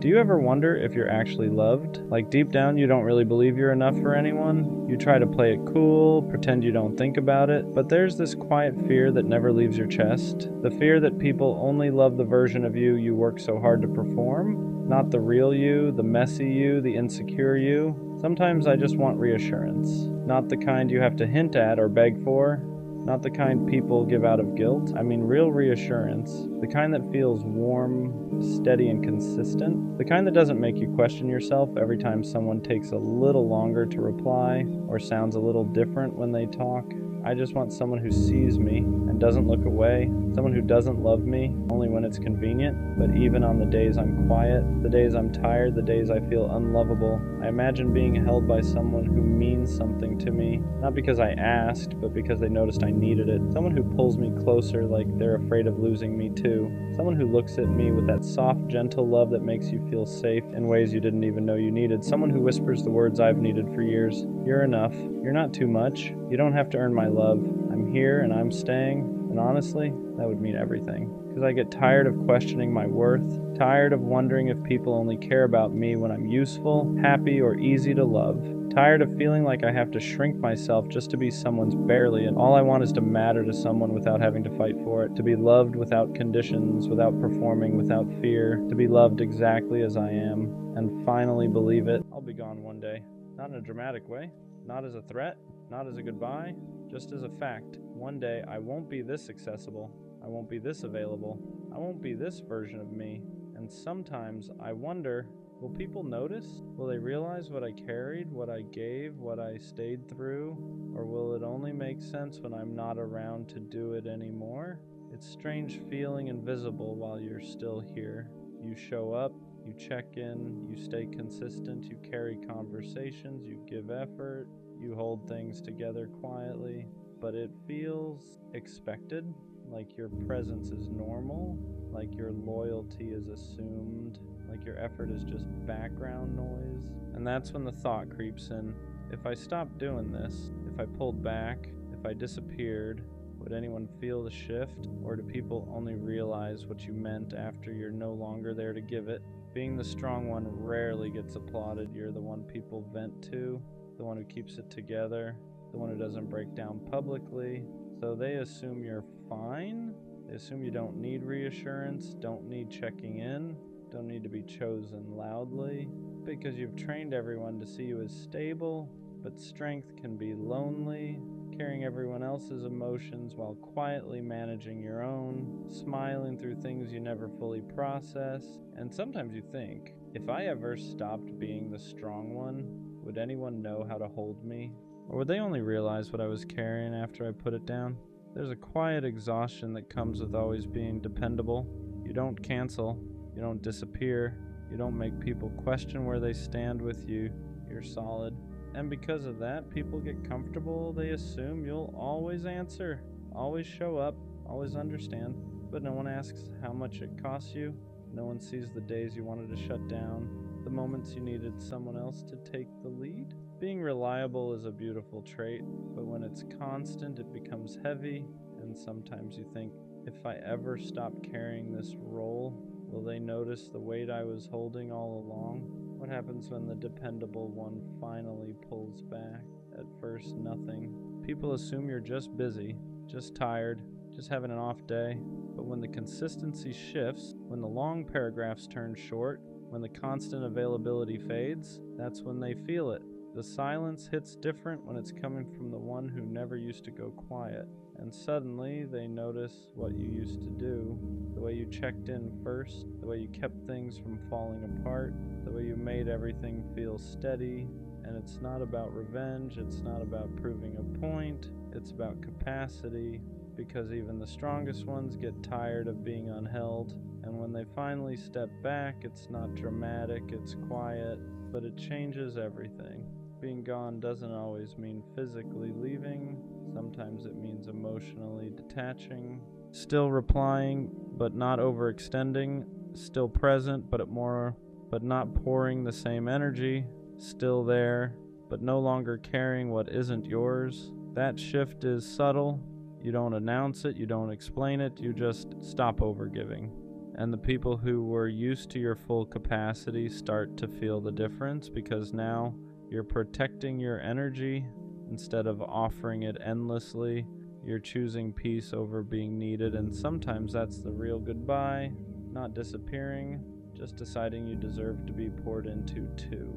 Do you ever wonder if you're actually loved? Like deep down you don't really believe you're enough for anyone? You try to play it cool, pretend you don't think about it, but there's this quiet fear that never leaves your chest. The fear that people only love the version of you you work so hard to perform, not the real you, the messy you, the insecure you. Sometimes I just want reassurance. Not the kind you have to hint at or beg for. Not the kind people give out of guilt. I mean real reassurance. The kind that feels warm, steady, and consistent. The kind that doesn't make you question yourself every time someone takes a little longer to reply or sounds a little different when they talk. I just want someone who sees me and doesn't look away. Someone who doesn't love me only when it's convenient, but even on the days I'm quiet, the days I'm tired, the days I feel unlovable. I imagine being held by someone who means something to me, not because I asked, but because they noticed I needed it. Someone who pulls me closer like they're afraid of losing me too. Someone who looks at me with that soft, gentle love that makes you feel safe in ways you didn't even know you needed. Someone who whispers the words I've needed for years. You're enough. You're not too much. You don't have to earn my love. I'm here and I'm staying, and honestly, that would mean everything. Because I get tired of questioning my worth, tired of wondering if people only care about me when I'm useful, happy, or easy to love. Tired of feeling like I have to shrink myself just to be someone's barely, and all I want is to matter to someone without having to fight for it, to be loved without conditions, without performing, without fear, to be loved exactly as I am, and finally believe it. I'll be gone one day. Not in a dramatic way, not as a threat, not as a goodbye, just as a fact. One day I won't be this accessible, I won't be this available, I won't be this version of me, and sometimes I wonder, will people notice? Will they realize what I carried, what I gave, what I stayed through? Or will it only make sense when I'm not around to do it anymore? It's strange feeling invisible while you're still here. You show up, you check in, you stay consistent, you carry conversations, you give effort, you hold things together quietly, but it feels expected, like your presence is normal, like your loyalty is assumed, like your effort is just background noise. And that's when the thought creeps in. If I stopped doing this, if I pulled back, if I disappeared, would anyone feel the shift? Or do people only realize what you meant after you're no longer there to give it? Being the strong one rarely gets applauded. You're the one people vent to, the one who keeps it together, the one who doesn't break down publicly. So they assume you're fine. They assume you don't need reassurance, don't need checking in, don't need to be chosen loudly, because you've trained everyone to see you as stable, but strength can be lonely, carrying everyone else's emotions while quietly managing your own, smiling through things you never fully process. And sometimes you think, if I ever stopped being the strong one, would anyone know how to hold me? Or would they only realize what I was carrying after I put it down? There's a quiet exhaustion that comes with always being dependable. You don't cancel, you don't disappear, you don't make people question where they stand with you. You're solid. And because of that, people get comfortable. They assume you'll always answer, always show up, always understand. But no one asks how much it costs you. No one sees the days you wanted to shut down, the moments you needed someone else to take the lead. Being reliable is a beautiful trait, but when it's constant, it becomes heavy, and sometimes you think, if I ever stop carrying this role, will they notice the weight I was holding all along? What happens when the dependable one finally pulls back? At first, nothing. People assume you're just busy, just tired, just having an off day, but when the consistency shifts, when the long paragraphs turn short, when the constant availability fades, that's when they feel it. The silence hits different when it's coming from the one who never used to go quiet. And suddenly they notice what you used to do, the way you checked in first, the way you kept things from falling apart, the way you made everything feel steady. And it's not about revenge, it's not about proving a point, it's about capacity, because even the strongest ones get tired of being unheld. And when they finally step back, it's not dramatic, it's quiet, but it changes everything. Being gone doesn't always mean physically leaving. Sometimes it means emotionally detaching. Still replying, but not overextending. Still present, but not pouring the same energy. Still there, but no longer carrying what isn't yours. That shift is subtle. You don't announce it, you don't explain it, you just stop overgiving. And the people who were used to your full capacity start to feel the difference, because now you're protecting your energy instead of offering it endlessly. You're choosing peace over being needed, and sometimes that's the real goodbye, not disappearing, just deciding you deserve to be poured into too.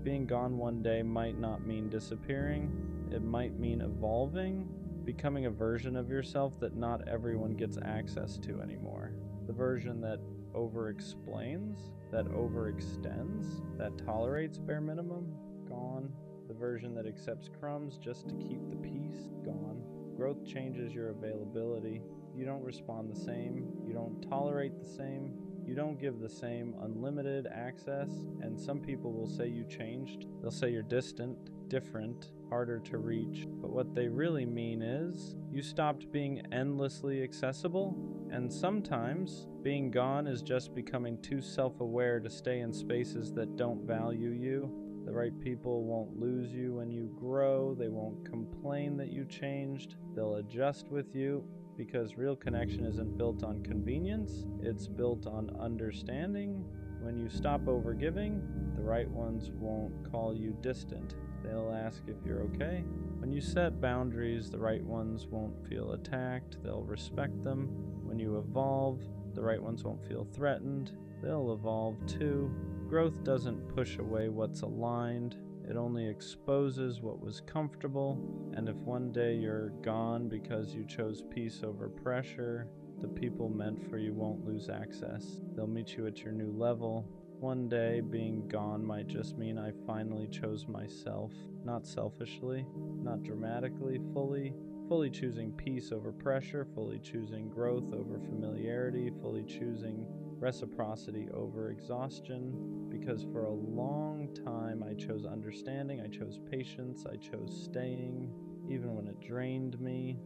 Being gone one day might not mean disappearing. It might mean evolving, becoming a version of yourself that not everyone gets access to anymore. The version that over-explains, that overextends, that tolerates bare minimum, gone. The version that accepts crumbs just to keep the peace, gone. Growth changes your availability. You don't respond the same. You don't tolerate the same. You don't give the same unlimited access. And some people will say you changed. They'll say you're distant, different, harder to reach. But what they really mean is you stopped being endlessly accessible. And sometimes being gone is just becoming too self-aware to stay in spaces that don't value you. The right people won't lose you when you grow. They won't complain that you changed. They'll adjust with you, because real connection isn't built on convenience. It's built on understanding. When you stop overgiving, the right ones won't call you distant. They'll ask if you're okay. When you set boundaries, the right ones won't feel attacked. They'll respect them. When you evolve, the right ones won't feel threatened. They'll evolve too. Growth doesn't push away what's aligned. It only exposes what was comfortable. And if one day you're gone because you chose peace over pressure, the people meant for you won't lose access. They'll meet you at your new level. One day, being gone might just mean I finally chose myself, not selfishly, not dramatically, fully choosing peace over pressure, fully choosing growth over familiarity, fully choosing reciprocity over exhaustion, because for a long time I chose understanding, I chose patience, I chose staying, even when it drained me.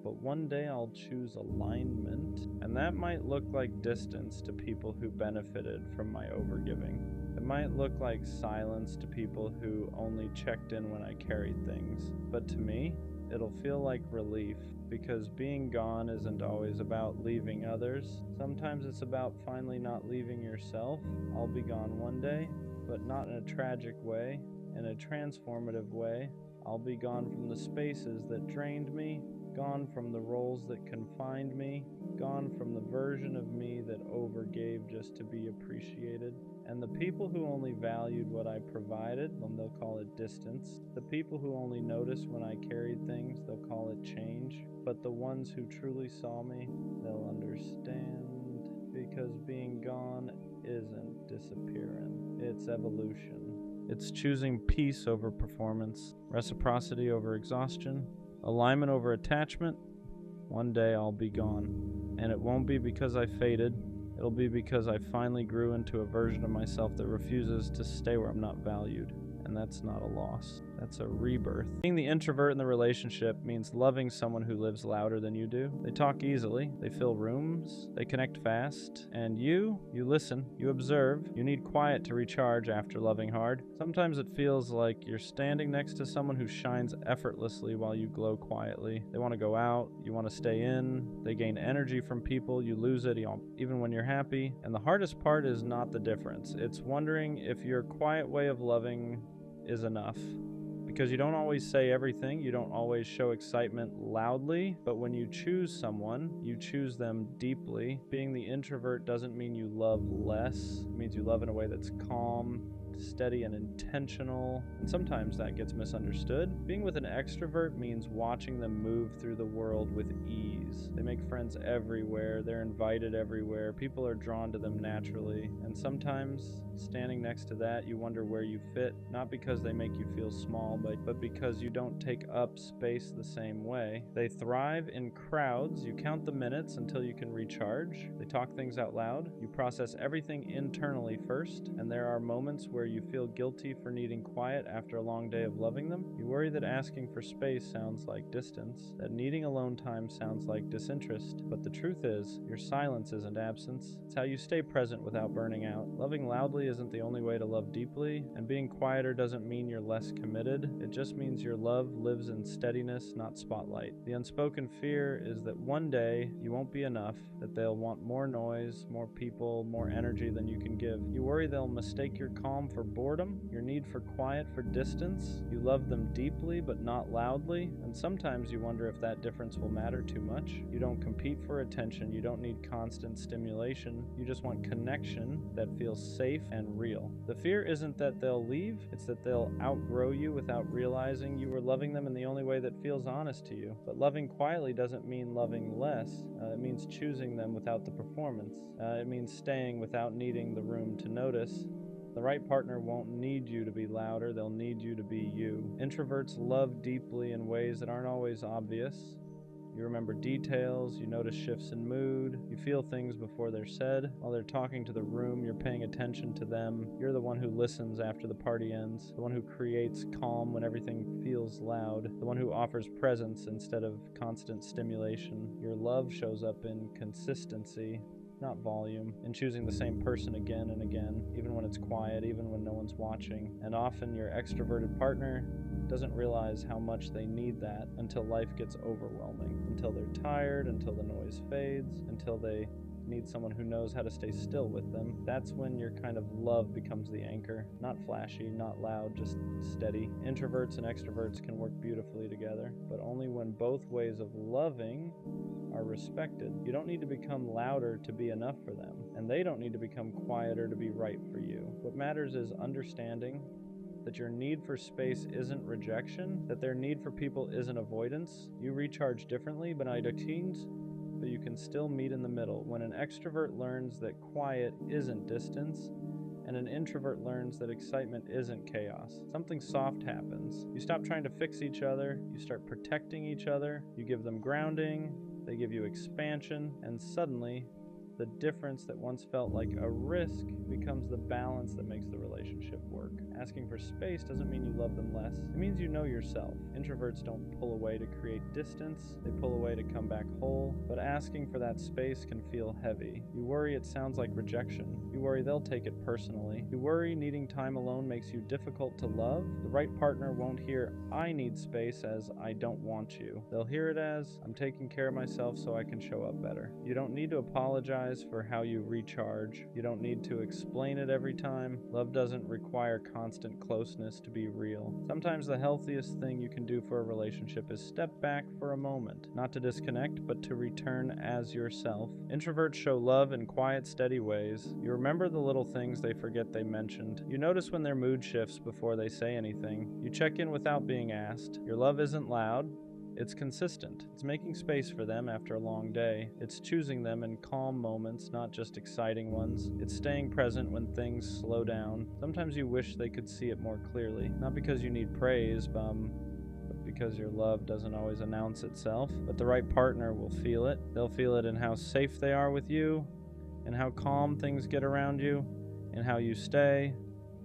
But one day I'll choose alignment, and that might look like distance to people who benefited from my overgiving. It might look like silence to people who only checked in when I carried things. But to me, it'll feel like relief, because being gone isn't always about leaving others. Sometimes it's about finally not leaving yourself. I'll be gone one day, but not in a tragic way, in a transformative way. I'll be gone from the spaces that drained me, gone from the roles that confined me, gone from the version of me that overgave just to be appreciated. And the people who only valued what I provided, then they'll call it distance. The people who only noticed when I carried things, they'll call it change. But the ones who truly saw me, they'll understand. Because being gone isn't disappearing, it's evolution. It's choosing peace over performance, reciprocity over exhaustion, alignment over attachment. One day I'll be gone. And it won't be because I faded. It'll be because I finally grew into a version of myself that refuses to stay where I'm not valued. And that's not a loss. That's a rebirth. Being the introvert in the relationship means loving someone who lives louder than you do. They talk easily, they fill rooms, they connect fast, and you listen, you observe. You need quiet to recharge after loving hard. Sometimes it feels like you're standing next to someone who shines effortlessly while you glow quietly. They want to go out, you want to stay in, they gain energy from people, you lose it even when you're happy. And the hardest part is not the difference. It's wondering if your quiet way of loving is enough. Because you don't always say everything, you don't always show excitement loudly, but when you choose someone, you choose them deeply. Being the introvert doesn't mean you love less. It means you love in a way that's calm, steady, and intentional. And sometimes that gets misunderstood. Being with an extrovert means watching them move through the world with ease. They make friends everywhere, they're invited everywhere, people are drawn to them naturally. And sometimes, standing next to that, you wonder where you fit, not because they make you feel small, but because you don't take up space the same way. They thrive in crowds. You count the minutes until you can recharge. They talk things out loud. You process everything internally first, and there are moments where where you feel guilty for needing quiet after a long day of loving them. You worry that asking for space sounds like distance, that needing alone time sounds like disinterest. But the truth is, your silence isn't absence. It's how you stay present without burning out. Loving loudly isn't the only way to love deeply, and being quieter doesn't mean you're less committed. It just means your love lives in steadiness, not spotlight. The unspoken fear is that one day you won't be enough, that they'll want more noise, more people, more energy than you can give. You worry they'll mistake your calm for boredom, your need for quiet for distance. You love them deeply but not loudly, and sometimes you wonder if that difference will matter too much. You don't compete for attention, you don't need constant stimulation, you just want connection that feels safe and real. The fear isn't that they'll leave, it's that they'll outgrow you without realizing you were loving them in the only way that feels honest to you. But loving quietly doesn't mean loving less. It means choosing them without the performance. It means staying without needing the room to notice. The right partner won't need you to be louder, they'll need you to be you. Introverts love deeply in ways that aren't always obvious. You remember details, you notice shifts in mood, you feel things before they're said. While they're talking to the room, you're paying attention to them. You're the one who listens after the party ends, the one who creates calm when everything feels loud, the one who offers presence instead of constant stimulation. Your love shows up in consistency, not volume, in choosing the same person again and again, even when it's quiet, even when no one's watching. And often your extroverted partner doesn't realize how much they need that until life gets overwhelming, until they're tired, until the noise fades, until they need someone who knows how to stay still with them. That's when your kind of love becomes the anchor. Not flashy, not loud, just steady. Introverts and extroverts can work beautifully together, but only when both ways of loving are respected. You don't need to become louder to be enough for them, and they don't need to become quieter to be right for you. What matters is understanding that your need for space isn't rejection, that their need for people isn't avoidance. You recharge differently, but you can still meet in the middle. When an extrovert learns that quiet isn't distance, and an introvert learns that excitement isn't chaos, something soft happens. You stop trying to fix each other, you start protecting each other, you give them grounding, they give you expansion, and suddenly, the difference that once felt like a risk becomes the balance that makes the relationship work. Asking for space doesn't mean you love them less. It means you know yourself. Introverts don't pull away to create distance, they pull away to come back whole, but asking for that space can feel heavy. You worry it sounds like rejection. You worry they'll take it personally. You worry needing time alone makes you difficult to love. The right partner won't hear, "I need space," as "I don't want you." They'll hear it as, "I'm taking care of myself so I can show up better." You don't need to apologize for how you recharge. You don't need to explain it every time. Love doesn't require constant closeness to be real. Sometimes the healthiest thing you can do for a relationship is step back for a moment, not to disconnect, but to return as yourself. Introverts show love in quiet, steady ways. You remember the little things they forget they mentioned. You notice when their mood shifts before they say anything. You check in without being asked. Your love isn't loud. It's consistent. It's making space for them after a long day. It's choosing them in calm moments, not just exciting ones. It's staying present when things slow down. Sometimes you wish they could see it more clearly. Not because you need praise, but because your love doesn't always announce itself. But the right partner will feel it. They'll feel it in how safe they are with you, in how calm things get around you, in how you stay,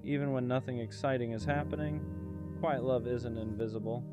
even when nothing exciting is happening. Quiet love isn't invisible.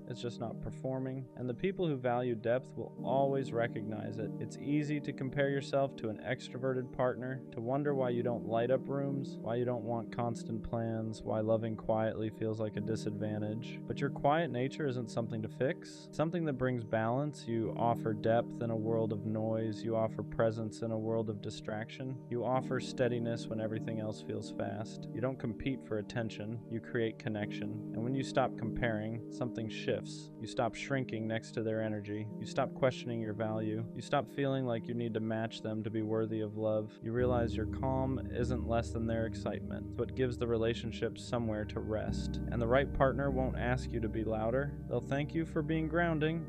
It's just not performing, and the people who value depth will always recognize it. It's easy to compare yourself to an extroverted partner, to wonder why you don't light up rooms, why you don't want constant plans, why loving quietly feels like a disadvantage. But your quiet nature isn't something to fix, it's something that brings balance. You offer depth in a world of noise, you offer presence in a world of distraction, you offer steadiness when everything else feels fast. You don't compete for attention, you create connection, and when you stop comparing, something shifts. You stop shrinking next to their energy. You stop questioning your value. You stop feeling like you need to match them to be worthy of love. You realize your calm isn't less than their excitement, so it gives the relationship somewhere to rest. And the right partner won't ask you to be louder. They'll thank you for being grounding.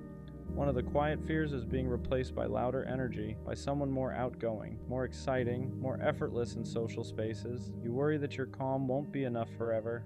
One of the quiet fears is being replaced by louder energy, by someone more outgoing, more exciting, more effortless in social spaces. You worry that your calm won't be enough forever.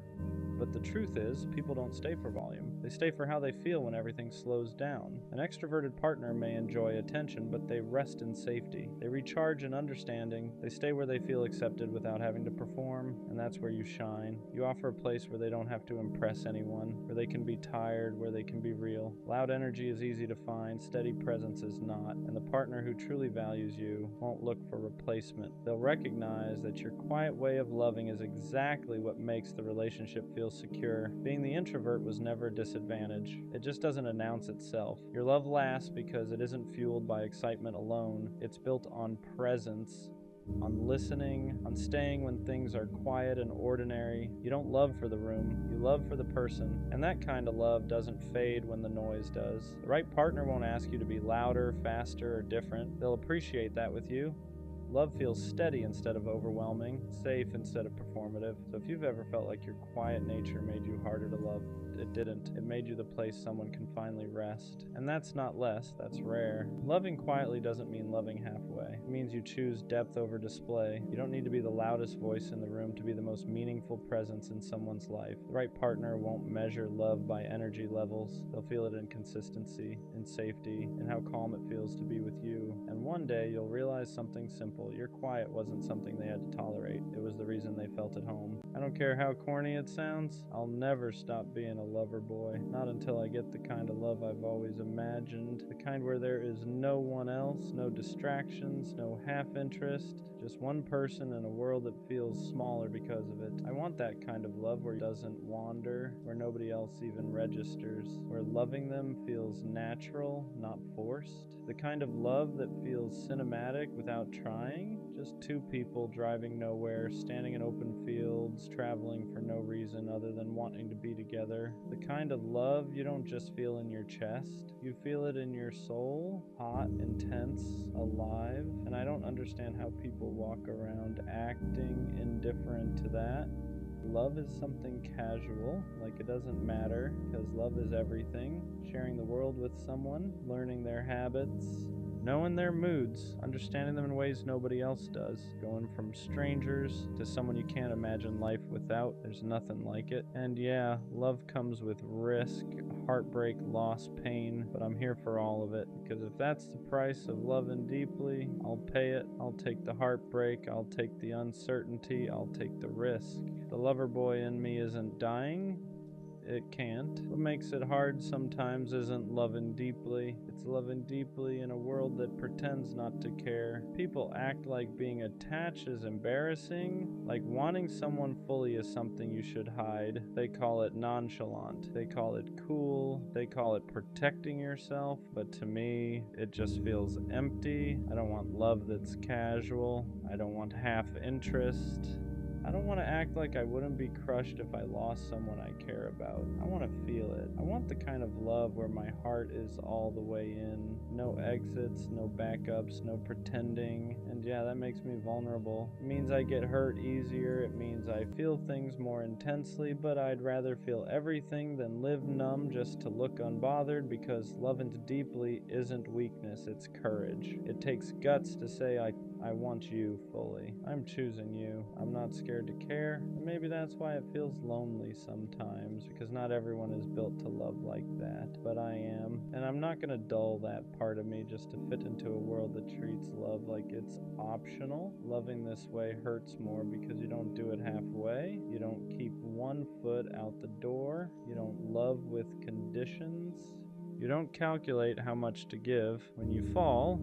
But the truth is, people don't stay for volume. They stay for how they feel when everything slows down. An extroverted partner may enjoy attention, but they rest in safety. They recharge in understanding. They stay where they feel accepted without having to perform, and that's where you shine. You offer a place where they don't have to impress anyone, where they can be tired, where they can be real. Loud energy is easy to find, steady presence is not, and the partner who truly values you won't look for replacement. They'll recognize that your quiet way of loving is exactly what makes the relationship feel secure. Being the introvert was never a disadvantage. It just doesn't announce itself. Your love lasts because it isn't fueled by excitement alone. It's built on presence, on listening, on staying when things are quiet and ordinary. You don't love for the room, you love for the person, and that kind of love doesn't fade when the noise does. The right partner won't ask you to be louder, faster, or different. They'll appreciate that with you. Love feels steady instead of overwhelming, safe instead of performative. So if you've ever felt like your quiet nature made you harder to love, it didn't. It made you the place someone can finally rest. And that's not less, that's rare. Loving quietly doesn't mean loving halfway. It means you choose depth over display. You don't need to be the loudest voice in the room to be the most meaningful presence in someone's life. The right partner won't measure love by energy levels. They'll feel it in consistency, in safety, in how calm it feels to be with you. And one day you'll realize something simple. Your quiet wasn't something they had to tolerate. It was the reason they felt at home. I don't care how corny it sounds, I'll never stop being a lover boy. Not until I get the kind of love I've always imagined. The kind where there is no one else, no distractions, no half interest, just one person in a world that feels smaller because of it. I want that kind of love where it doesn't wander, where nobody else even registers, where loving them feels natural, not forced. The kind of love that feels cinematic without trying. Just two people driving nowhere, standing in open fields, traveling for no reason other than wanting to be together. The kind of love you don't just feel in your chest, you feel it in your soul, hot, intense, alive. And I don't understand how people walk around acting indifferent to that. Love is something casual, like it doesn't matter, because love is everything. Sharing the world with someone, learning their habits, knowing their moods, understanding them in ways nobody else does. Going from strangers to someone you can't imagine life without, there's nothing like it. And yeah, love comes with risk, heartbreak, loss, pain, but I'm here for all of it, because if that's the price of loving deeply, I'll pay it. I'll take the heartbreak, I'll take the uncertainty, I'll take the risk. The lover boy in me isn't dying. It can't. What makes it hard sometimes isn't loving deeply. It's loving deeply in a world that pretends not to care. People act like being attached is embarrassing, like wanting someone fully is something you should hide. They call it nonchalant. They call it cool. They call it protecting yourself. But to me, it just feels empty. I don't want love that's casual. I don't want half interest. I don't want to act like I wouldn't be crushed if I lost someone I care about. I want to feel it. I want the kind of love where my heart is all the way in. No exits, no backups, no pretending. And yeah, that makes me vulnerable. It means I get hurt easier. It means I feel things more intensely, but I'd rather feel everything than live numb just to look unbothered, because loving deeply isn't weakness, it's courage. It takes guts to say I want you fully. I'm choosing you. I'm not scared to care. And maybe that's why it feels lonely sometimes, because not everyone is built to love like that. But I am. And I'm not going to dull that part of me just to fit into a world that treats love like it's optional. Loving this way hurts more because you don't do it halfway. You don't keep one foot out the door. You don't love with conditions. You don't calculate how much to give. When you fall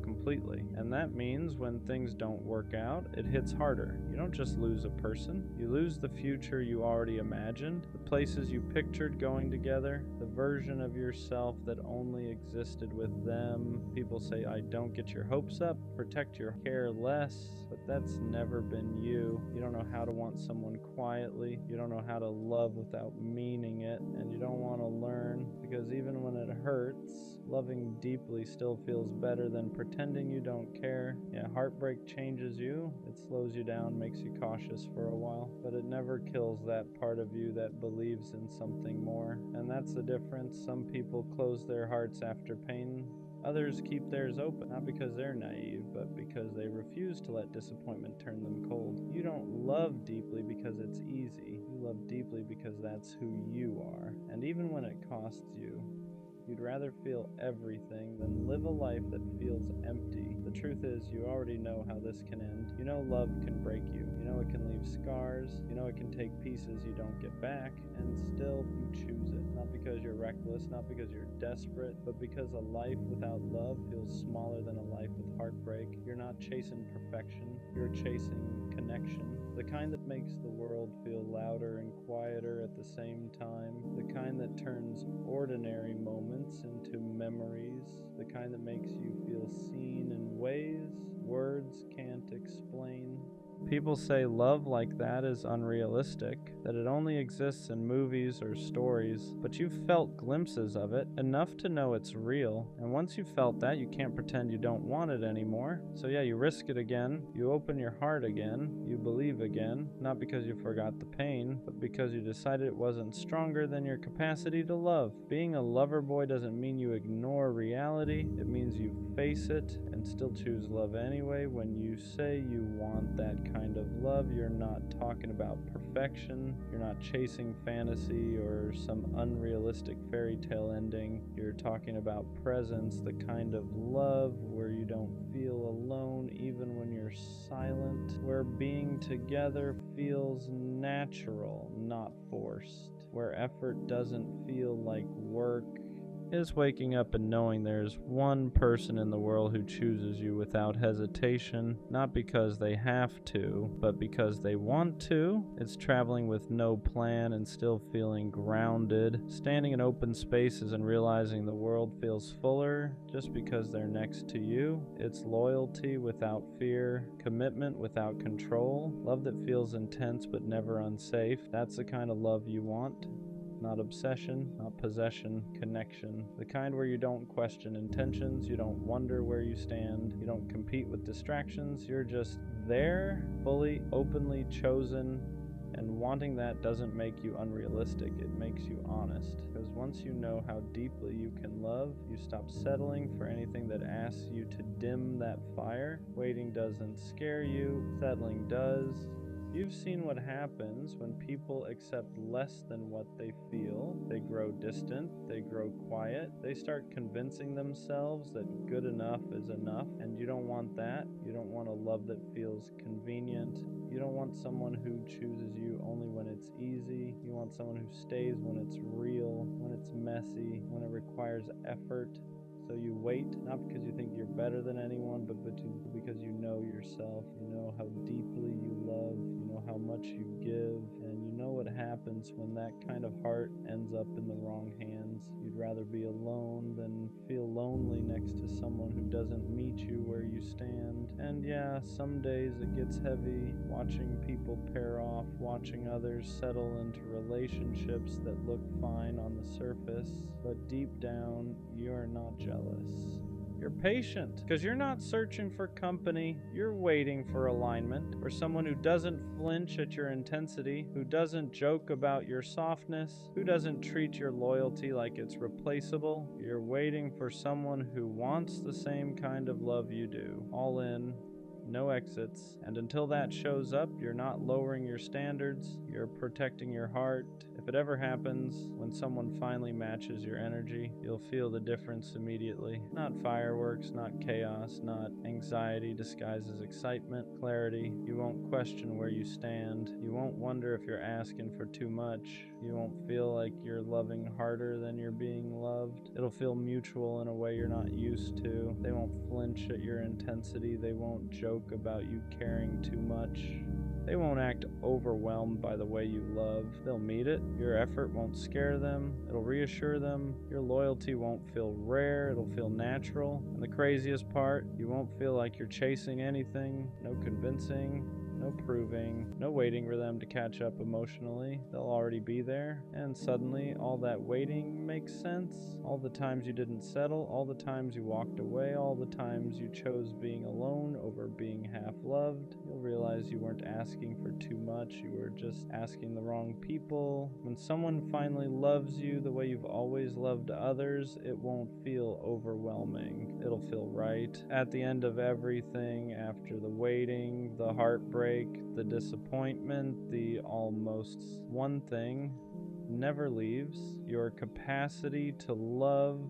completely. And that means when things don't work out, it hits harder. You don't just lose a person, you lose the future you already imagined, the places you pictured going together, the version of yourself that only existed with them. People say, I don't get your hopes up, protect your care less, but that's never been you. You don't know how to want someone quietly, you don't know how to love without meaning it, and you don't want to learn, because even when it hurts, loving deeply still feels better than pretending you don't care. Yeah, heartbreak changes you. It slows you down, makes you cautious for a while, but it never kills that part of you that believes in something more. And that's the difference. Some people close their hearts after pain. Others keep theirs open, not because they're naive, but because they refuse to let disappointment turn them cold. You don't love deeply because it's easy. You love deeply because that's who you are. And even when it costs you, you'd rather feel everything than live a life that feels empty. The truth is, you already know how this can end. You know love can break you. You know it can leave scars. You know it can take pieces you don't get back, and still you choose it. Not because you're reckless, not because you're desperate, but because a life without love feels smaller than a life with heartbreak. You're not chasing perfection, you're chasing connection. The kind that makes the world feel louder and quieter at the same time. The kind that turns ordinary moments into memories. The kind that makes you feel seen in ways words can't explain. People say love like that is unrealistic, that it only exists in movies or stories, but you've felt glimpses of it, enough to know it's real, and once you've felt that, you can't pretend you don't want it anymore. So yeah, you risk it again, you open your heart again, you believe again, not because you forgot the pain, but because you decided it wasn't stronger than your capacity to love. Being a lover boy doesn't mean you ignore reality, it means you face it and still choose love anyway. When you say you want that kind of love, you're not talking about perfection, you're not chasing fantasy or some unrealistic fairy tale ending, you're talking about presence, the kind of love where you don't feel alone even when you're silent, where being together feels natural, not forced, where effort doesn't feel like work. Is waking up and knowing there's one person in the world who chooses you without hesitation, not because they have to, but because they want to. It's traveling with no plan and still feeling grounded, standing in open spaces and realizing the world feels fuller just because they're next to you. It's loyalty without fear, commitment without control, love that feels intense but never unsafe. That's the kind of love you want. Not obsession, not possession, connection. The kind where you don't question intentions, you don't wonder where you stand, you don't compete with distractions, you're just there, fully, openly chosen, and wanting that doesn't make you unrealistic, it makes you honest. Because once you know how deeply you can love, you stop settling for anything that asks you to dim that fire. Waiting doesn't scare you, settling does. You've seen what happens when people accept less than what they feel. They grow distant, they grow quiet, they start convincing themselves that good enough is enough, and you don't want that. You don't want a love that feels convenient. You don't want someone who chooses you only when it's easy. You want someone who stays when it's real, when it's messy, when it requires effort. So you wait, not because you think you're better than anyone, but because you know yourself. You know how deeply you love, you know how much you give, and you know what happens when that kind of heart ends up in the wrong hands. You'd rather be alone than feel lonely next to someone who doesn't meet you where you stand. And yeah, some days it gets heavy, watching people pair off, watching others settle into relationships that look fine on the surface, but deep down, you're not jealous. You're patient, because you're not searching for company, you're waiting for alignment, for someone who doesn't flinch at your intensity, who doesn't joke about your softness, who doesn't treat your loyalty like it's replaceable. You're waiting for someone who wants the same kind of love you do, all in, no exits, and until that shows up, you're not lowering your standards, you're protecting your heart. If it ever happens, when someone finally matches your energy, you'll feel the difference immediately. Not fireworks, not chaos, not anxiety disguised as excitement, clarity. You won't question where you stand. You won't wonder if you're asking for too much. You won't feel like you're loving harder than you're being loved. It'll feel mutual in a way you're not used to. They won't flinch at your intensity. They won't joke about you caring too much. They won't act overwhelmed by the way you love. They'll meet it. Your effort won't scare them. It'll reassure them. Your loyalty won't feel rare. It'll feel natural. And the craziest part, you won't feel like you're chasing anything. No convincing. no proving, no waiting for them to catch up emotionally. They'll already be there, and suddenly all that waiting makes sense. All the times you didn't settle, all the times you walked away, all the times you chose being alone over being half loved. You'll realize you weren't asking for too much, you were just asking the wrong people. When someone finally loves you the way you've always loved others, it won't feel overwhelming. It'll feel right. At the end of everything, after the waiting, the heartbreak, the disappointment, the almost, one thing never leaves: your capacity to love.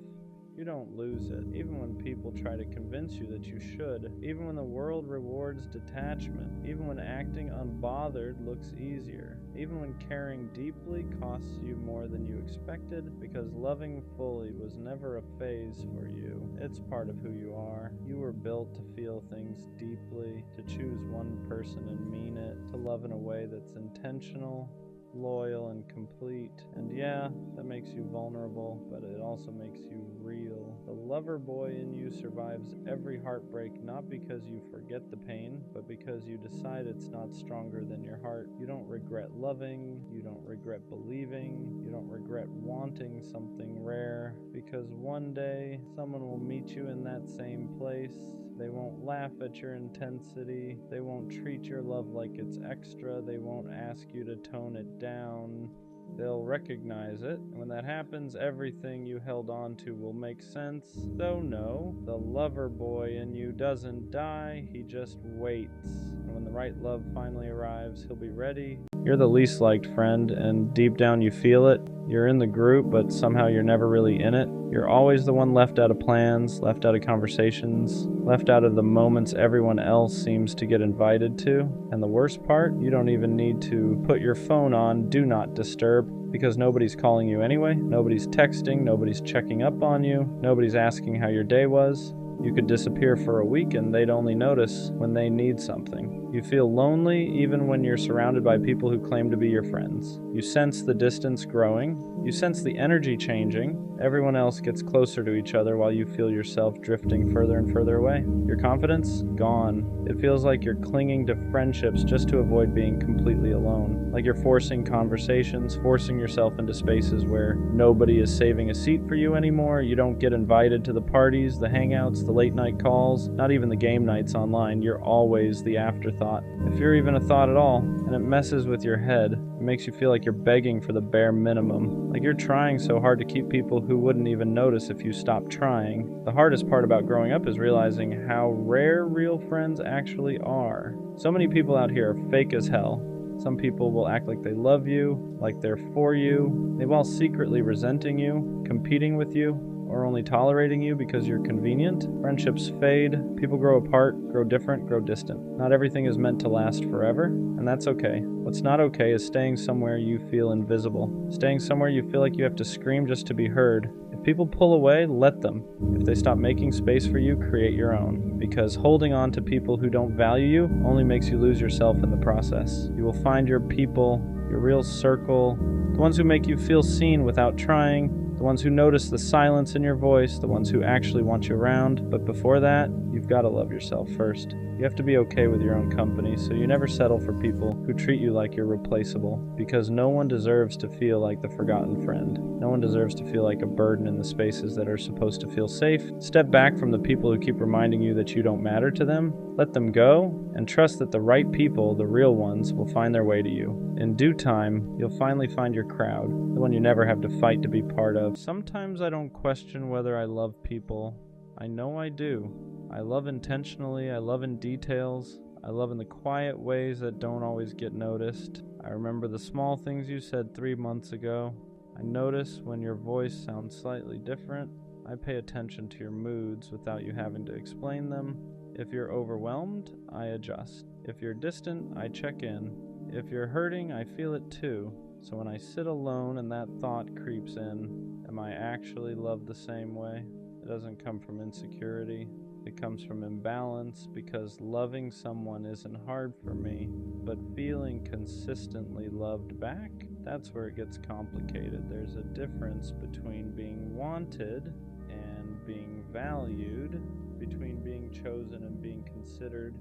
You don't lose it, even when people try to convince you that you should, even when the world rewards detachment, even when acting unbothered looks easier, even when caring deeply costs you more than you expected, because loving fully was never a phase for you. It's part of who you are. You were built to feel things deeply, to choose one person and mean it, to love in a way that's intentional, loyal, and complete. And yeah, that makes you vulnerable, but it also makes you real. The lover boy in you survives every heartbreak, not because you forget the pain, but because you decide it's not stronger than your heart. You don't regret loving, you don't regret believing, you don't regret wanting something rare, because one day someone will meet you in that same place. They won't laugh at your intensity. They won't treat your love like it's extra. They won't ask you to tone it down. They'll recognize it, and when that happens, everything you held on to will make sense. So no, the lover boy in you doesn't die, he just waits. And when the right love finally arrives, he'll be ready. You're the least liked friend, and deep down you feel it. You're in the group, but somehow you're never really in it. You're always the one left out of plans, left out of conversations, left out of the moments everyone else seems to get invited to. And the worst part, you don't even need to put your phone on Do Not Disturb, because nobody's calling you anyway. Nobody's texting, nobody's checking up on you, nobody's asking how your day was. You could disappear for a week and they'd only notice when they need something. You feel lonely even when you're surrounded by people who claim to be your friends. You sense the distance growing. You sense the energy changing. Everyone else gets closer to each other while you feel yourself drifting further and further away. Your confidence? Gone. It feels like you're clinging to friendships just to avoid being completely alone. Like you're forcing conversations, forcing yourself into spaces where nobody is saving a seat for you anymore. You don't get invited to the parties, the hangouts, the late night calls, not even the game nights online. You're always the afterthought, if you're even a thought at all, and it messes with your head. It makes you feel like you're begging for the bare minimum, like you're trying so hard to keep people who wouldn't even notice if you stopped trying. The hardest part about growing up is realizing how rare real friends actually are. So many people out here are fake as hell. Some people will act like they love you, like they're for you, they while secretly resenting you, competing with you, or only tolerating you because you're convenient. Friendships fade, people grow apart, grow different, grow distant. Not everything is meant to last forever, and that's okay. What's not okay is staying somewhere you feel invisible, staying somewhere you feel like you have to scream just to be heard. If people pull away, let them. If they stop making space for you, create your own. Because holding on to people who don't value you only makes you lose yourself in the process. You will find your people, your real circle, the ones who make you feel seen without trying, the ones who notice the silence in your voice, the ones who actually want you around. But before that, you've got to love yourself first. You have to be okay with your own company, so you never settle for people who treat you like you're replaceable, because no one deserves to feel like the forgotten friend. No one deserves to feel like a burden in the spaces that are supposed to feel safe. Step back from the people who keep reminding you that you don't matter to them. Let them go, and trust that the right people, the real ones, will find their way to you. In due time, you'll finally find your crowd, the one you never have to fight to be part of. Sometimes I don't question whether I love people. I know I do. I love intentionally, I love in details, I love in the quiet ways that don't always get noticed. I remember the small things you said 3 months ago. I notice when your voice sounds slightly different. I pay attention to your moods without you having to explain them. If you're overwhelmed, I adjust. If you're distant, I check in. If you're hurting, I feel it too. So when I sit alone and that thought creeps in, am I actually loved the same way? It doesn't come from insecurity. It comes from imbalance, because loving someone isn't hard for me, but feeling consistently loved back, that's where it gets complicated. There's a difference between being wanted and being valued, between being chosen and being considered.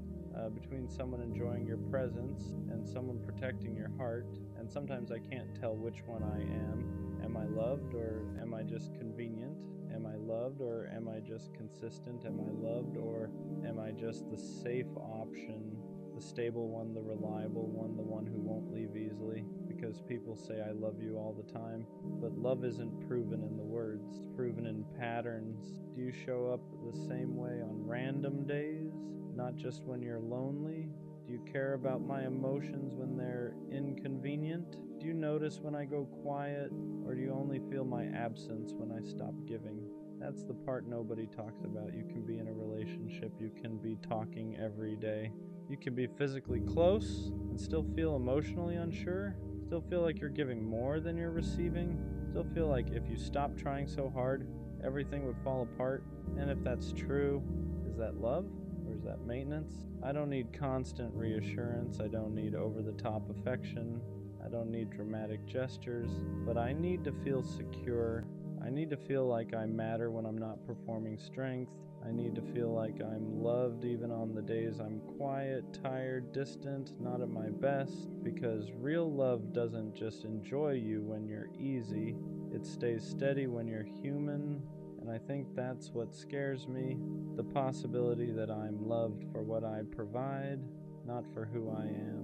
between someone enjoying your presence and someone protecting your heart, and sometimes I can't tell which one I am. Am I loved, or am I just convenient? Am I loved, or am I just consistent? Am I loved, or am I just the safe option, the stable one, the reliable one, the one who won't leave easily? Because people say I love you all the time, but love isn't proven in the words, it's proven in patterns. Do you show up the same way on random days, not just when you're lonely? Do you care about my emotions when they're inconvenient? Do you notice when I go quiet, or do you only feel my absence when I stop giving? That's the part nobody talks about. You can be in a relationship, you can be talking every day, you can be physically close and still feel emotionally unsure, still feel like you're giving more than you're receiving, still feel like if you stop trying so hard, everything would fall apart. And if that's true, is that love? Or is that maintenance? I don't need constant reassurance. I don't need over-the-top affection. I don't need dramatic gestures. But I need to feel secure. I need to feel like I matter when I'm not performing strength. I need to feel like I'm loved even on the days I'm quiet, tired, distant, not at my best. Because real love doesn't just enjoy you when you're easy. It stays steady when you're human. And I think that's what scares me, the possibility that I'm loved for what I provide, not for who I am,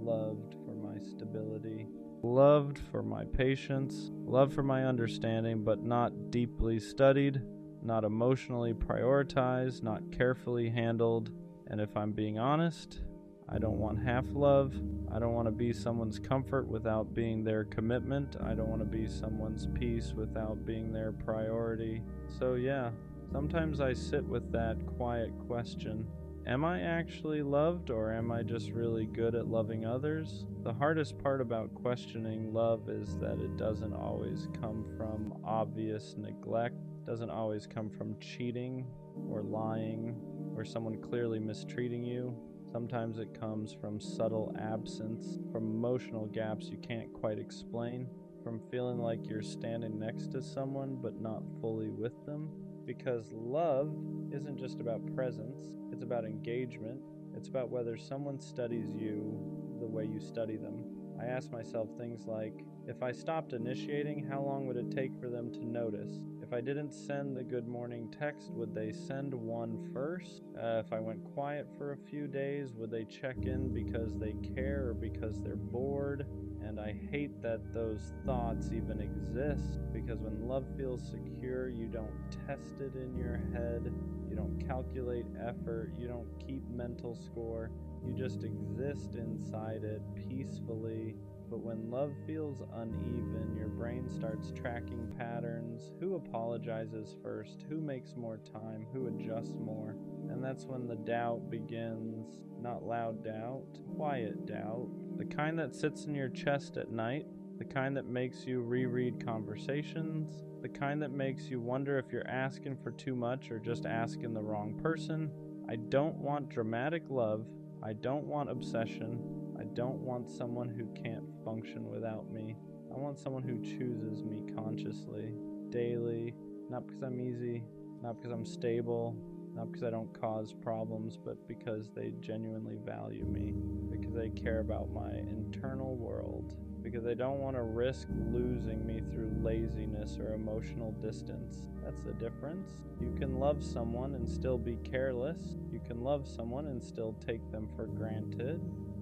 loved for my stability, loved for my patience, loved for my understanding, but not deeply studied, not emotionally prioritized, not carefully handled. And if I'm being honest, I don't want half love. I don't want to be someone's comfort without being their commitment. I don't want to be someone's peace without being their priority. So yeah, sometimes I sit with that quiet question. Am I actually loved, or am I just really good at loving others? The hardest part about questioning love is that it doesn't always come from obvious neglect, doesn't always come from cheating or lying or someone clearly mistreating you. Sometimes it comes from subtle absence, from emotional gaps you can't quite explain, from feeling like you're standing next to someone but not fully with them. Because love isn't just about presence, it's about engagement. It's about whether someone studies you the way you study them. I ask myself things like, if I stopped initiating, how long would it take for them to notice? If I didn't send the good morning text, would they send one first? If I went quiet for a few days, would they check in because they care or because they're bored? And I hate that those thoughts even exist, because when love feels secure, you don't test it in your head, you don't calculate effort, you don't keep mental score, you just exist inside it peacefully. But when love feels uneven, your brain starts tracking patterns. Who apologizes first? Who makes more time? Who adjusts more? And that's when the doubt begins. Not loud doubt, quiet doubt. The kind that sits in your chest at night. The kind that makes you reread conversations. The kind that makes you wonder if you're asking for too much or just asking the wrong person. I don't want dramatic love. I don't want obsession. I don't want someone who can't function without me. I want someone who chooses me consciously, daily, not because I'm easy, not because I'm stable, not because I don't cause problems, but because they genuinely value me, because they care about my internal world, because they don't want to risk losing me through laziness or emotional distance. That's the difference. You can love someone and still be careless. You can love someone and still take them for granted.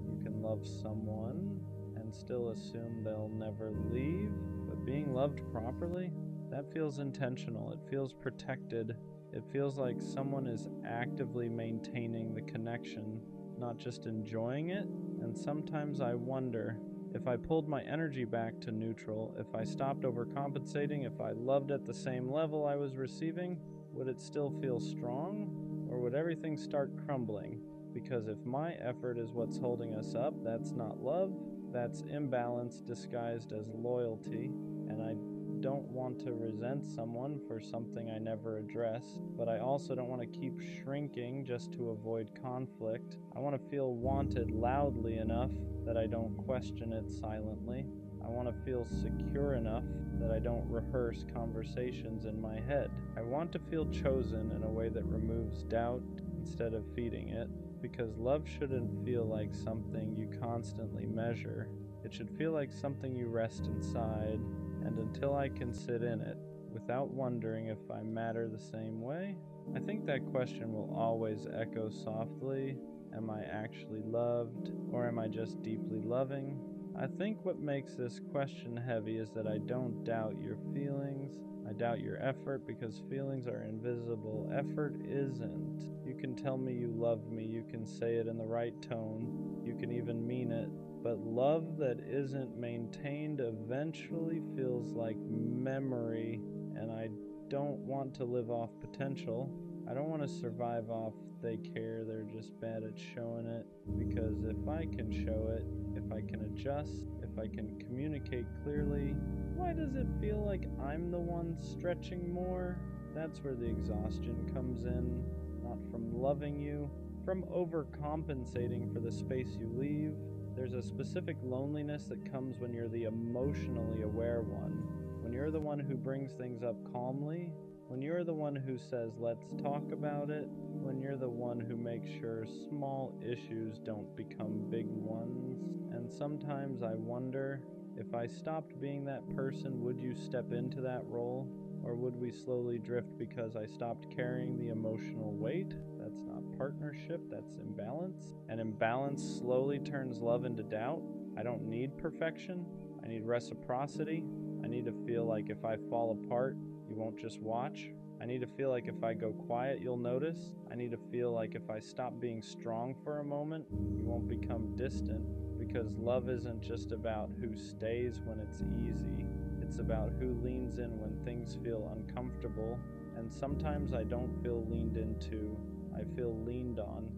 You can love someone and still assume they'll never leave. But being loved properly, that feels intentional. It feels protected. It feels like someone is actively maintaining the connection, not just enjoying it. And sometimes I wonder, if I pulled my energy back to neutral, if I stopped overcompensating, if I loved at the same level I was receiving, would it still feel strong? Or would everything start crumbling? Because if my effort is what's holding us up, that's not love, that's imbalance disguised as loyalty. And I don't want to resent someone for something I never addressed, but I also don't want to keep shrinking just to avoid conflict. I want to feel wanted loudly enough that I don't question it silently. I want to feel secure enough that I don't rehearse conversations in my head. I want to feel chosen in a way that removes doubt instead of feeding it. because love shouldn't feel like something you constantly measure. It should feel like something you rest inside, and until I can sit in it, without wondering if I matter the same way, I think that question will always echo softly. Am I actually loved, or am I just deeply loving? I think what makes this question heavy is that I don't doubt your feelings. I doubt your effort because feelings are invisible. Effort isn't. You can tell me you love me, you can say it in the right tone, you can even mean it. But love that isn't maintained eventually feels like memory, and I don't want to live off potential. I don't want to survive off they care, they're just bad at showing it. Because if I can show it, if I can adjust, if I can communicate clearly, why does it feel like I'm the one stretching more? That's where the exhaustion comes in, not from loving you, from overcompensating for the space you leave. There's a specific loneliness that comes when you're the emotionally aware one, when you're the one who brings things up calmly, when you're the one who says, let's talk about it, when you're the one who makes sure small issues don't become big ones. And sometimes I wonder, if I stopped being that person, would you step into that role? Or would we slowly drift because I stopped carrying the emotional weight? That's not partnership, that's imbalance. And imbalance slowly turns love into doubt. I don't need perfection, I need reciprocity. I need to feel like if I fall apart, you won't just watch. I need to feel like if I go quiet, you'll notice. I need to feel like if I stop being strong for a moment, you won't become distant. Because love isn't just about who stays when it's easy. It's about who leans in when things feel uncomfortable. And sometimes I don't feel leaned into, I feel leaned on.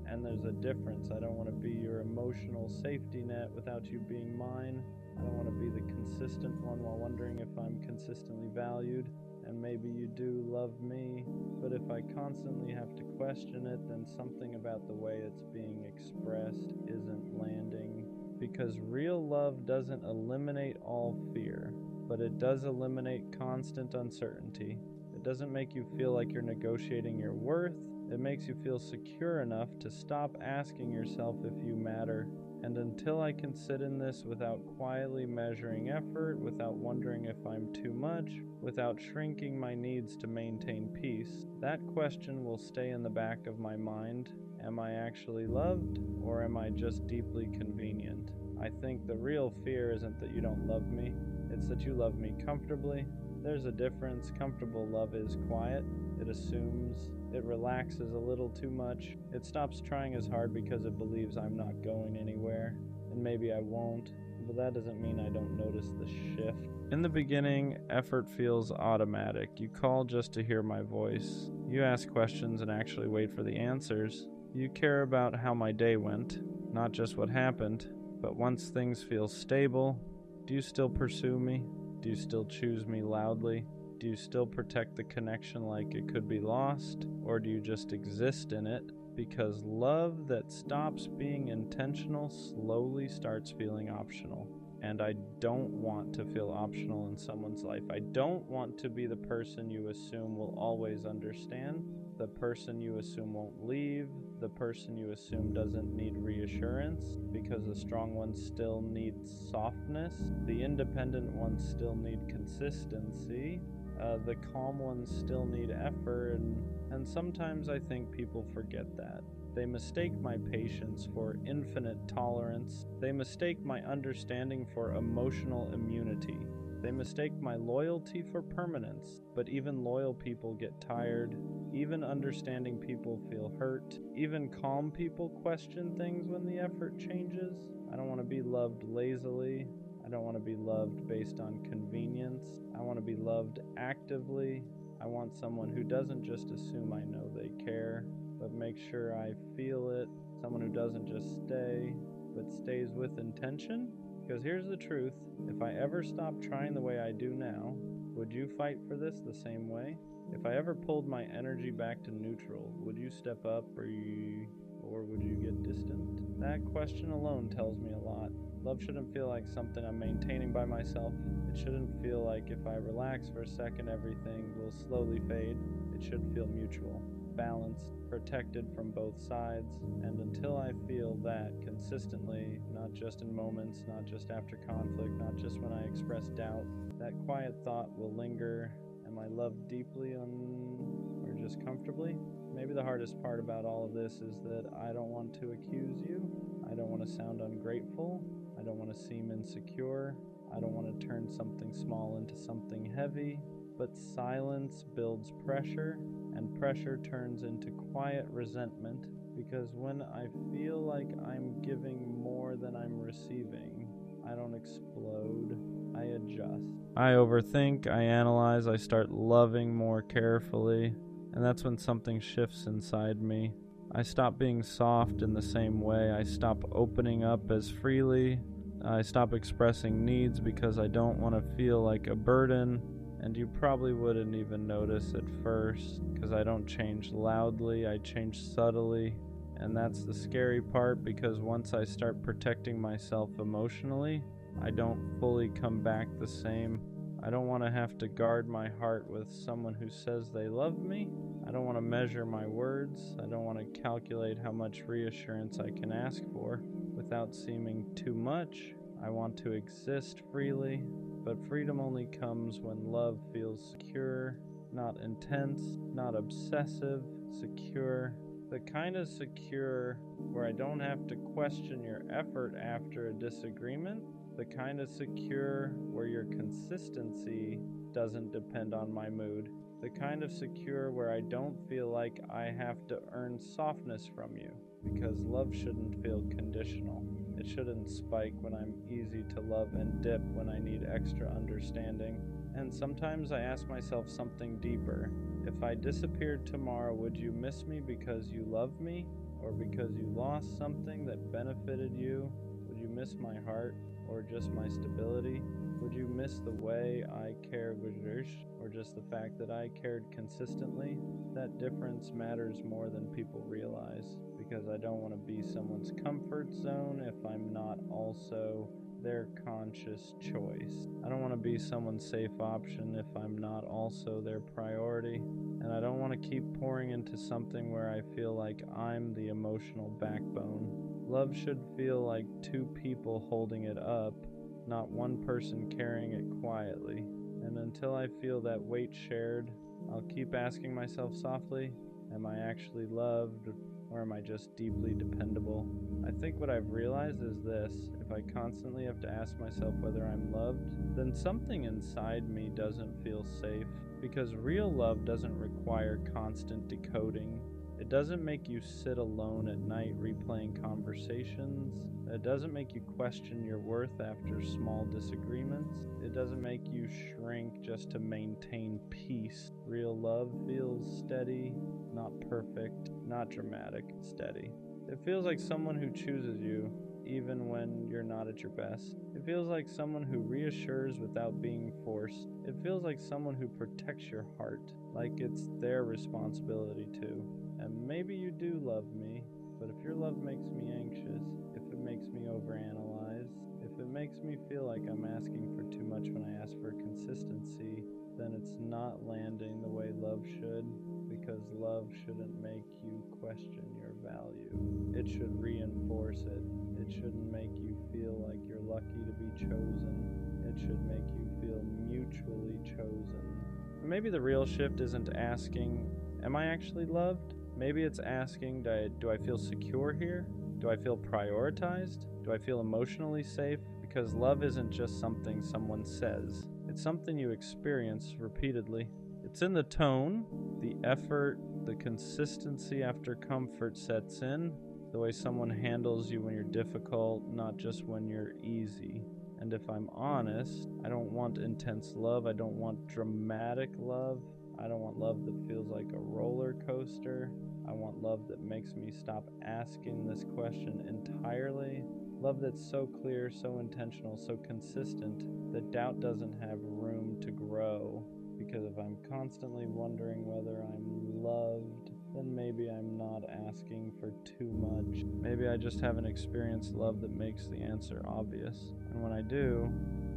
And there's a difference. I don't want to be your emotional safety net without you being mine. I don't want to be the consistent one while wondering if I'm consistently valued. And maybe you do love me, but if I constantly have to question it, then something about the way it's being expressed isn't landing. Because real love doesn't eliminate all fear, but it does eliminate constant uncertainty. It doesn't make you feel like you're negotiating your worth. It makes you feel secure enough to stop asking yourself if you matter. And until I can sit in this without quietly measuring effort, without wondering if I'm too much, without shrinking my needs to maintain peace, that question will stay in the back of my mind. Am I actually loved, or am I just deeply convenient? I think the real fear isn't that you don't love me, it's that you love me comfortably. There's a difference. Comfortable love is quiet. It assumes, it relaxes a little too much. It stops trying as hard because it believes I'm not going anywhere. And maybe I won't, but that doesn't mean I don't notice the shift. In the beginning, effort feels automatic. You call just to hear my voice. You ask questions and actually wait for the answers. You care about how my day went, not just what happened. But once things feel stable, do you still pursue me? Do you still choose me loudly? Do you still protect the connection like it could be lost? Or do you just exist in it? Because love that stops being intentional slowly starts feeling optional. And I don't want to feel optional in someone's life. I don't want to be the person you assume will always understand, the person you assume won't leave, the person you assume doesn't need reassurance, because the strong ones still need softness, the independent ones still need consistency, the calm ones still need effort, and sometimes I think people forget that. They mistake my patience for infinite tolerance. They mistake my understanding for emotional immunity. They mistake my loyalty for permanence. But even loyal people get tired. Even understanding people feel hurt. Even calm people question things when the effort changes. I don't want to be loved lazily. I don't want to be loved based on convenience. I want to be loved actively. I want someone who doesn't just assume I know they care, but make sure I feel it. Someone who doesn't just stay, but stays with intention. Because here's the truth, if I ever stopped trying the way I do now, would you fight for this the same way? If I ever pulled my energy back to neutral, would you step up or would you get distant? That question alone tells me a lot. Love shouldn't feel like something I'm maintaining by myself. It shouldn't feel like if I relax for a second, everything will slowly fade. It should feel mutual. balanced, protected from both sides. And until I feel that consistently, not just in moments, not just after conflict, not just when I express doubt, that quiet thought will linger. Am I loved deeply or just comfortably? Maybe the hardest part about all of this is that I don't want to accuse you. I don't want to sound ungrateful. I don't want to seem insecure. I don't want to turn something small into something heavy. But silence builds pressure, and pressure turns into quiet resentment, because when I feel like I'm giving more than I'm receiving, I don't explode, I adjust. I overthink, I analyze, I start loving more carefully, and that's when something shifts inside me. I stop being soft in the same way, I stop opening up as freely, I stop expressing needs because I don't want to feel like a burden. And you probably wouldn't even notice at first, because I don't change loudly, I change subtly. And that's the scary part, because once I start protecting myself emotionally, I don't fully come back the same. I don't want to have to guard my heart with someone who says they love me. I don't want to measure my words. I don't want to calculate how much reassurance I can ask for without seeming too much. I want to exist freely. But freedom only comes when love feels secure, not intense, not obsessive, secure. The kind of secure where I don't have to question your effort after a disagreement. The kind of secure where your consistency doesn't depend on my mood. The kind of secure where I don't feel like I have to earn softness from you. Because love shouldn't feel conditional. It shouldn't spike when I'm easy to love and dip when I need extra understanding. And sometimes I ask myself something deeper. If I disappeared tomorrow, would you miss me because you love me? Or because you lost something that benefited you? Would you miss my heart? Or just my stability? Would you miss the way I cared, or just the fact that I cared consistently? That difference matters more than people realize, because I don't want to be someone's comfort zone if I'm not also their conscious choice. I don't want to be someone's safe option if I'm not also their priority. And I don't want to keep pouring into something where I feel like I'm the emotional backbone. Love should feel like two people holding it up, not one person carrying it quietly. And until I feel that weight shared, I'll keep asking myself softly, am I actually loved, or am I just deeply dependable? I think what I've realized is this: if I constantly have to ask myself whether I'm loved, then something inside me doesn't feel safe, because real love doesn't require constant decoding. It doesn't make you sit alone at night replaying conversations. It doesn't make you question your worth after small disagreements. It doesn't make you shrink just to maintain peace. Real love feels steady, not perfect, not dramatic, steady. It feels like someone who chooses you, even when you're not at your best. It feels like someone who reassures without being forced. It feels like someone who protects your heart, like it's their responsibility too. And maybe you do love me, but if your love makes me anxious, if it makes me overanalyze, if it makes me feel like I'm asking for too much when I ask for consistency, then it's not landing the way love should, because love shouldn't make you question your value. It should reinforce it. It shouldn't make you feel like you're lucky to be chosen. It should make you feel mutually chosen. Maybe the real shift isn't asking, am I actually loved? Maybe it's asking, do I feel secure here? Do I feel prioritized? Do I feel emotionally safe? Because love isn't just something someone says. It's something you experience repeatedly. It's in the tone, the effort, the consistency after comfort sets in, the way someone handles you when you're difficult, not just when you're easy. And if I'm honest, I don't want intense love. I don't want dramatic love. I don't want love that feels like a roller coaster. I want love that makes me stop asking this question entirely. Love that's so clear, so intentional, so consistent that doubt doesn't have room to grow. Because if I'm constantly wondering whether I'm loved, then maybe I'm not asking for too much. Maybe I just haven't experienced love that makes the answer obvious. And when I do,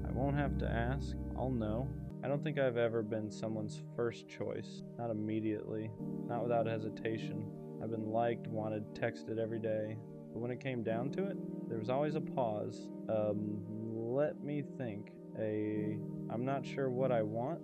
I won't have to ask. I'll know. I don't think I've ever been someone's first choice. Not immediately, not without hesitation. I've been liked, wanted, texted every day. But when it came down to it, there was always a pause. Let me think. I'm not sure what I want.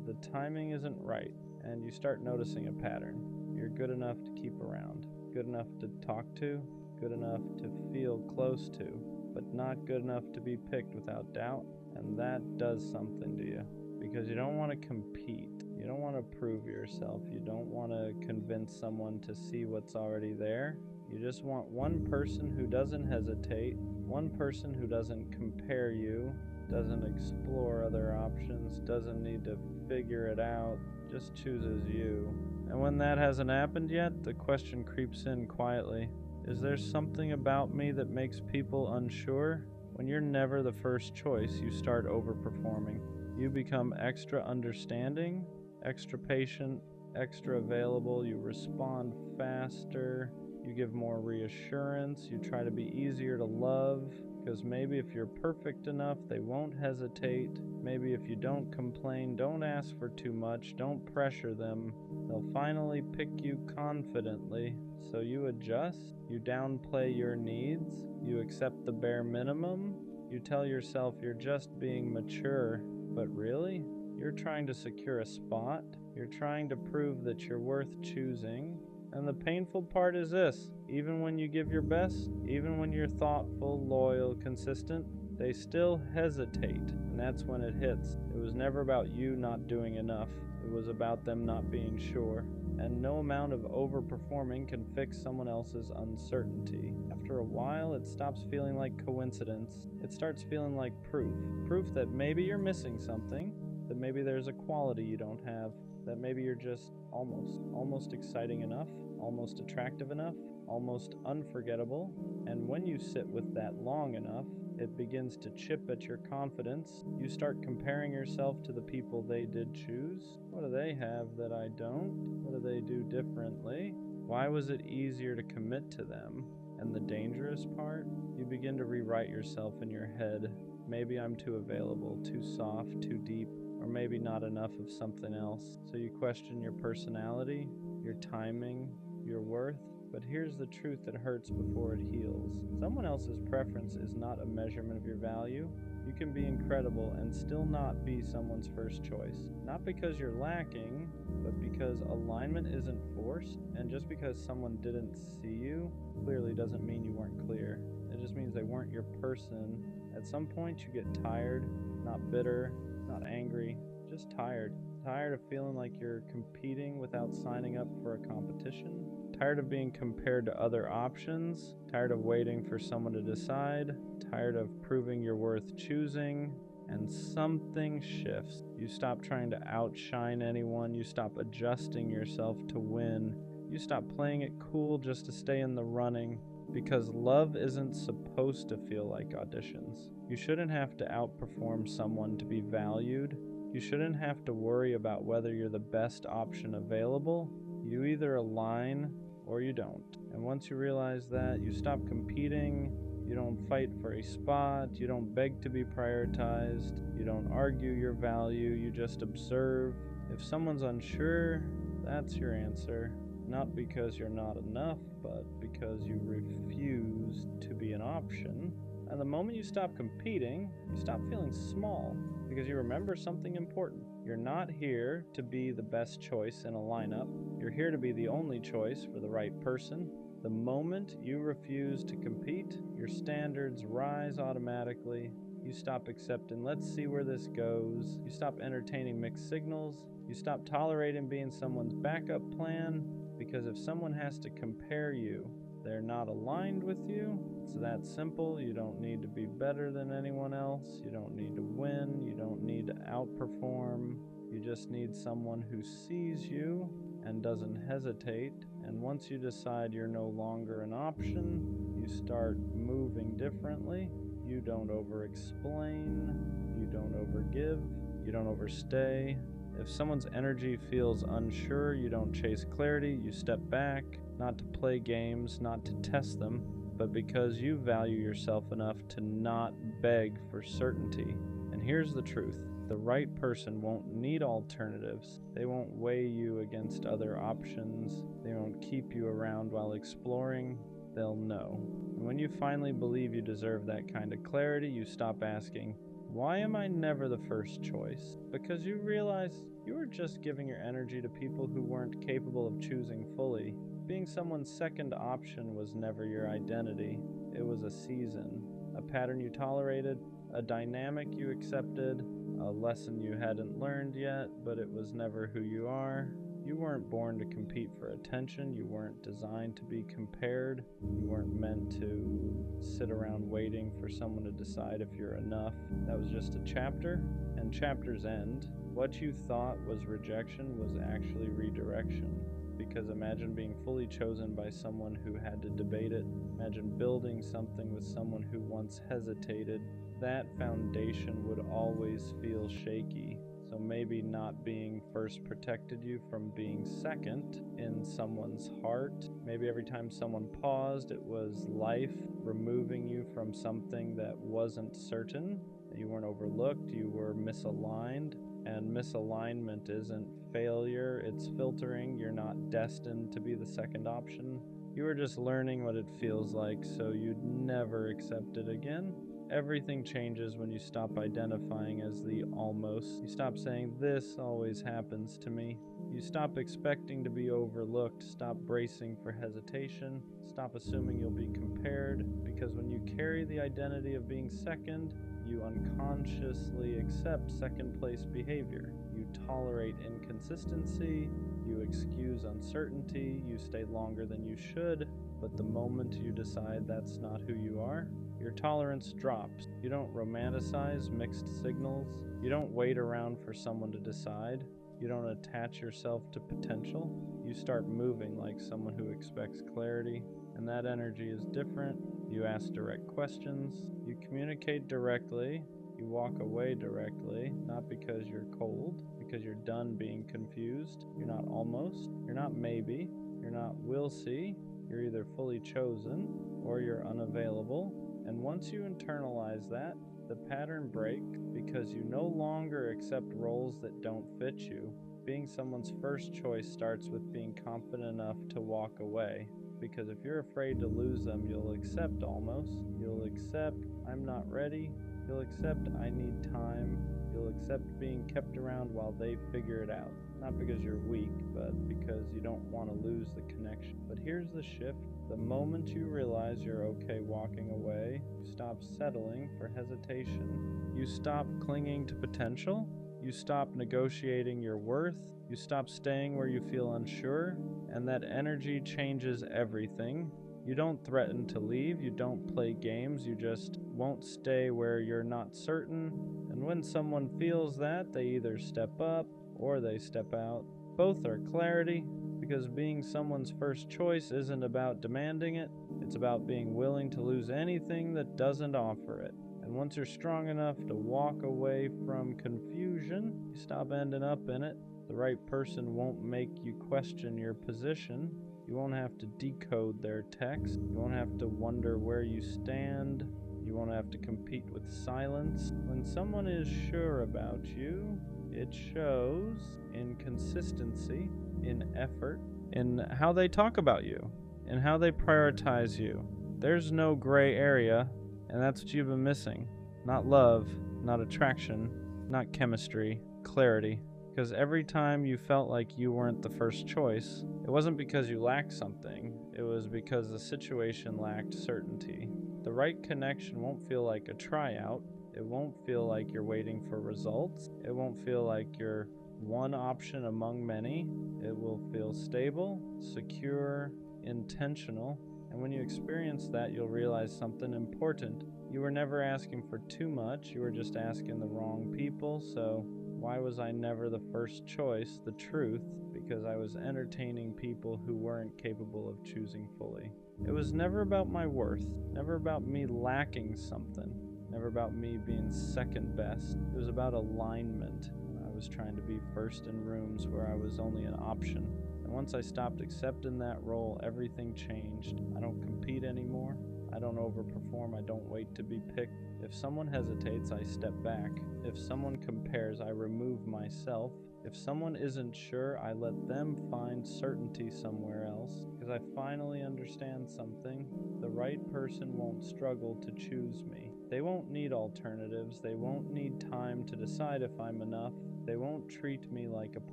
The timing isn't right. And you start noticing a pattern. You're good enough to keep around, good enough to talk to, good enough to feel close to, but not good enough to be picked without doubt. And that does something to you, because you don't want to compete. You don't want to prove yourself. You don't want to convince someone to see what's already there. You just want one person who doesn't hesitate, one person who doesn't compare you, doesn't explore other options, doesn't need to figure it out, just chooses you. And when that hasn't happened yet, the question creeps in quietly. Is there something about me that makes people unsure? When you're never the first choice, you start overperforming. You become extra understanding, extra patient, extra available. You respond faster. You give more reassurance. You try to be easier to love. Because maybe if you're perfect enough, they won't hesitate. Maybe if you don't complain, don't ask for too much, don't pressure them, they'll finally pick you confidently. So you adjust, you downplay your needs, you accept the bare minimum, you tell yourself you're just being mature, but really, you're trying to secure a spot, you're trying to prove that you're worth choosing. And the painful part is this: even when you give your best, even when you're thoughtful, loyal, consistent, they still hesitate. And that's when it hits. It was never about you not doing enough. It was about them not being sure. And no amount of overperforming can fix someone else's uncertainty. After a while, it stops feeling like coincidence. It starts feeling like proof. Proof that maybe you're missing something, that maybe there's a quality you don't have, that maybe you're just almost exciting enough, almost attractive enough, almost unforgettable. And when you sit with that long enough, it begins to chip at your confidence. You start comparing yourself to the people they did choose. What do they have that I don't? What do they do differently? Why was it easier to commit to them? And the dangerous part, you begin to rewrite yourself in your head. Maybe I'm too available, too soft, too deep, or maybe not enough of something else. So you question your personality, your timing, your worth. But here's the truth that hurts before it heals. Someone else's preference is not a measurement of your value. You can be incredible and still not be someone's first choice. Not because you're lacking, but because alignment isn't forced. And just because someone didn't see you clearly doesn't mean you weren't clear. It just means they weren't your person. At some point you get tired, not bitter, not angry, just tired. Tired of feeling like you're competing without signing up for a competition. Tired of being compared to other options. Tired of waiting for someone to decide. Tired of proving you're worth choosing. And something shifts. You stop trying to outshine anyone. You stop adjusting yourself to win. You stop playing it cool just to stay in the running. Because love isn't supposed to feel like auditions. You shouldn't have to outperform someone to be valued. You shouldn't have to worry about whether you're the best option available. You either align or you don't. And once you realize that, you stop competing. You don't fight for a spot. You don't beg to be prioritized. You don't argue your value. You just observe. If someone's unsure, that's your answer. Not because you're not enough, but because you refuse to be an option. And the moment you stop competing, you stop feeling small, because you remember something important. You're not here to be the best choice in a lineup. You're here to be the only choice for the right person. The moment you refuse to compete, your standards rise automatically. You stop accepting, let's see where this goes. You stop entertaining mixed signals. You stop tolerating being someone's backup plan. Because if someone has to compare you, they're not aligned with you. It's that simple. You don't need to be better than anyone else. You don't need to win. You don't need to outperform. You just need someone who sees you and doesn't hesitate. And once you decide you're no longer an option, you start moving differently. You don't over-explain. You don't overgive. You don't overstay. If someone's energy feels unsure, you don't chase clarity, you step back, not to play games, not to test them, but because you value yourself enough to not beg for certainty. And here's the truth. The right person won't need alternatives. They won't weigh you against other options. They won't keep you around while exploring. They'll know. And when you finally believe you deserve that kind of clarity, you stop asking, why am I never the first choice? Because you realize you were just giving your energy to people who weren't capable of choosing fully. Being someone's second option was never your identity. It was a season, a pattern you tolerated, a dynamic you accepted, a lesson you hadn't learned yet, but it was never who you are. You weren't born to compete for attention. You weren't designed to be compared. You weren't meant to sit around waiting for someone to decide if you're enough. That was just a chapter, and chapters end. What you thought was rejection was actually redirection. Because imagine being fully chosen by someone who had to debate it. Imagine building something with someone who once hesitated. That foundation would always feel shaky. So maybe not being first protected you from being second in someone's heart. Maybe every time someone paused, it was life removing you from something that wasn't certain. You weren't overlooked, you were misaligned. And misalignment isn't failure, it's filtering. You're not destined to be the second option. You were just learning what it feels like, so you'd never accept it again. Everything changes when you stop identifying as the almost. You stop saying, this always happens to me. You stop expecting to be overlooked, stop bracing for hesitation, stop assuming you'll be compared, because when you carry the identity of being second, you unconsciously accept second-place behavior. You tolerate inconsistency, you excuse uncertainty, you stay longer than you should, but the moment you decide that's not who you are, your tolerance drops. You don't romanticize mixed signals. You don't wait around for someone to decide. You don't attach yourself to potential. You start moving like someone who expects clarity, and that energy is different. You ask direct questions. You communicate directly. You walk away directly, not because you're cold, because you're done being confused. You're not almost. You're not maybe. You're not will see. You're either fully chosen or you're unavailable. And once you internalize that, the pattern breaks because you no longer accept roles that don't fit you. Being someone's first choice starts with being confident enough to walk away. Because if you're afraid to lose them, you'll accept almost. You'll accept, I'm not ready. You'll accept, I need time. You'll accept being kept around while they figure it out. Not because you're weak, but because you don't want to lose the connection. But here's the shift. The moment you realize you're okay walking away, you stop settling for hesitation. You stop clinging to potential. You stop negotiating your worth. You stop staying where you feel unsure. And that energy changes everything. You don't threaten to leave. You don't play games. You just won't stay where you're not certain. And when someone feels that, they either step up or they step out. Both are clarity, because being someone's first choice isn't about demanding it. It's about being willing to lose anything that doesn't offer it. And once you're strong enough to walk away from confusion, you stop ending up in it. The right person won't make you question your position. You won't have to decode their text. You won't have to wonder where you stand. You won't have to compete with silence. When someone is sure about you, it shows in consistency, in effort, in how they talk about you, in how they prioritize you. There's no gray area, and that's what you've been missing. Not love, not attraction, not chemistry, clarity. Because every time you felt like you weren't the first choice, it wasn't because you lacked something, it was because the situation lacked certainty. The right connection won't feel like a tryout. It won't feel like you're waiting for results. It won't feel like you're one option among many. It will feel stable, secure, intentional. And when you experience that, you'll realize something important. You were never asking for too much. You were just asking the wrong people. So why was I never the first choice? The truth, because I was entertaining people who weren't capable of choosing fully. It was never about my worth, never about me lacking something. Never about me being second best. It was about alignment. I was trying to be first in rooms where I was only an option. And once I stopped accepting that role, everything changed. I don't compete anymore. I don't overperform, I don't wait to be picked. If someone hesitates, I step back. If someone compares, I remove myself. If someone isn't sure, I let them find certainty somewhere else, because I finally understand something. The right person won't struggle to choose me. They won't need alternatives. They won't need time to decide if I'm enough. They won't treat me like a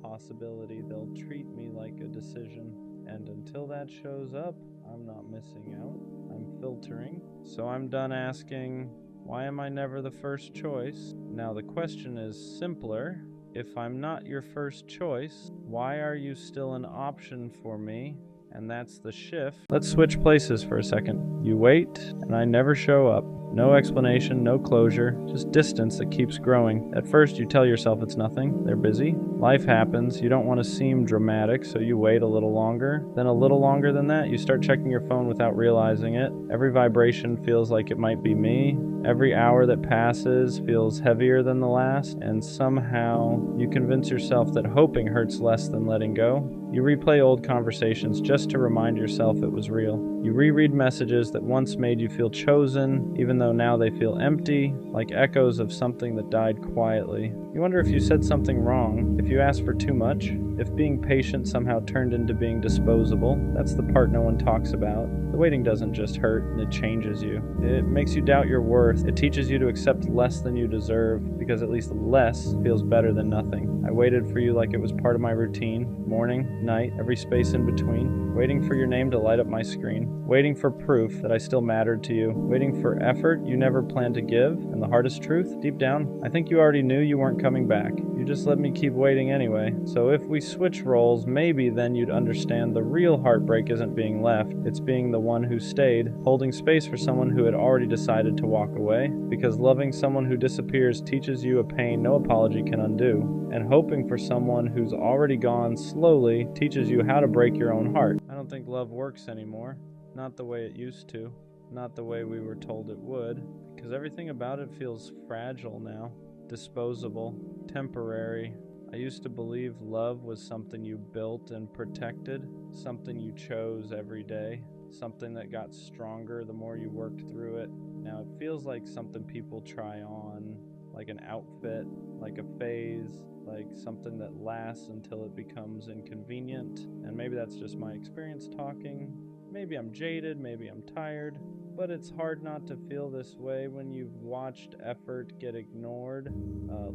possibility. They'll treat me like a decision. And until that shows up, I'm not missing out. I'm filtering. So I'm done asking, why am I never the first choice? Now the question is simpler. If I'm not your first choice, why are you still an option for me? And that's the shift. Let's switch places for a second. You wait, and I never show up. No explanation, no closure, just distance that keeps growing. At first, you tell yourself it's nothing. They're busy. Life happens. You don't want to seem dramatic, so you wait a little longer. Then a little longer than that, you start checking your phone without realizing it. Every vibration feels like it might be me. Every hour that passes feels heavier than the last, and somehow you convince yourself that hoping hurts less than letting go. You replay old conversations just to remind yourself it was real. You reread messages that once made you feel chosen, even though now they feel empty, like echoes of something that died quietly. You wonder if you said something wrong, if you asked for too much, if being patient somehow turned into being disposable. That's the part no one talks about. The waiting doesn't just hurt, it changes you. It makes you doubt your worth. It teaches you to accept less than you deserve, because at least less feels better than nothing. I waited for you like it was part of my routine, morning, night, every space in between, waiting for your name to light up my screen, waiting for proof that I still mattered to you, waiting for effort you never planned to give, and the hardest truth, deep down, I think you already knew you weren't coming back. You just let me keep waiting anyway. So if we switch roles, maybe then you'd understand the real heartbreak isn't being left, it's being the one who stayed, holding space for someone who had already decided to walk away, because loving someone who disappears teaches you a pain no apology can undo, and hoping for someone who's already gone slowly teaches you how to break your own heart. I don't think love works anymore. Not the way it used to. Not the way we were told it would. Because everything about it feels fragile now. Disposable. Temporary. I used to believe love was something you built and protected. Something you chose every day. Something that got stronger the more you worked through it. Now it feels like something people try on. Like an outfit. Like a phase. Like something that lasts until it becomes inconvenient. And maybe that's just my experience talking. Maybe I'm jaded, maybe I'm tired, but it's hard not to feel this way when you've watched effort get ignored,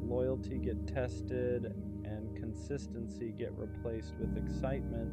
loyalty get tested, and consistency get replaced with excitement.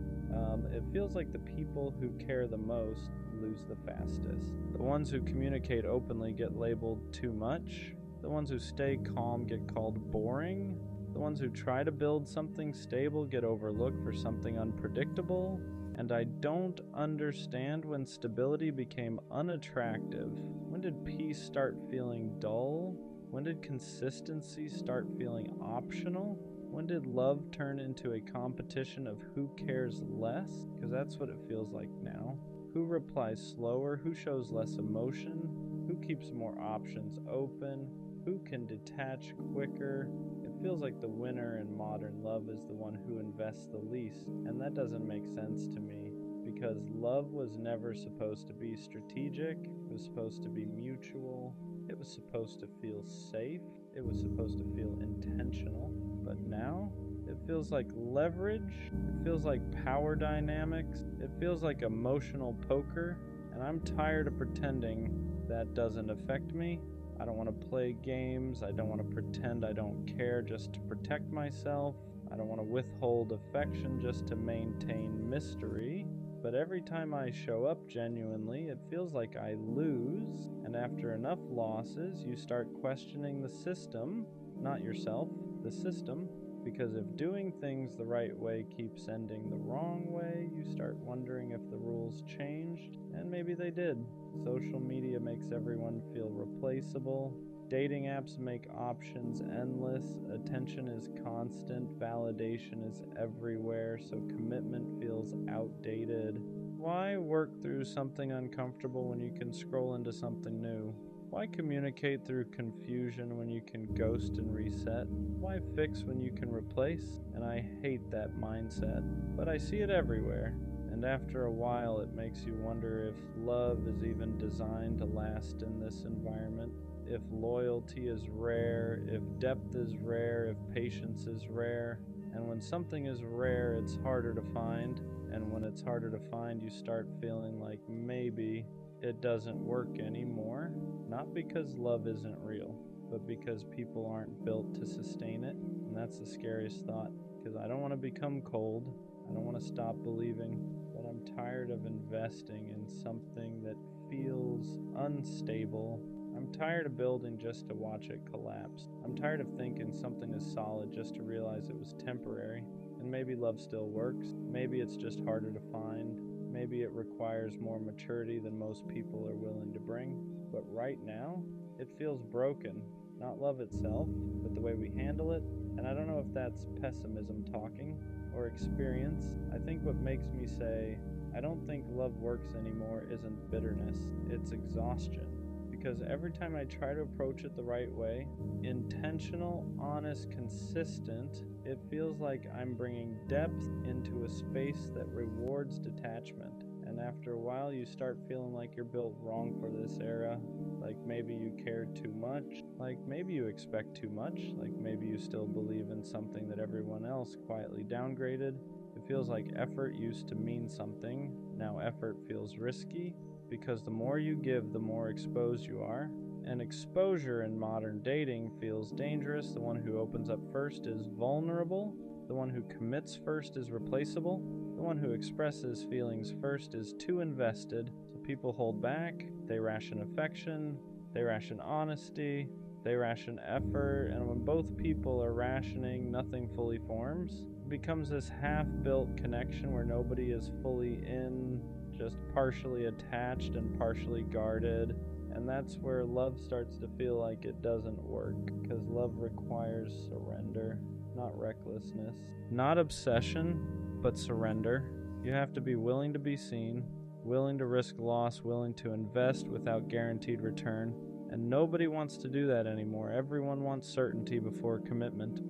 It feels like the people who care the most lose the fastest. The ones who communicate openly get labeled too much. The ones who stay calm get called boring. The ones who try to build something stable get overlooked for something unpredictable. And I don't understand when stability became unattractive. When did peace start feeling dull? When did consistency start feeling optional? When did love turn into a competition of who cares less? Because that's what it feels like now. Who replies slower? Who shows less emotion? Who keeps more options open? Who can detach quicker? It feels like the winner in modern love is the one who invests the least, and that doesn't make sense to me, because love was never supposed to be strategic, it was supposed to be mutual, it was supposed to feel safe, it was supposed to feel intentional, but now it feels like leverage, it feels like power dynamics, it feels like emotional poker, and I'm tired of pretending that doesn't affect me. I don't want to play games. I don't want to pretend I don't care just to protect myself. I don't want to withhold affection just to maintain mystery. But every time I show up genuinely, it feels like I lose. And after enough losses, you start questioning the system, not yourself, the system. Because if doing things the right way keeps ending the wrong way, you start wondering if the rules changed, and maybe they did. Social media makes everyone feel replaceable. Dating apps make options endless. Attention is constant. Validation is everywhere, so commitment feels outdated. Why work through something uncomfortable when you can scroll into something new? Why communicate through confusion when you can ghost and reset? Why fix when you can replace? And I hate that mindset, but I see it everywhere. And after a while, it makes you wonder if love is even designed to last in this environment, if loyalty is rare, if depth is rare, if patience is rare. And when something is rare, it's harder to find. And when it's harder to find, you start feeling like maybe it doesn't work anymore. Not because love isn't real, but because people aren't built to sustain it. And that's the scariest thought, because I don't want to become cold. I don't want to stop believing, but I'm tired of investing in something that feels unstable. I'm tired of building just to watch it collapse. I'm tired of thinking something is solid just to realize it was temporary. And maybe love still works. Maybe it's just harder to find. Maybe it requires more maturity than most people are willing to bring. But right now, it feels broken. Not love itself, but the way we handle it. And I don't know if that's pessimism talking or experience. I think what makes me say, I don't think love works anymore isn't bitterness, it's exhaustion. Because every time I try to approach it the right way, intentional, honest, consistent, it feels like I'm bringing depth into a space that rewards detachment. And after a while, you start feeling like you're built wrong for this era. Like maybe you care too much. Like maybe you expect too much. Like maybe you still believe in something that everyone else quietly downgraded. It feels like effort used to mean something. Now effort feels risky, because the more you give, the more exposed you are. And exposure in modern dating feels dangerous. The one who opens up first is vulnerable. The one who commits first is replaceable. The one who expresses feelings first is too invested. So people hold back, they ration affection, they ration honesty, they ration effort, and when both people are rationing, nothing fully forms. It becomes this half-built connection where nobody is fully in, just partially attached and partially guarded. And that's where love starts to feel like it doesn't work, because love requires surrender, not recklessness, not obsession, but surrender. You have to be willing to be seen, willing to risk loss, willing to invest without guaranteed return. And nobody wants to do that anymore. Everyone wants certainty before commitment,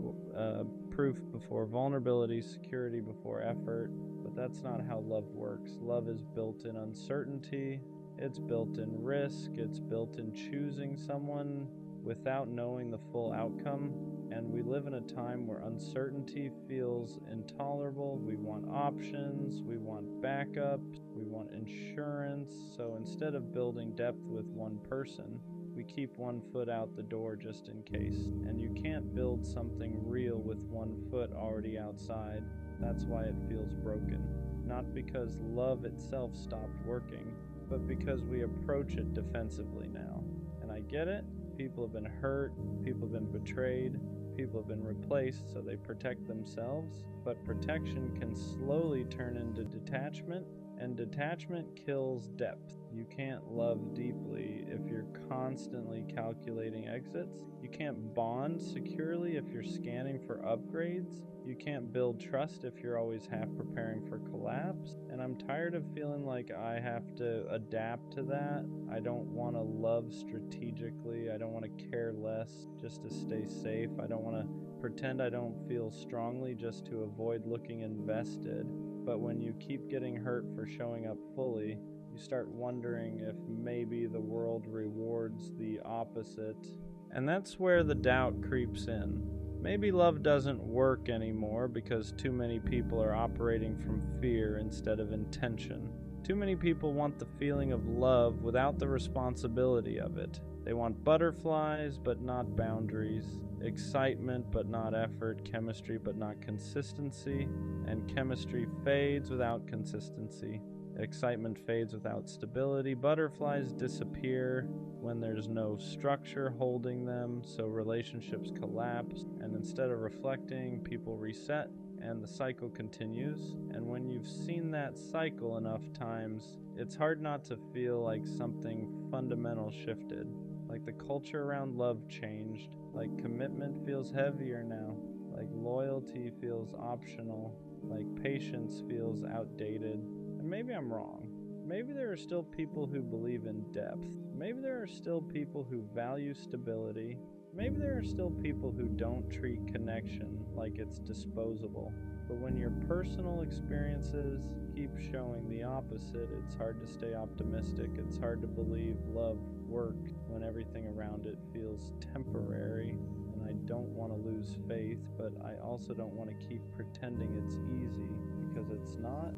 proof before vulnerability, security before effort. But that's not how love works. Love is built in uncertainty, it's built in risk, it's built in choosing someone without knowing the full outcome. And we live in a time where uncertainty feels intolerable. We want options, we want backups, we want insurance. So instead of building depth with one person, we keep one foot out the door just in case. And you can't build something real with one foot already outside. That's why it feels broken. Not because love itself stopped working, but because we approach it defensively now. And I get it. People have been hurt, people have been betrayed, people have been replaced, so they protect themselves. But protection can slowly turn into detachment, and detachment kills depth. You can't love deeply if you're constantly calculating exits. You can't bond securely if you're scanning for upgrades. You can't build trust if you're always half preparing for collapse. And I'm tired of feeling like I have to adapt to that. I don't want to love strategically. I don't want to care less just to stay safe. I don't want to pretend I don't feel strongly just to avoid looking invested. But when you keep getting hurt for showing up fully, you start wondering if maybe the world rewards the opposite. And that's where the doubt creeps in. Maybe love doesn't work anymore because too many people are operating from fear instead of intention. Too many people want the feeling of love without the responsibility of it. They want butterflies but not boundaries, excitement but not effort, chemistry but not consistency, and chemistry fades without consistency. Excitement fades without stability. Butterflies disappear when there's no structure holding them, so relationships collapse, and instead of reflecting, people reset, and the cycle continues. And when you've seen that cycle enough times, it's hard not to feel like something fundamental shifted. Like the culture around love changed. Like commitment feels heavier now. Like loyalty feels optional. Like patience feels outdated. And maybe I'm wrong. Maybe there are still people who believe in depth. Maybe there are still people who value stability. Maybe there are still people who don't treat connection like it's disposable. But when your personal experiences keep showing the opposite, it's hard to stay optimistic. It's hard to believe love works when everything around it feels temporary. And I don't want to lose faith, but I also don't want to keep pretending it's easy, because it's not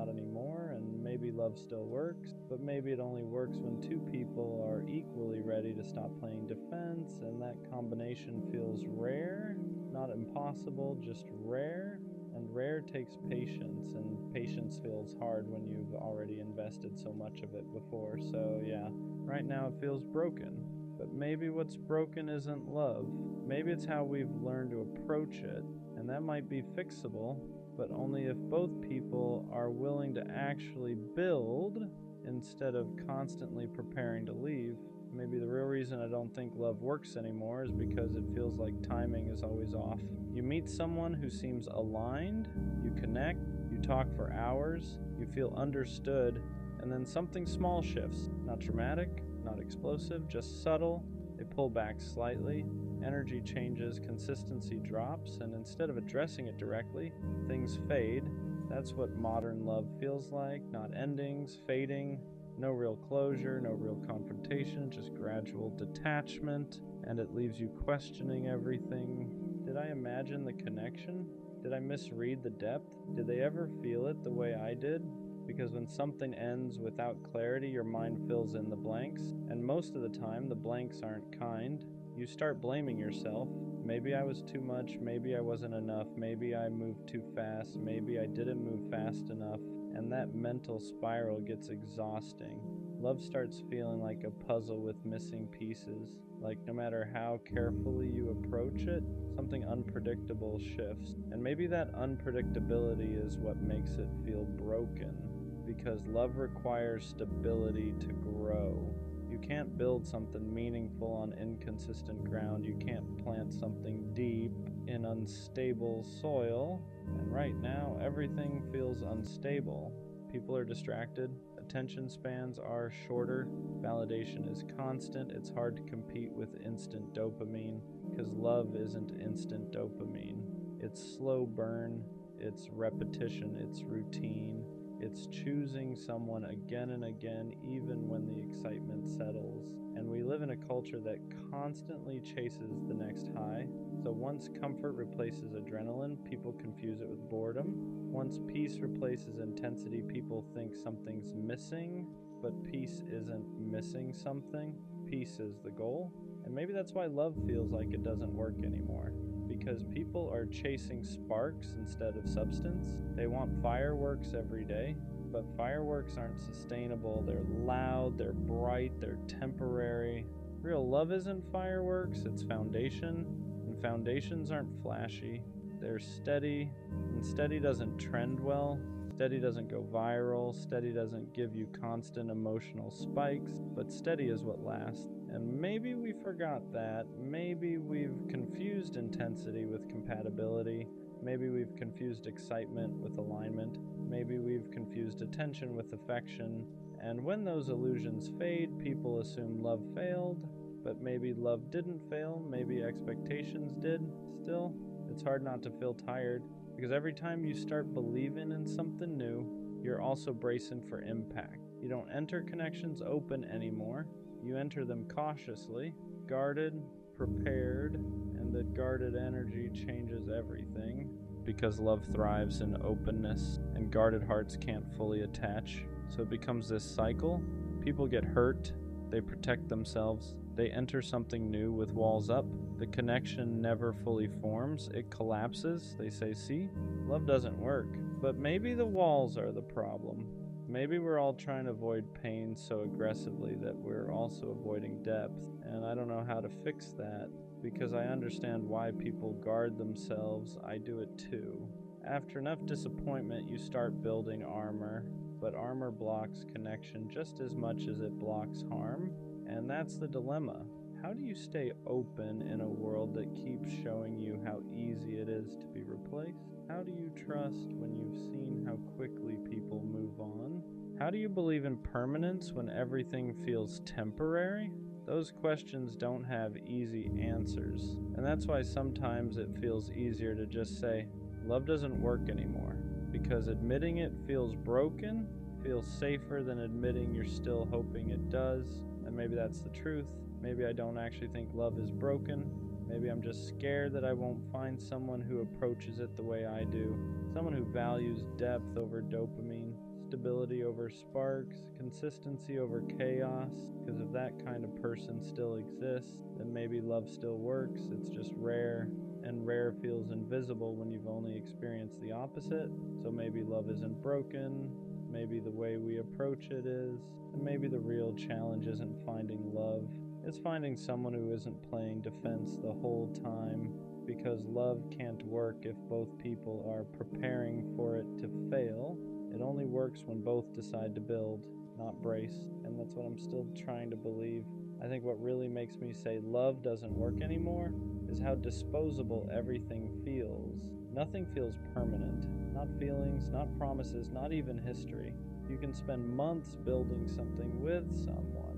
anymore. And maybe love still works, but maybe it only works when two people are equally ready to stop playing defense, and that combination feels rare, not impossible, just rare. And rare takes patience, and patience feels hard when you've already invested so much of it before. So yeah, right now it feels broken. But maybe what's broken isn't love. Maybe it's how we've learned to approach it, and that might be fixable, but only if both people are willing to actually build instead of constantly preparing to leave. Maybe the real reason I don't think love works anymore is because it feels like timing is always off. You meet someone who seems aligned, you connect, you talk for hours, you feel understood, and then something small shifts. Not dramatic, not explosive, just subtle. They pull back slightly, energy changes, consistency drops, and instead of addressing it directly, things fade. That's what modern love feels like. Not endings, fading. No real closure, no real confrontation, just gradual detachment, and it leaves you questioning everything. Did I imagine the connection? Did I misread the depth? Did they ever feel it the way I did? Because when something ends without clarity, your mind fills in the blanks, and most of the time the blanks aren't kind. You start blaming yourself. Maybe I was too much, maybe I wasn't enough, maybe I moved too fast, maybe I didn't move fast enough. And that mental spiral gets exhausting. Love starts feeling like a puzzle with missing pieces. Like no matter how carefully you approach it, something unpredictable shifts. And maybe that unpredictability is what makes it feel broken, because love requires stability to grow. You can't build something meaningful on inconsistent ground. You can't plant something deep in unstable soil. And right now, everything feels unstable. People are distracted. Attention spans are shorter. Validation is constant. It's hard to compete with instant dopamine, because love isn't instant dopamine. It's slow burn. It's repetition. It's routine. It's choosing someone again and again, even when the excitement settles. And we live in a culture that constantly chases the next high. So once comfort replaces adrenaline, people confuse it with boredom. Once peace replaces intensity, people think something's missing. But peace isn't missing something. Peace is the goal. And maybe that's why love feels like it doesn't work anymore. Because people are chasing sparks instead of substance. They want fireworks every day, but fireworks aren't sustainable. They're loud, they're bright, they're temporary. Real love isn't fireworks, it's foundation, and foundations aren't flashy. They're steady, and steady doesn't trend well. Steady doesn't go viral. Steady doesn't give you constant emotional spikes, but steady is what lasts. And maybe we forgot that. Maybe we've confused intensity with compatibility. Maybe we've confused excitement with alignment. Maybe we've confused attention with affection. And when those illusions fade, people assume love failed. But maybe love didn't fail. Maybe expectations did. Still, it's hard not to feel tired, because every time you start believing in something new, you're also bracing for impact. You don't enter connections open anymore. You enter them cautiously, guarded, prepared, and the guarded energy changes everything, because love thrives in openness, and guarded hearts can't fully attach. So it becomes this cycle. People get hurt, they protect themselves, they enter something new with walls up. The connection never fully forms, it collapses. They say, see, love doesn't work. But maybe the walls are the problem. Maybe we're all trying to avoid pain so aggressively that we're also avoiding depth. And I don't know how to fix that, because I understand why people guard themselves. I do it too. After enough disappointment, you start building armor, but armor blocks connection just as much as it blocks harm. And that's the dilemma. How do you stay open in a world that keeps showing you how easy it is to be replaced? How do you trust when you've seen how quickly people move on? How do you believe in permanence when everything feels temporary? Those questions don't have easy answers. And that's why sometimes it feels easier to just say, Love doesn't work anymore because admitting it feels broken, feels safer than admitting you're still hoping it does. And maybe that's the truth. Maybe I don't actually think love is broken. Maybe I'm just scared that I won't find someone who approaches it the way I do. Someone who values depth over dopamine, stability over sparks, consistency over chaos. Because if that kind of person still exists, then maybe love still works. It's just rare, and rare feels invisible when you've only experienced the opposite. So maybe love isn't broken. Maybe the way we approach it is, and maybe the real challenge isn't finding love. It's finding someone who isn't playing defense the whole time, because love can't work if both people are preparing for it to fail. It only works when both decide to build, not brace, and that's what I'm still trying to believe. I think what really makes me say love doesn't work anymore is how disposable everything feels. Nothing feels permanent. Not feelings, not promises, not even history. You can spend months building something with someone.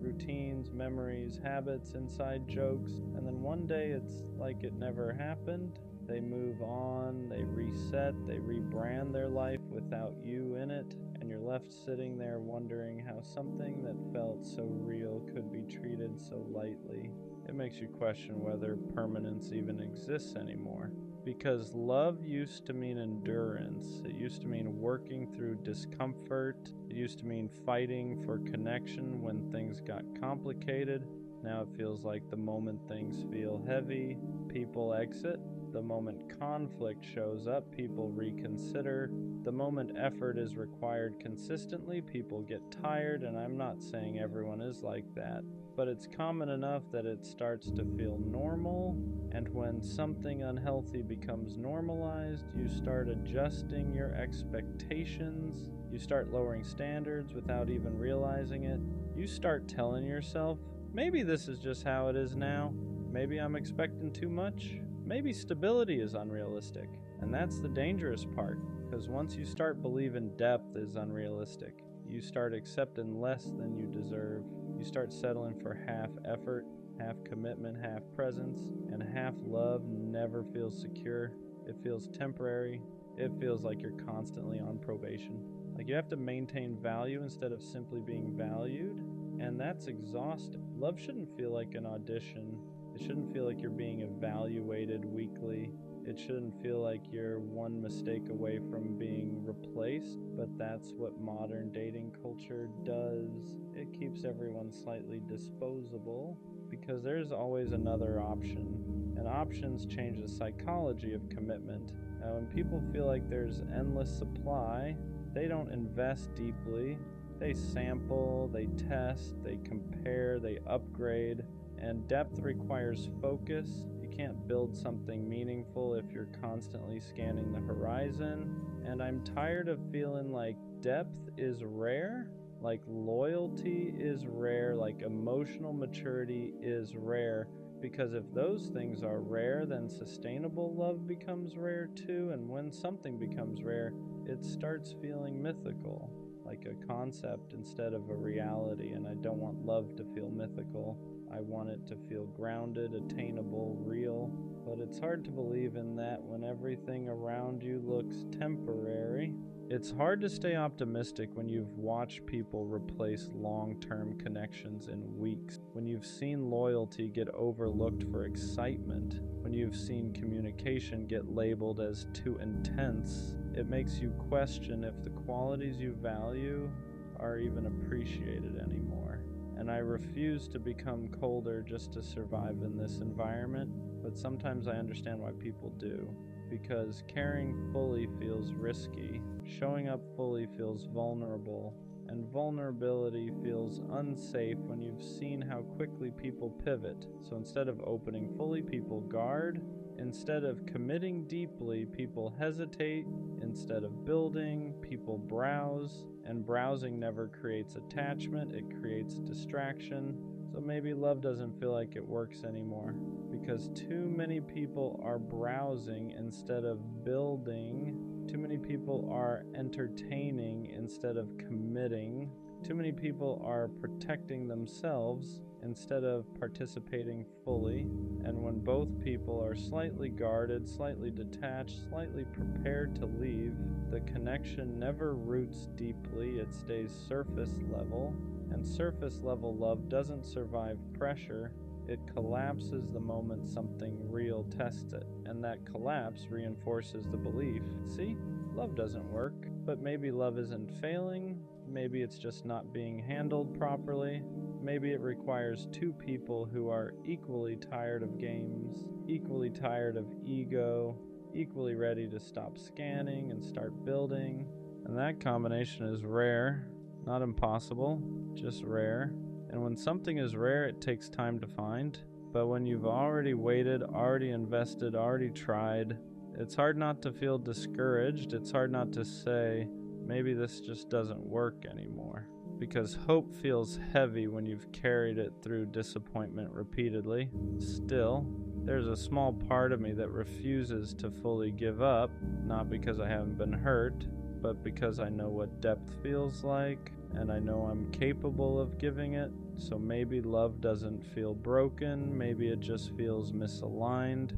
Routines, memories, habits, inside jokes, and then one day it's like it never happened. They move on, they reset, they rebrand their life without you in it, and you're left sitting there wondering how something that felt so real could be treated so lightly. It makes you question whether permanence even exists anymore. Because love used to mean endurance. It used to mean working through discomfort. It used to mean fighting for connection when things got complicated. Now it feels like the moment things feel heavy, people exit. The moment conflict shows up, people reconsider. The moment effort is required consistently, people get tired, and I'm not saying everyone is like that. But it's common enough that it starts to feel normal, and when something unhealthy becomes normalized, you start adjusting your expectations, you start lowering standards without even realizing it. You start telling yourself, maybe this is just how it is now, maybe I'm expecting too much, maybe stability is unrealistic. And that's the dangerous part, because once you start believing depth is unrealistic, you start accepting less than you deserve. You start settling for half effort, half commitment, half presence, and half love never feels secure. It feels temporary. It feels like you're constantly on probation. Like you have to maintain value instead of simply being valued, and that's exhausting. Love shouldn't feel like an audition. It shouldn't feel like you're being evaluated weekly. It shouldn't feel like you're one mistake away from being replaced, but that's what modern dating culture does. It keeps everyone slightly disposable because there's always another option, and options change the psychology of commitment. Now, when people feel like there's endless supply, they don't invest deeply. They sample, they test, they compare, they upgrade, and depth requires focus. You can't build something meaningful if you're constantly scanning the horizon. And I'm tired of feeling like depth is rare, like loyalty is rare, like emotional maturity is rare. Because if those things are rare, then sustainable love becomes rare too. And when something becomes rare, it starts feeling mythical, like a concept instead of a reality. And I don't want love to feel mythical. I want it to feel grounded, attainable, real. But it's hard to believe in that when everything around you looks temporary. It's hard to stay optimistic when you've watched people replace long-term connections in weeks, when you've seen loyalty get overlooked for excitement, when you've seen communication get labeled as too intense. It makes you question if the qualities you value are even appreciated anymore. And I refuse to become colder just to survive in this environment, but sometimes I understand why people do. Because caring fully feels risky, showing up fully feels vulnerable, and vulnerability feels unsafe when you've seen how quickly people pivot. So instead of opening fully, people guard. Instead of committing deeply, people hesitate. Instead of building, people browse. And browsing never creates attachment, it creates distraction. So maybe love doesn't feel like it works anymore, because too many people are browsing instead of building. Too many people are entertaining instead of committing. Too many people are protecting themselves instead of participating fully. And when both people are slightly guarded, slightly detached, slightly prepared to leave, the connection never roots deeply, it stays surface level. And surface level love doesn't survive pressure. It collapses the moment something real tests it, and that collapse reinforces the belief. See, love doesn't work, but maybe love isn't failing, maybe it's just not being handled properly, maybe it requires two people who are equally tired of games, equally tired of ego, equally ready to stop scanning and start building, and that combination is rare, not impossible, just rare. And when something is rare, it takes time to find. But when you've already waited, already invested, already tried, it's hard not to feel discouraged. It's hard not to say, maybe this just doesn't work anymore. Because hope feels heavy when you've carried it through disappointment repeatedly. Still, there's a small part of me that refuses to fully give up, not because I haven't been hurt, but because I know what depth feels like, and I know I'm capable of giving it. So maybe love doesn't feel broken, maybe it just feels misaligned,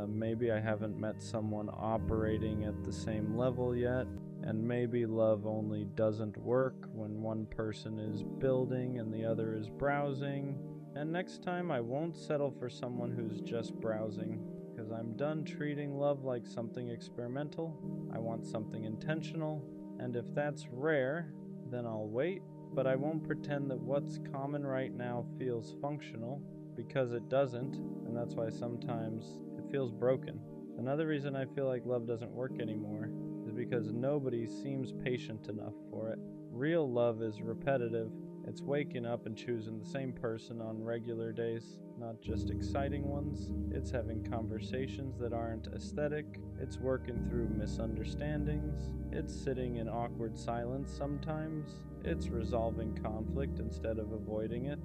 maybe I haven't met someone operating at the same level yet, and maybe love only doesn't work when one person is building and the other is browsing. And next time I won't settle for someone who's just browsing, because I'm done treating love like something experimental. I want something intentional, and if that's rare, then I'll wait, but I won't pretend that what's common right now feels functional, because it doesn't, and that's why sometimes it feels broken. Another reason I feel like love doesn't work anymore is because nobody seems patient enough for it. Real love is repetitive. It's waking up and choosing the same person on regular days, not just exciting ones. It's having conversations that aren't aesthetic. It's working through misunderstandings. It's sitting in awkward silence sometimes. It's resolving conflict instead of avoiding it.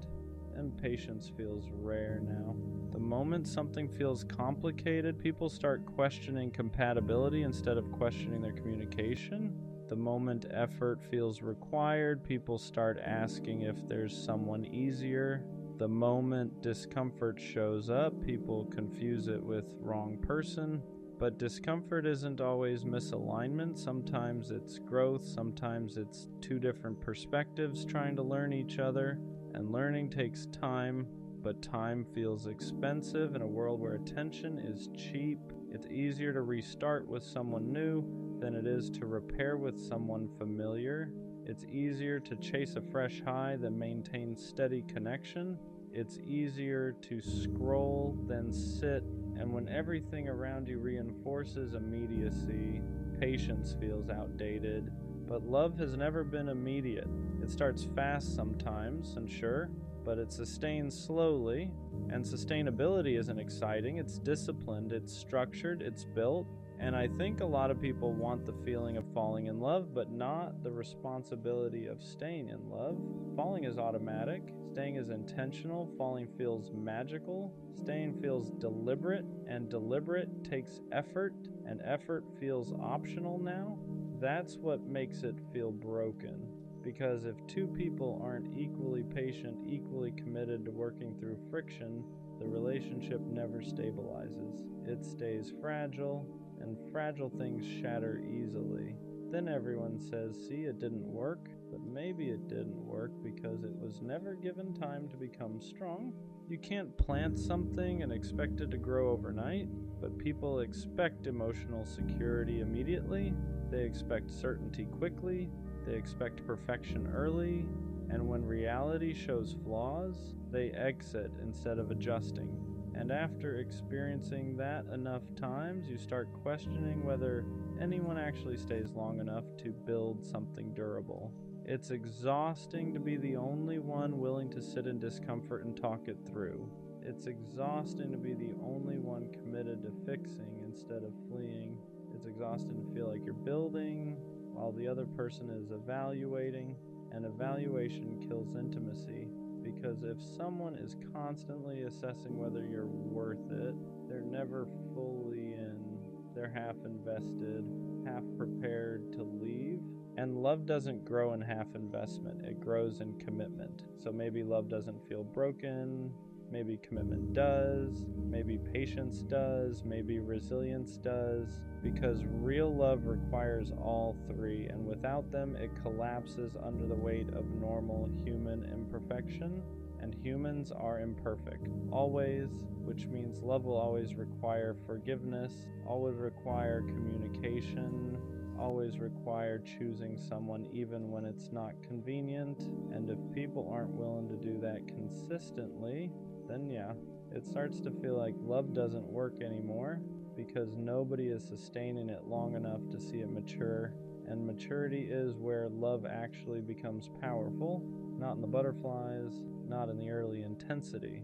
And patience feels rare now. The moment something feels complicated, people start questioning compatibility instead of questioning their communication. The moment effort feels required, people start asking if there's someone easier. The moment discomfort shows up, people confuse it with wrong person. But discomfort isn't always misalignment. Sometimes it's growth, sometimes it's two different perspectives trying to learn each other. And learning takes time, but time feels expensive in a world where attention is cheap. It's easier to restart with someone new than it is to repair with someone familiar. It's easier to chase a fresh high than maintain steady connection. It's easier to scroll than sit, and when everything around you reinforces immediacy, patience feels outdated. But love has never been immediate. It starts fast sometimes, and sure, but it sustains slowly, and sustainability isn't exciting. It's disciplined, it's structured, it's built. And I think a lot of people want the feeling of falling in love, but not the responsibility of staying in love. Falling is automatic, staying is intentional, falling feels magical, staying feels deliberate, and deliberate takes effort, and effort feels optional now. That's what makes it feel broken. Because if two people aren't equally patient, equally committed to working through friction, the relationship never stabilizes. It stays fragile, and fragile things shatter easily. Then everyone says, see, it didn't work, but maybe it didn't work because it was never given time to become strong. You can't plant something and expect it to grow overnight, but people expect emotional security immediately. They expect certainty quickly. They expect perfection early. And when reality shows flaws, they exit instead of adjusting. And after experiencing that enough times, you start questioning whether anyone actually stays long enough to build something durable. It's exhausting to be the only one willing to sit in discomfort and talk it through. It's exhausting to be the only one committed to fixing instead of fleeing. It's exhausting to feel like you're building while the other person is evaluating, and evaluation kills intimacy. Because if someone is constantly assessing whether you're worth it, they're never fully in. They're half invested, half prepared to leave. And love doesn't grow in half investment, it grows in commitment. So maybe love doesn't feel broken, maybe commitment does, maybe patience does, maybe resilience does, because real love requires all three, and without them it collapses under the weight of normal human imperfection. And humans are imperfect, always, which means love will always require forgiveness, always require communication, always require choosing someone even when it's not convenient. And if people aren't willing to do that consistently, then yeah, it starts to feel like love doesn't work anymore because nobody is sustaining it long enough to see it mature. And maturity is where love actually becomes powerful, not in the butterflies, not in the early intensity,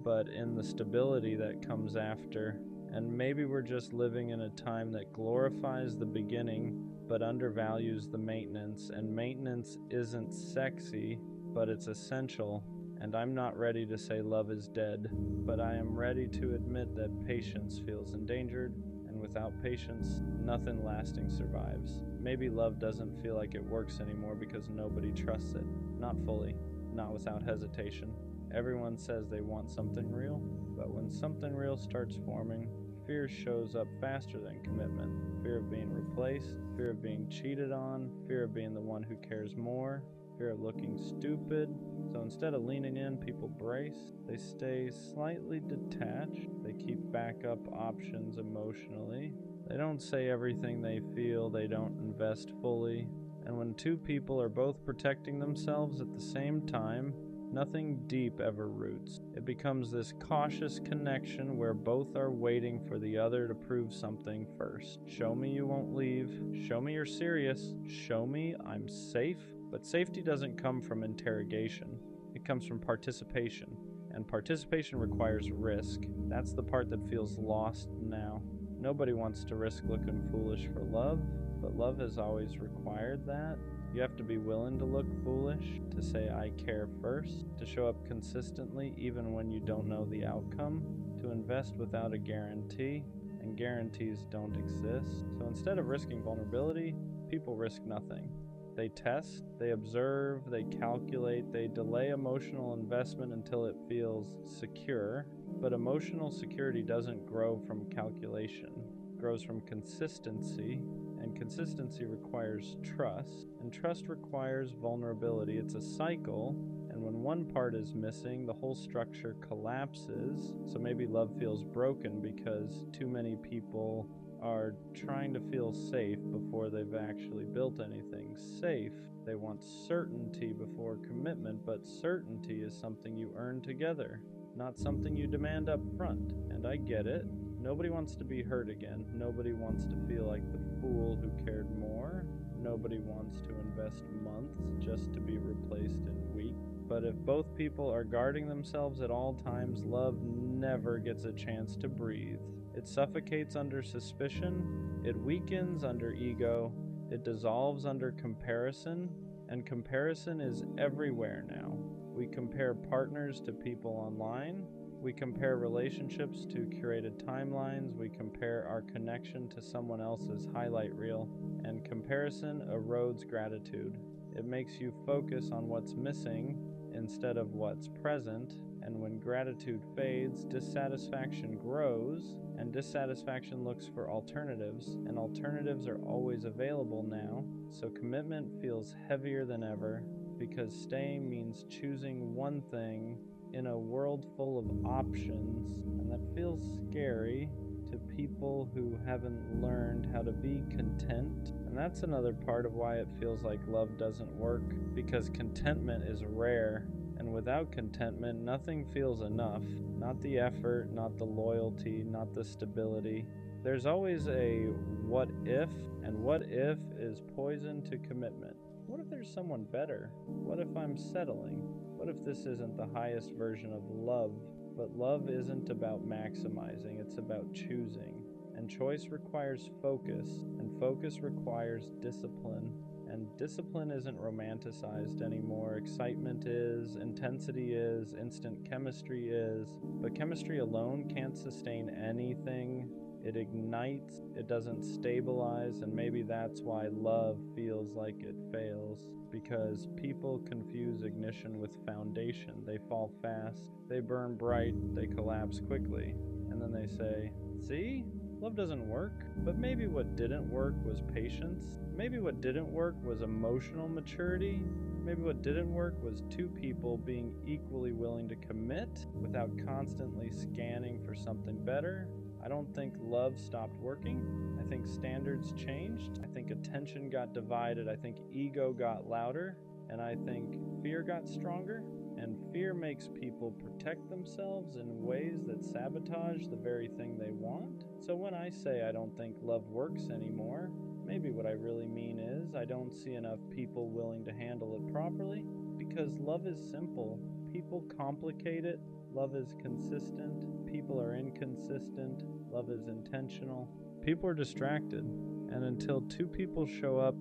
but in the stability that comes after. And maybe we're just living in a time that glorifies the beginning but undervalues the maintenance, and maintenance isn't sexy, but it's essential. And I'm not ready to say love is dead, but I am ready to admit that patience feels endangered, and without patience, nothing lasting survives. Maybe love doesn't feel like it works anymore because nobody trusts it. Not fully, not without hesitation. Everyone says they want something real, but when something real starts forming, fear shows up faster than commitment. Fear of being replaced, fear of being cheated on, fear of being the one who cares more, fear of looking stupid. So instead of leaning in, people brace. They stay slightly detached. They keep backup options emotionally. They don't say everything they feel. They don't invest fully. And when two people are both protecting themselves at the same time, nothing deep ever roots. It becomes this cautious connection where both are waiting for the other to prove something first. Show me you won't leave. Show me you're serious. Show me I'm safe. But safety doesn't come from interrogation. It comes from participation. And participation requires risk. That's the part that feels lost now. Nobody wants to risk looking foolish for love, but love has always required that. You have to be willing to look foolish, to say I care first, to show up consistently even when you don't know the outcome, to invest without a guarantee, and guarantees don't exist. So instead of risking vulnerability, people risk nothing. They test, they observe, they calculate, they delay emotional investment until it feels secure. But emotional security doesn't grow from calculation. It grows from consistency, and consistency requires trust, and trust requires vulnerability. It's a cycle, and when one part is missing, the whole structure collapses. So maybe love feels broken because too many people are trying to feel safe before they've actually built anything safe. They want certainty before commitment, but certainty is something you earn together, not something you demand up front. And I get it. Nobody wants to be hurt again. Nobody wants to feel like the fool who cared more. Nobody wants to invest months just to be replaced in weeks. But if both people are guarding themselves at all times, love never gets a chance to breathe. It suffocates under suspicion, it weakens under ego, it dissolves under comparison, and comparison is everywhere now. We compare partners to people online, we compare relationships to curated timelines, we compare our connection to someone else's highlight reel, and comparison erodes gratitude. It makes you focus on what's missing instead of what's present, and when gratitude fades, dissatisfaction grows, and dissatisfaction looks for alternatives, and alternatives are always available now, so commitment feels heavier than ever, because staying means choosing one thing in a world full of options, and that feels scary to people who haven't learned how to be content. And that's another part of why it feels like love doesn't work, because contentment is rare, and without contentment, nothing feels enough. Not the effort, not the loyalty, not the stability. There's always a what if, and what if is poison to commitment. What if there's someone better? What if I'm settling? What if this isn't the highest version of love? But love isn't about maximizing, it's about choosing. And choice requires focus, and focus requires discipline. And discipline isn't romanticized anymore. Excitement is, intensity is, instant chemistry is. But chemistry alone can't sustain anything. It ignites, it doesn't stabilize, and maybe that's why love feels like it fails. Because people confuse ignition with foundation. They fall fast, they burn bright, they collapse quickly. And then they say, see? Love doesn't work. But maybe what didn't work was patience. Maybe what didn't work was emotional maturity. Maybe what didn't work was two people being equally willing to commit without constantly scanning for something better. I don't think love stopped working. I think standards changed. I think attention got divided. I think ego got louder. And I think fear got stronger. And fear makes people protect themselves in ways that sabotage the very thing they want. So when I say I don't think love works anymore, maybe what I really mean is I don't see enough people willing to handle it properly. Because love is simple. People complicate it. Love is consistent. People are inconsistent. Love is intentional. People are distracted. And until two people show up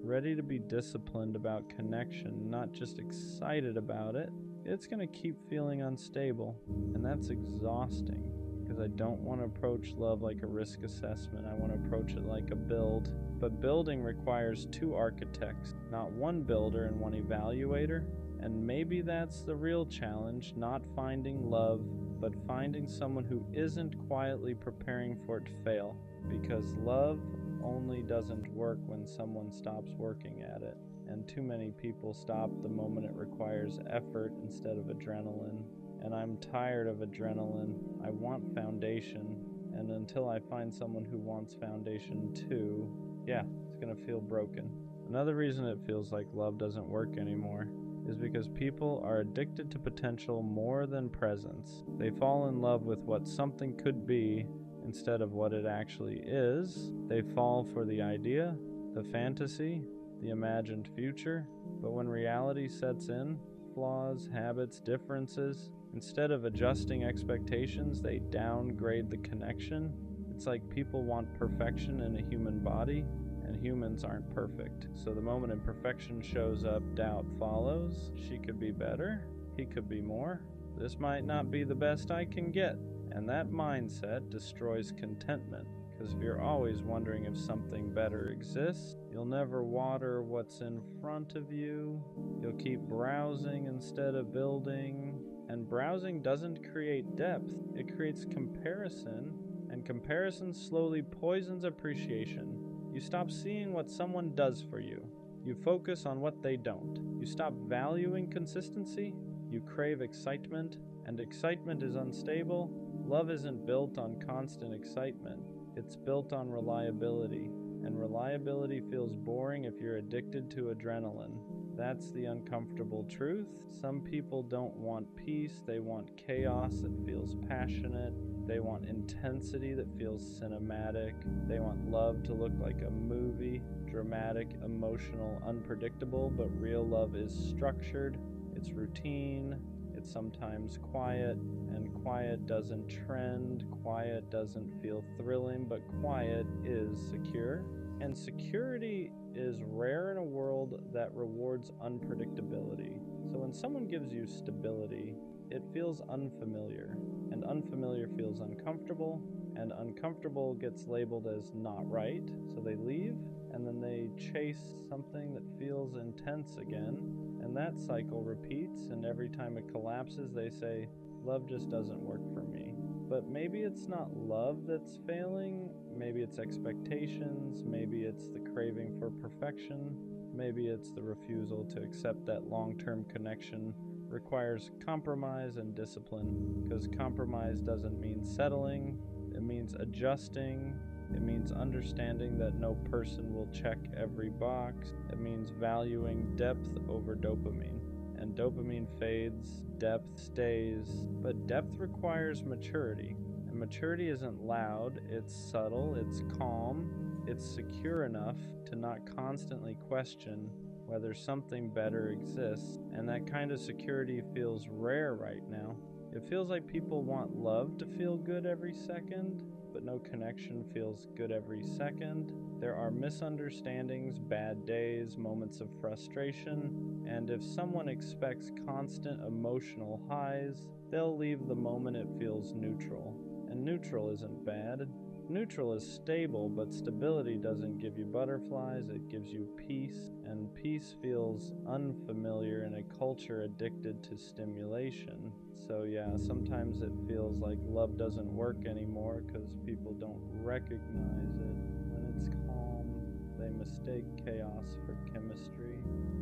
ready to be disciplined about connection, not just excited about it, it's going to keep feeling unstable. And that's exhausting. Because I don't want to approach love like a risk assessment. I want to approach it like a build. But building requires two architects, not one builder and one evaluator. And maybe that's the real challenge, not finding love, but finding someone who isn't quietly preparing for it to fail. Because love only doesn't work when someone stops working at it. And too many people stop the moment it requires effort instead of adrenaline. And I'm tired of adrenaline. I want foundation. And until I find someone who wants foundation too, it's gonna feel broken. Another reason it feels like love doesn't work anymore is because people are addicted to potential more than presence. They fall in love with what something could be instead of what it actually is. They fall for the idea, the fantasy, the imagined future. But when reality sets in, flaws, habits, differences, instead of adjusting expectations, they downgrade the connection. It's like people want perfection in a human body, and humans aren't perfect. So the moment imperfection shows up, doubt follows. She could be better. He could be more. This might not be the best I can get. And that mindset destroys contentment. Because if you're always wondering if something better exists, you'll never water what's in front of you. You'll keep browsing instead of building. And browsing doesn't create depth. It creates comparison. And comparison slowly poisons appreciation. You stop seeing what someone does for you. You focus on what they don't. You stop valuing consistency. You crave excitement, and excitement is unstable. Love isn't built on constant excitement. It's built on reliability, and reliability feels boring if you're addicted to adrenaline. That's the uncomfortable truth. Some people don't want peace. They want chaos that feels passionate. They want intensity that feels cinematic. They want love to look like a movie, dramatic, emotional, unpredictable, but real love is structured, it's routine, it's sometimes quiet, and quiet doesn't trend, quiet doesn't feel thrilling, but quiet is secure. And security is rare in a world that rewards unpredictability. So when someone gives you stability, it feels unfamiliar, and unfamiliar feels uncomfortable, and uncomfortable gets labeled as not right, so they leave, and then they chase something that feels intense again, and that cycle repeats, and every time it collapses, they say, love just doesn't work for me. But maybe it's not love that's failing, maybe it's expectations, maybe it's the craving for perfection, maybe it's the refusal to accept that long-term connection requires compromise and discipline, because compromise doesn't mean settling, it means adjusting, it means understanding that no person will check every box, it means valuing depth over dopamine. And dopamine fades, depth stays, but depth requires maturity. And maturity isn't loud, it's subtle, it's calm, it's secure enough to not constantly question whether something better exists, and that kind of security feels rare right now. It feels like people want love to feel good every second, but no connection feels good every second. There are misunderstandings, bad days, moments of frustration, and if someone expects constant emotional highs, they'll leave the moment it feels neutral. And neutral isn't bad, Neutral is stable, but stability doesn't give you butterflies, it gives you peace, and peace feels unfamiliar in a culture addicted to stimulation. So yeah, sometimes it feels like love doesn't work anymore because people don't recognize it. When it's calm, they mistake chaos for chemistry.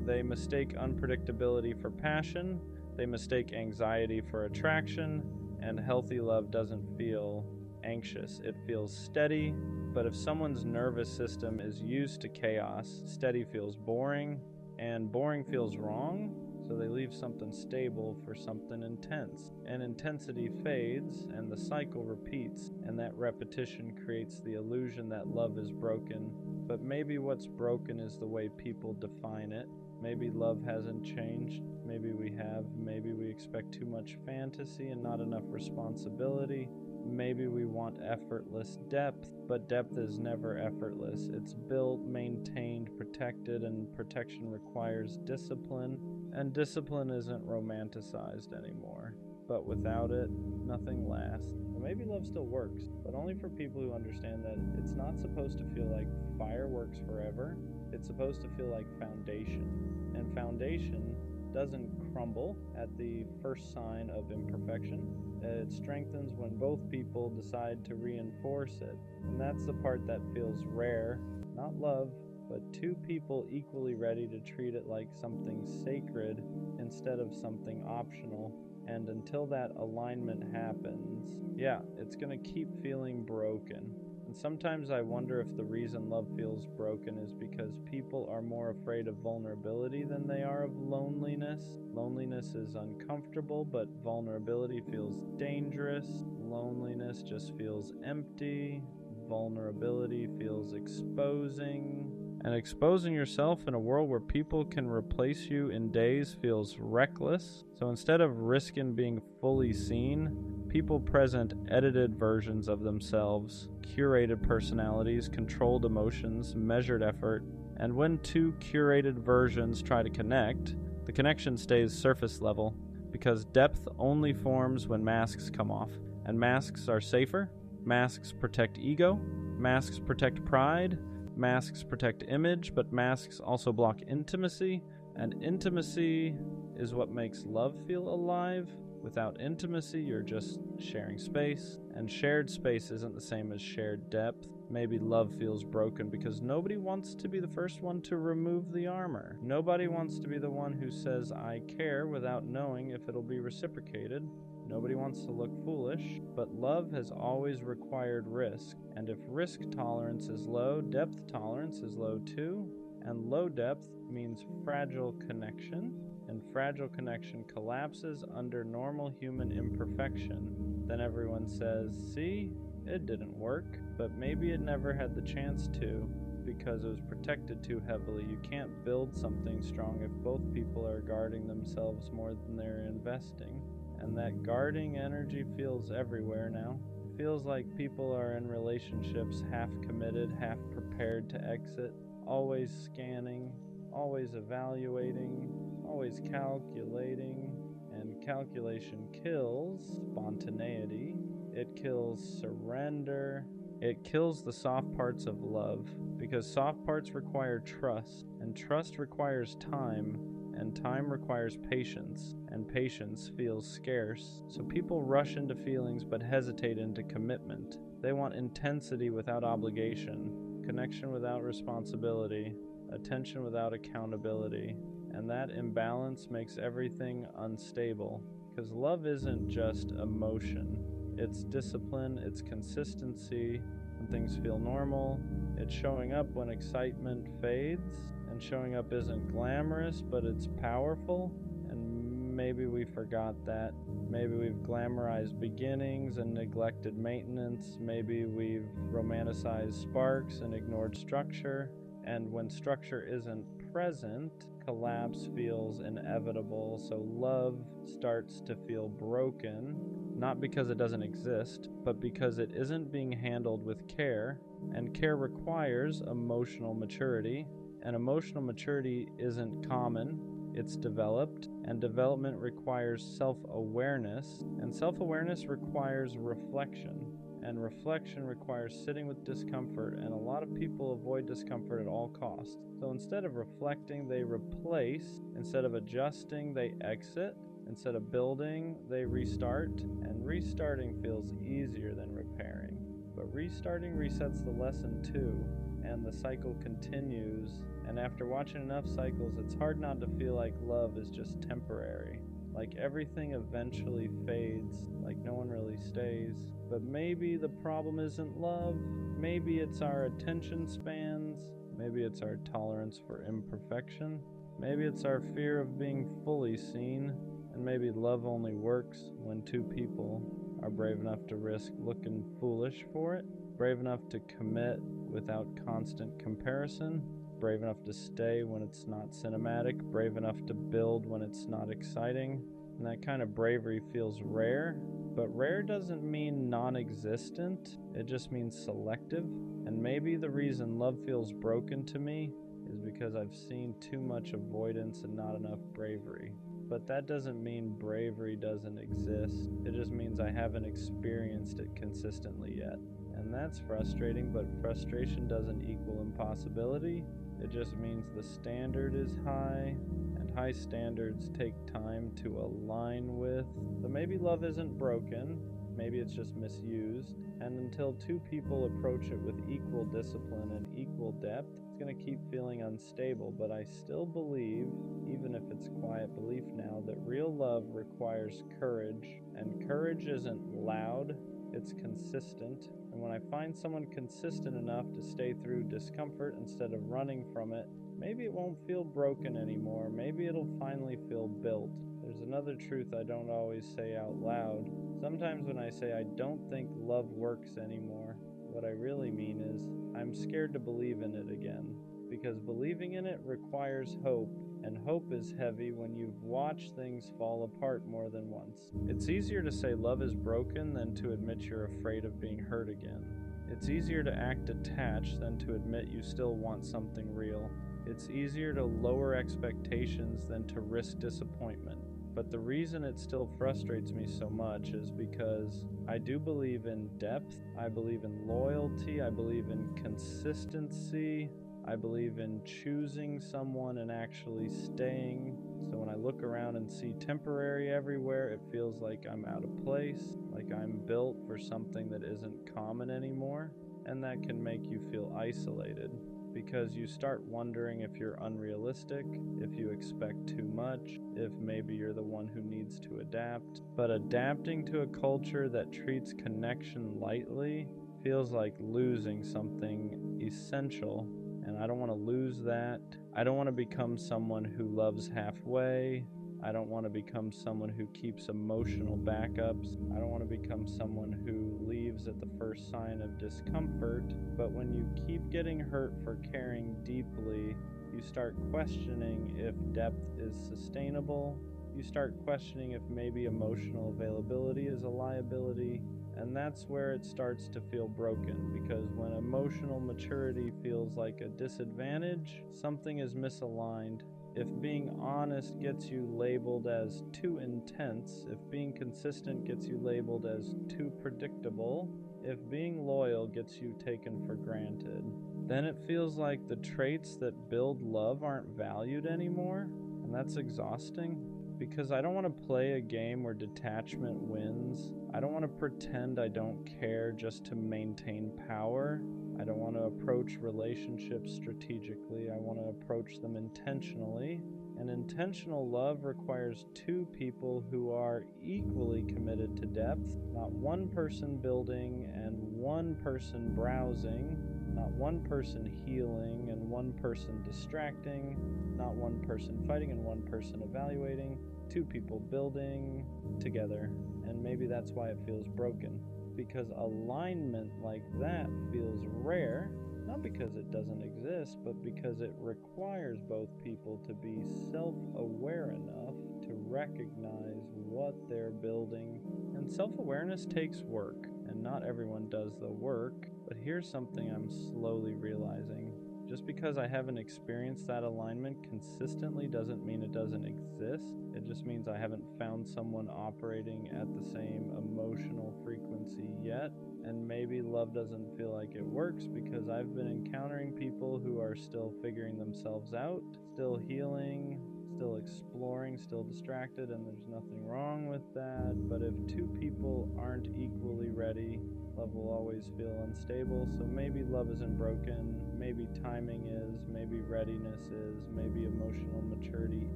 They mistake unpredictability for passion. They mistake anxiety for attraction, and healthy love doesn't feel anxious. It feels steady, but if someone's nervous system is used to chaos, steady feels boring, and boring feels wrong, so they leave something stable for something intense. And intensity fades, and the cycle repeats, and that repetition creates the illusion that love is broken. But maybe what's broken is the way people define it. Maybe love hasn't changed. Maybe we have. Maybe we expect too much fantasy and not enough responsibility. Maybe we want effortless depth, but depth is never effortless. It's built, maintained, protected, and protection requires discipline, and discipline isn't romanticized anymore. But without it, nothing lasts. Or maybe love still works, but only for people who understand that it's not supposed to feel like fireworks forever. It's supposed to feel like foundation. And foundation doesn't crumble at the first sign of imperfection. It strengthens when both people decide to reinforce it. And that's the part that feels rare. Not love, but two people equally ready to treat it like something sacred instead of something optional. And until that alignment happens, yeah, it's gonna keep feeling broken. And sometimes I wonder if the reason love feels broken is because people are more afraid of vulnerability than they are of loneliness. Loneliness is uncomfortable, but vulnerability feels dangerous. Loneliness just feels empty. Vulnerability feels exposing. And exposing yourself in a world where people can replace you in days feels reckless. So instead of risking being fully seen, people present edited versions of themselves, curated personalities, controlled emotions, measured effort. And when two curated versions try to connect, the connection stays surface level, because depth only forms when masks come off. And masks are safer. Masks protect ego. Masks protect pride. Masks protect image, but masks also block intimacy, and intimacy is what makes love feel alive. Without intimacy, you're just sharing space, and shared space isn't the same as shared depth. Maybe love feels broken because nobody wants to be the first one to remove the armor. Nobody wants to be the one who says, "I care," without knowing if it'll be reciprocated. Nobody wants to look foolish, but love has always required risk, and if risk tolerance is low, depth tolerance is low too, and low depth means fragile connection, and fragile connection collapses under normal human imperfection. Then everyone says, "See, it didn't work," but maybe it never had the chance to, because it was protected too heavily. You can't build something strong if both people are guarding themselves more than they're investing. And that guarding energy feels everywhere now. It feels like people are in relationships half committed, half prepared to exit, always scanning, always evaluating, always calculating. And calculation kills spontaneity. It kills surrender. It kills the soft parts of love, because soft parts require trust, and trust requires time. And time requires patience, and patience feels scarce. So people rush into feelings but hesitate into commitment. They want intensity without obligation, connection without responsibility, attention without accountability. And that imbalance makes everything unstable, because love isn't just emotion. It's discipline, it's consistency when things feel normal, it's showing up when excitement fades, and showing up isn't glamorous, but it's powerful. And maybe we forgot that. Maybe we've glamorized beginnings and neglected maintenance. Maybe we've romanticized sparks and ignored structure. And when structure isn't present, collapse feels inevitable. So love starts to feel broken, not because it doesn't exist, but because it isn't being handled with care. And care requires emotional maturity. And emotional maturity isn't common, it's developed, and development requires self-awareness, and self-awareness requires reflection. And reflection requires sitting with discomfort, and a lot of people avoid discomfort at all costs. So instead of reflecting, they replace. Instead of adjusting, they exit. Instead of building, they restart. And restarting feels easier than repairing. But restarting resets the lesson too, and the cycle continues. And after watching enough cycles, it's hard not to feel like love is just temporary. Like everything eventually fades, like no one really stays. But maybe the problem isn't love, maybe it's our attention spans, maybe it's our tolerance for imperfection, maybe it's our fear of being fully seen, and maybe love only works when two people are brave enough to risk looking foolish for it, brave enough to commit without constant comparison, brave enough to stay when it's not cinematic, brave enough to build when it's not exciting. And that kind of bravery feels rare, but rare doesn't mean non-existent, it just means selective. And maybe the reason love feels broken to me is because I've seen too much avoidance and not enough bravery. But that doesn't mean bravery doesn't exist, it just means I haven't experienced it consistently yet. And that's frustrating, but frustration doesn't equal impossibility. It just means the standard is high, and high standards take time to align with. So maybe love isn't broken, maybe it's just misused. And until two people approach it with equal discipline and equal depth, it's going to keep feeling unstable. But I still believe, even if it's quiet belief now, that real love requires courage. And courage isn't loud, it's consistent. And when I find someone consistent enough to stay through discomfort instead of running from it, maybe it won't feel broken anymore. Maybe it'll finally feel built. There's another truth I don't always say out loud. Sometimes when I say I don't think love works anymore, what I really mean is I'm scared to believe in it again. Because believing in it requires hope, and hope is heavy when you've watched things fall apart more than once. It's easier to say love is broken than to admit you're afraid of being hurt again. It's easier to act detached than to admit you still want something real. It's easier to lower expectations than to risk disappointment. But the reason it still frustrates me so much is because I do believe in depth, I believe in loyalty, I believe in consistency, I believe in choosing someone and actually staying. So when I look around and see temporary everywhere, it feels like I'm out of place, like I'm built for something that isn't common anymore. And that can make you feel isolated, because you start wondering if you're unrealistic, if you expect too much, if maybe you're the one who needs to adapt. But adapting to a culture that treats connection lightly feels like losing something essential. And I don't want to lose that. I don't want to become someone who loves halfway. I don't want to become someone who keeps emotional backups. I don't want to become someone who leaves at the first sign of discomfort. But when you keep getting hurt for caring deeply, you start questioning if depth is sustainable. You start questioning if maybe emotional availability is a liability. And that's where it starts to feel broken, because when emotional maturity feels like a disadvantage, something is misaligned. If being honest gets you labeled as too intense, if being consistent gets you labeled as too predictable, if being loyal gets you taken for granted, then it feels like the traits that build love aren't valued anymore, and that's exhausting. Because I don't want to play a game where detachment wins. I don't want to pretend I don't care just to maintain power. I don't want to approach relationships strategically. I want to approach them intentionally. And intentional love requires two people who are equally committed to depth, not one person building and one person browsing, not one person healing and one person distracting, not one person fighting and one person evaluating, two people building together. And maybe that's why it feels broken, because alignment like that feels rare, not because it doesn't exist, but because it requires both people to be self-aware enough to recognize what they're building. And self-awareness takes work, and not everyone does the work. But here's something I'm slowly realizing. Just because I haven't experienced that alignment consistently doesn't mean it doesn't exist. It just means I haven't found someone operating at the same emotional frequency yet. And maybe love doesn't feel like it works because I've been encountering people who are still figuring themselves out, still healing, still exploring, still distracted, and there's nothing wrong with that. But if two people aren't equally ready, love will always feel unstable. So maybe love isn't broken, maybe timing is, maybe readiness is, maybe emotional maturity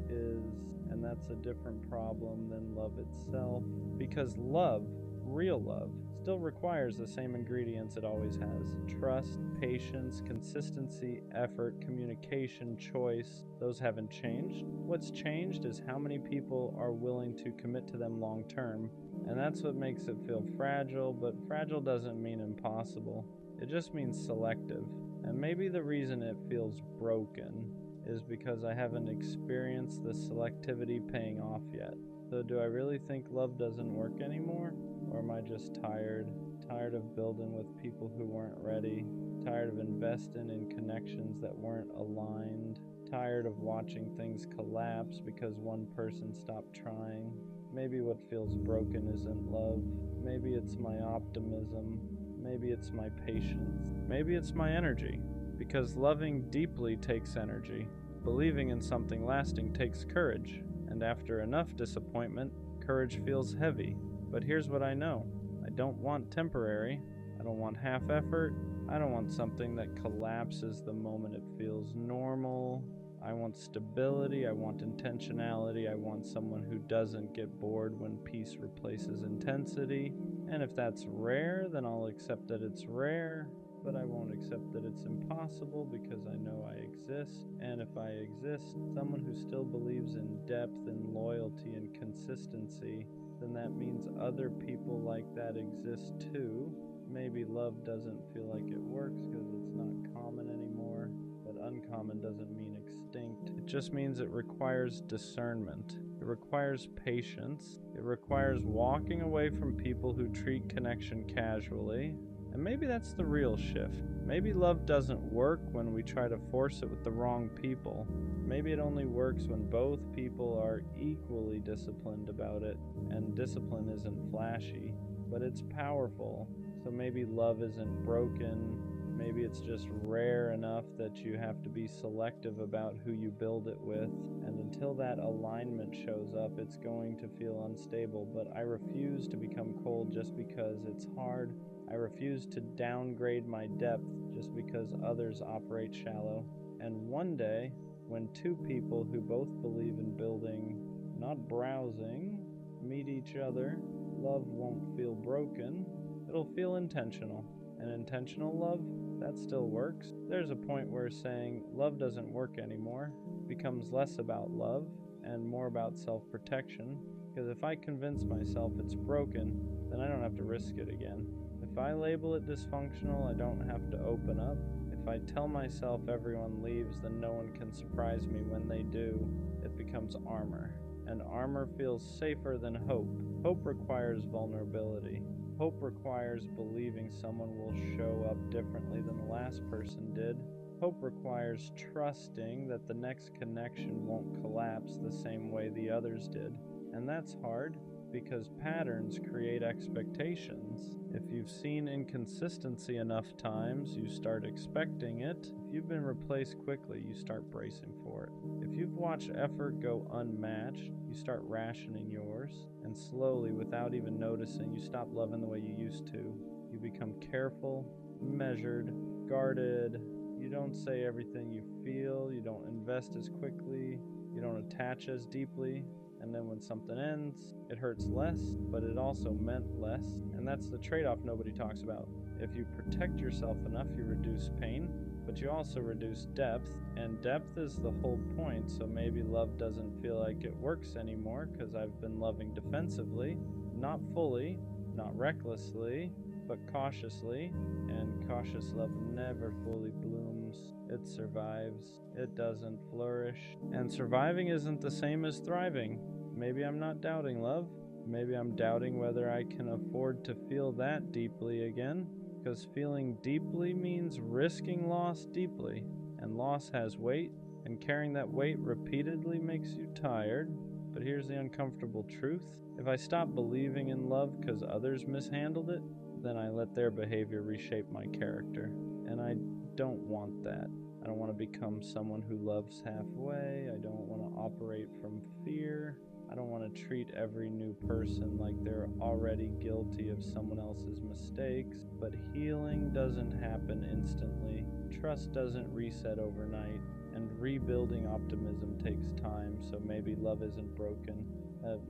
is, and that's a different problem than love itself. Because love, real love, still requires the same ingredients it always has: trust, patience, consistency, effort, communication, choice. Those haven't changed. What's changed is how many people are willing to commit to them long term. And that's what makes it feel fragile, but fragile doesn't mean impossible. It just means selective. And maybe the reason it feels broken is because I haven't experienced the selectivity paying off yet. So do I really think love doesn't work anymore? Or am I just tired? Tired of building with people who weren't ready? Tired of investing in connections that weren't aligned? Tired of watching things collapse because one person stopped trying? Maybe what feels broken isn't love. Maybe it's my optimism. Maybe it's my patience. Maybe it's my energy. Because loving deeply takes energy. Believing in something lasting takes courage. And after enough disappointment, courage feels heavy. But here's what I know. I don't want temporary. I don't want half effort. I don't want something that collapses the moment it feels normal. I want stability, I want intentionality, I want someone who doesn't get bored when peace replaces intensity. And if that's rare, then I'll accept that it's rare, but I won't accept that it's impossible because I know I exist. And if I exist, someone who still believes in depth and loyalty and consistency, then that means other people like that exist too. Maybe love doesn't feel like it works because it's not common anymore. But uncommon doesn't mean extinct. It just means it requires discernment. It requires patience. It requires walking away from people who treat connection casually. And maybe that's the real shift. Maybe love doesn't work when we try to force it with the wrong people. Maybe it only works when both people are equally disciplined about it. And discipline isn't flashy, but it's powerful. So maybe love isn't broken. Maybe it's just rare enough that you have to be selective about who you build it with. And until that alignment shows up, it's going to feel unstable. But I refuse to become cold just because it's hard. I refuse to downgrade my depth just because others operate shallow. And one day, when two people who both believe in building, not browsing, meet each other, love won't feel broken. It'll feel intentional. And intentional love, that still works. There's a point where saying love doesn't work anymore becomes less about love and more about self-protection. Because if I convince myself it's broken, then I don't have to risk it again. If I label it dysfunctional, I don't have to open up. If I tell myself everyone leaves, then no one can surprise me when they do. It becomes armor. And armor feels safer than hope. Hope requires vulnerability. Hope requires believing someone will show up differently than the last person did. Hope requires trusting that the next connection won't collapse the same way the others did. And that's hard because patterns create expectations. If you've seen inconsistency enough times, you start expecting it. If you've been replaced quickly, you start bracing for it. If you've watched effort go unmatched, you start rationing yours. And slowly, without even noticing, you stop loving the way you used to. You become careful, measured, guarded. You don't say everything you feel. You don't invest as quickly. You don't attach as deeply. And then when something ends, it hurts less, but it also meant less. And that's the trade-off nobody talks about. If you protect yourself enough, you reduce pain, but you also reduce depth. And depth is the whole point, so maybe love doesn't feel like it works anymore because I've been loving defensively. Not fully, not recklessly, but cautiously. And cautious love never fully blooms. It survives. It doesn't flourish. And surviving isn't the same as thriving. Maybe I'm not doubting love. Maybe I'm doubting whether I can afford to feel that deeply again. Because feeling deeply means risking loss deeply. And and loss has weight, and carrying that weight repeatedly makes you tired. But here's the uncomfortable truth. If I stop believing in love because others mishandled it, then I let their behavior reshape my character. And I don't want that. I don't want to become someone who loves halfway. I don't want to operate from fear. I don't want to treat every new person like they're already guilty of someone else's mistakes. But healing doesn't happen instantly. Trust doesn't reset overnight. And rebuilding optimism takes time, so maybe love isn't broken.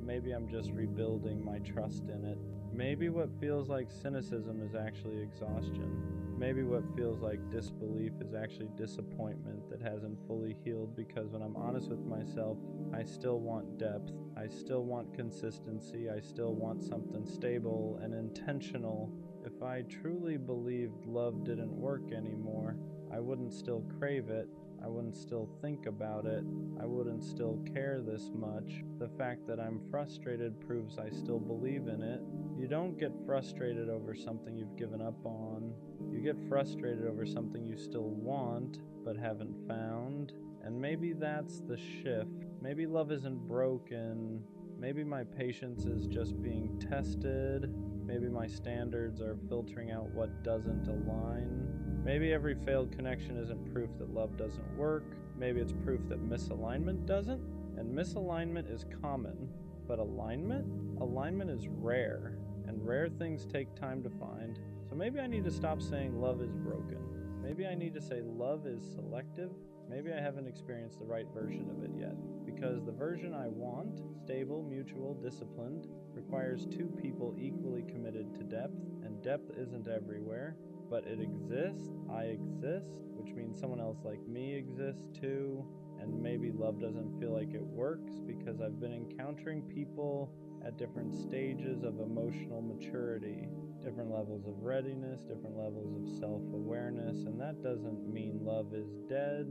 Maybe I'm just rebuilding my trust in it. Maybe what feels like cynicism is actually exhaustion. Maybe what feels like disbelief is actually disappointment that hasn't fully healed, because when I'm honest with myself, I still want depth. I still want consistency. I still want something stable and intentional. If I truly believed love didn't work anymore, I wouldn't still crave it. I wouldn't still think about it. I wouldn't still care this much. The fact that I'm frustrated proves I still believe in it. You don't get frustrated over something you've given up on. You get frustrated over something you still want but haven't found. And maybe that's the shift. Maybe love isn't broken. Maybe my patience is just being tested. Maybe my standards are filtering out what doesn't align. Maybe every failed connection isn't proof that love doesn't work. Maybe it's proof that misalignment doesn't. And misalignment is common, but alignment is rare. And rare things take time to find. So maybe I need to stop saying love is broken. Maybe I need to say love is selective. Maybe I haven't experienced the right version of it yet. Because the version I want, stable, mutual, disciplined, requires two people equally committed to depth. And depth isn't everywhere. But it exists, I exist, which means someone else like me exists too. And maybe love doesn't feel like it works because I've been encountering people at different stages of emotional maturity, different levels of readiness, different levels of self-awareness, and that doesn't mean love is dead.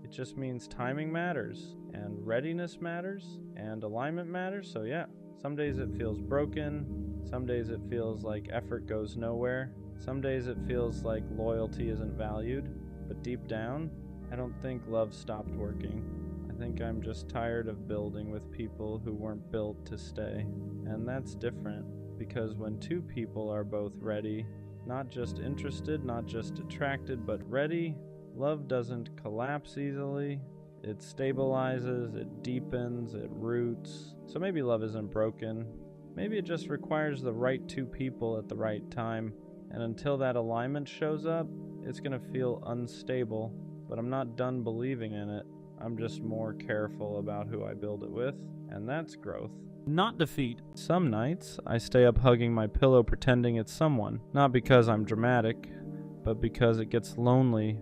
It just means timing matters, and readiness matters, and alignment matters. So yeah, some days it feels broken, some days it feels like effort goes nowhere. Some days it feels like loyalty isn't valued, but deep down, I don't think love stopped working. I think I'm just tired of building with people who weren't built to stay. And that's different, because when two people are both ready, not just interested, not just attracted, but ready, love doesn't collapse easily. It stabilizes, it deepens, it roots. So maybe love isn't broken. Maybe it just requires the right two people at the right time. And until that alignment shows up, it's going to feel unstable. But I'm not done believing in it. I'm just more careful about who I build it with. And that's growth, not defeat. Some nights, I stay up hugging my pillow pretending it's someone. Not because I'm dramatic, but because it gets lonely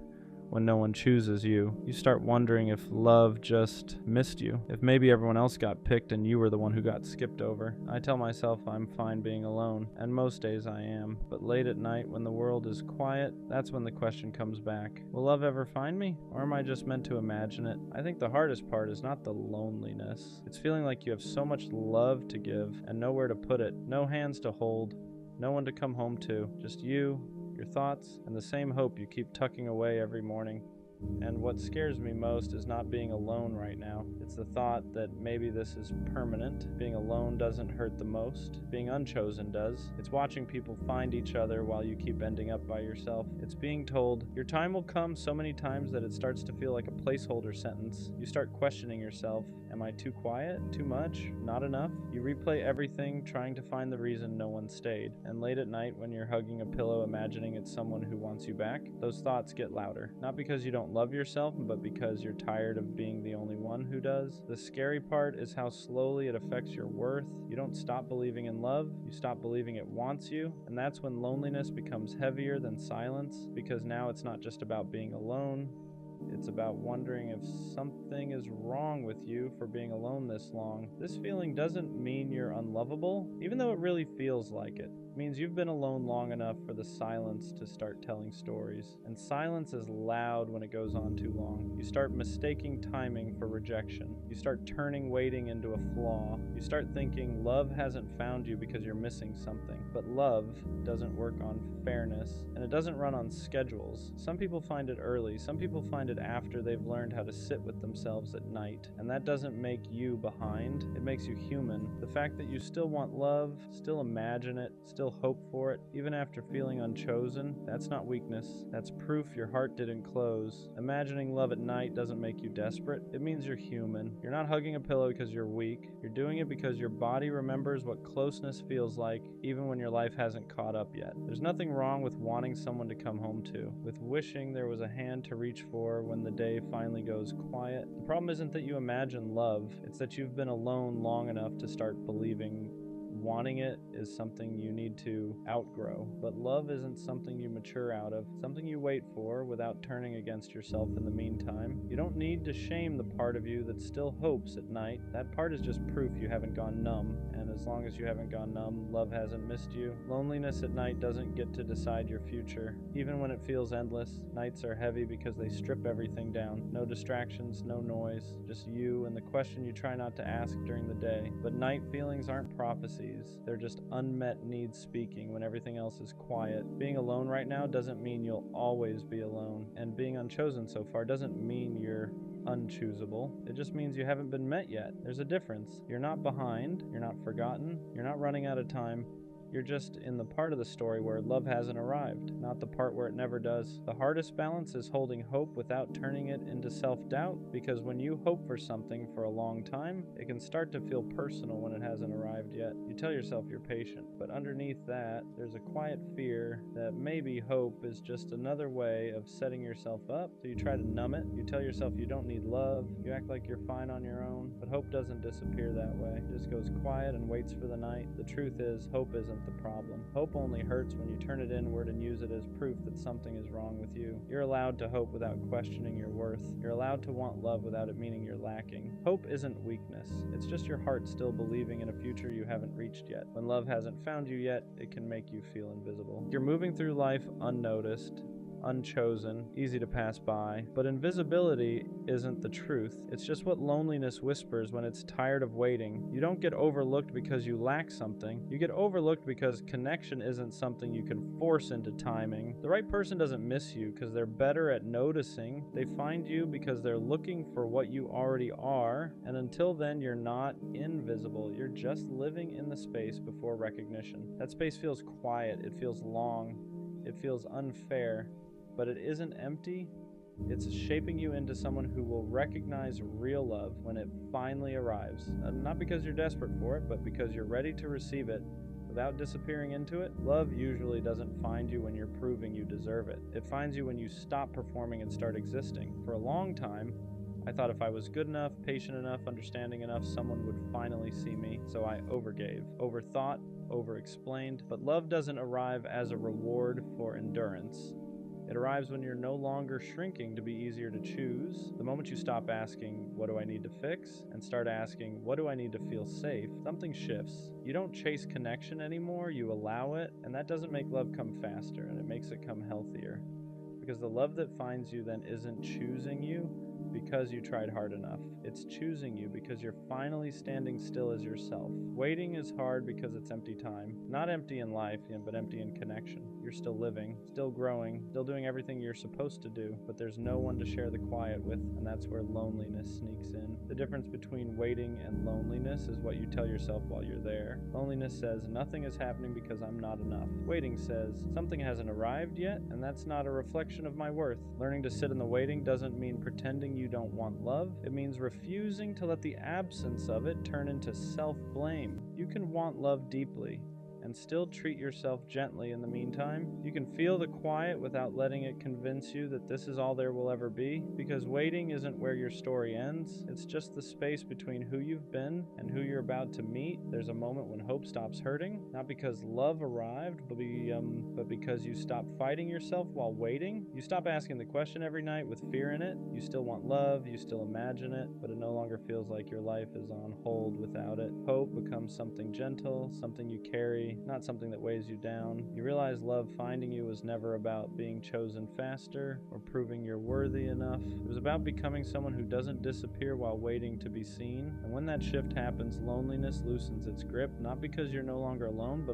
when no one chooses you. You start wondering if love just missed you, if maybe everyone else got picked and you were the one who got skipped over. I tell myself I'm fine being alone, and most days I am. But late at night, when the world is quiet, that's when the question comes back. Will love ever find me? Or am I just meant to imagine it? I think the hardest part is not the loneliness. It's feeling like you have so much love to give and nowhere to put it, no hands to hold, no one to come home to, just you, your thoughts, and the same hope you keep tucking away every morning. And what scares me most is not being alone right now. It's the thought that maybe this is permanent. Being alone doesn't hurt the most. Being unchosen does. It's watching people find each other while you keep ending up by yourself. It's being told, your time will come so many times that it starts to feel like a placeholder sentence. You start questioning yourself. Am I too quiet? Too much? Not enough? You replay everything, trying to find the reason no one stayed. And late at night, when you're hugging a pillow, imagining it's someone who wants you back, those thoughts get louder. Not because you don't love yourself, but because you're tired of being the only one who does. The scary part is how slowly it affects your worth. You don't stop believing in love, you stop believing it wants you, and that's when loneliness becomes heavier than silence, because now it's not just about being alone, it's about wondering if something is wrong with you for being alone this long. This feeling doesn't mean you're unlovable, even though it really feels like it. It means you've been alone long enough for the silence to start telling stories. And silence is loud when it goes on too long. You start mistaking timing for rejection. You start turning waiting into a flaw. You start thinking love hasn't found you because you're missing something. But love doesn't work on fairness, and it doesn't run on schedules. Some people find it early. Some people find it after they've learned how to sit with themselves at night. And that doesn't make you behind. It makes you human. The fact that you still want love, still imagine it, still hope for it, even after feeling unchosen, that's not weakness. That's proof your heart didn't close. Imagining love at night doesn't make you desperate. It means you're human. You're not hugging a pillow because you're weak. You're doing it because your body remembers what closeness feels like, even when your life hasn't caught up yet. There's nothing wrong with wanting someone to come home to, with wishing there was a hand to reach for when the day finally goes quiet. The problem isn't that you imagine love, it's that you've been alone long enough to start believing wanting it is something you need to outgrow. But love isn't something you mature out of, something you wait for without turning against yourself in the meantime. You don't need to shame the part of you that still hopes at night. That part is just proof you haven't gone numb, and as long as you haven't gone numb, love hasn't missed you. Loneliness at night doesn't get to decide your future. Even when it feels endless, nights are heavy because they strip everything down. No distractions, no noise, just you and the question you try not to ask during the day. But night feelings aren't prophecies. They're just unmet needs speaking when everything else is quiet. Being alone right now doesn't mean you'll always be alone, and being unchosen so far doesn't mean you're unchoosable. It just means you haven't been met yet. There's a difference. You're not behind, you're not forgotten, you're not running out of time. You're just in the part of the story where love hasn't arrived, not the part where it never does. The hardest balance is holding hope without turning it into self-doubt, because when you hope for something for a long time, it can start to feel personal when it hasn't arrived yet. You tell yourself you're patient, but underneath that, there's a quiet fear that maybe hope is just another way of setting yourself up, so you try to numb it. You tell yourself you don't need love, you act like you're fine on your own, but hope doesn't disappear that way. It just goes quiet and waits for the night. The truth is, hope isn't the problem. Hope only hurts when you turn it inward and use it as proof that something is wrong with you. You're allowed to hope without questioning your worth. You're allowed to want love without it meaning you're lacking. Hope isn't weakness. It's just your heart still believing in a future you haven't reached yet. When love hasn't found you yet, it can make you feel invisible. You're moving through life unnoticed, unchosen, easy to pass by. But invisibility isn't the truth. It's just what loneliness whispers when it's tired of waiting. You don't get overlooked because you lack something. You get overlooked because connection isn't something you can force into timing. The right person doesn't miss you because they're better at noticing. They find you because they're looking for what you already are. And until then, you're not invisible. You're just living in the space before recognition. That space feels quiet. It feels long. It feels unfair. But it isn't empty. It's shaping you into someone who will recognize real love when it finally arrives. Not because you're desperate for it, but because you're ready to receive it without disappearing into it. Love usually doesn't find you when you're proving you deserve it. It finds you when you stop performing and start existing. For a long time, I thought if I was good enough, patient enough, understanding enough, someone would finally see me. So I overgave, overthought, over-explained. But love doesn't arrive as a reward for endurance. It arrives when you're no longer shrinking to be easier to choose. The moment you stop asking, what do I need to fix? And start asking, what do I need to feel safe? Something shifts. You don't chase connection anymore, you allow it, and that doesn't make love come faster, and it makes it come healthier. Because the love that finds you then isn't choosing you because you tried hard enough. It's choosing you because you're finally standing still as yourself. Waiting is hard because it's empty time. Not empty in life, but empty in connection. You're still living, still growing, still doing everything you're supposed to do, but there's no one to share the quiet with, and that's where loneliness sneaks in. The difference between waiting and loneliness is what you tell yourself while you're there. Loneliness says, nothing is happening because I'm not enough. Waiting says, something hasn't arrived yet, and that's not a reflection of my worth. Learning to sit in the waiting doesn't mean pretending you don't want love. It means refusing to let the absence of it turn into self-blame. You can want love deeply and still treat yourself gently in the meantime. You can feel the quiet without letting it convince you that this is all there will ever be, because waiting isn't where your story ends. It's just the space between who you've been and who you're about to meet. There's a moment when hope stops hurting, not because love arrived, but because you stop fighting yourself while waiting. You stop asking the question every night with fear in it. You still want love, you still imagine it, but it no longer feels like your life is on hold without it. Hope becomes something gentle, something you carry temporary, not something that weighs you down. You realize love finding you was never about being chosen faster or proving you're worthy enough. It was about becoming someone who doesn't disappear while waiting to be seen. And when that shift happens, loneliness loosens its grip, not because you're no longer alone,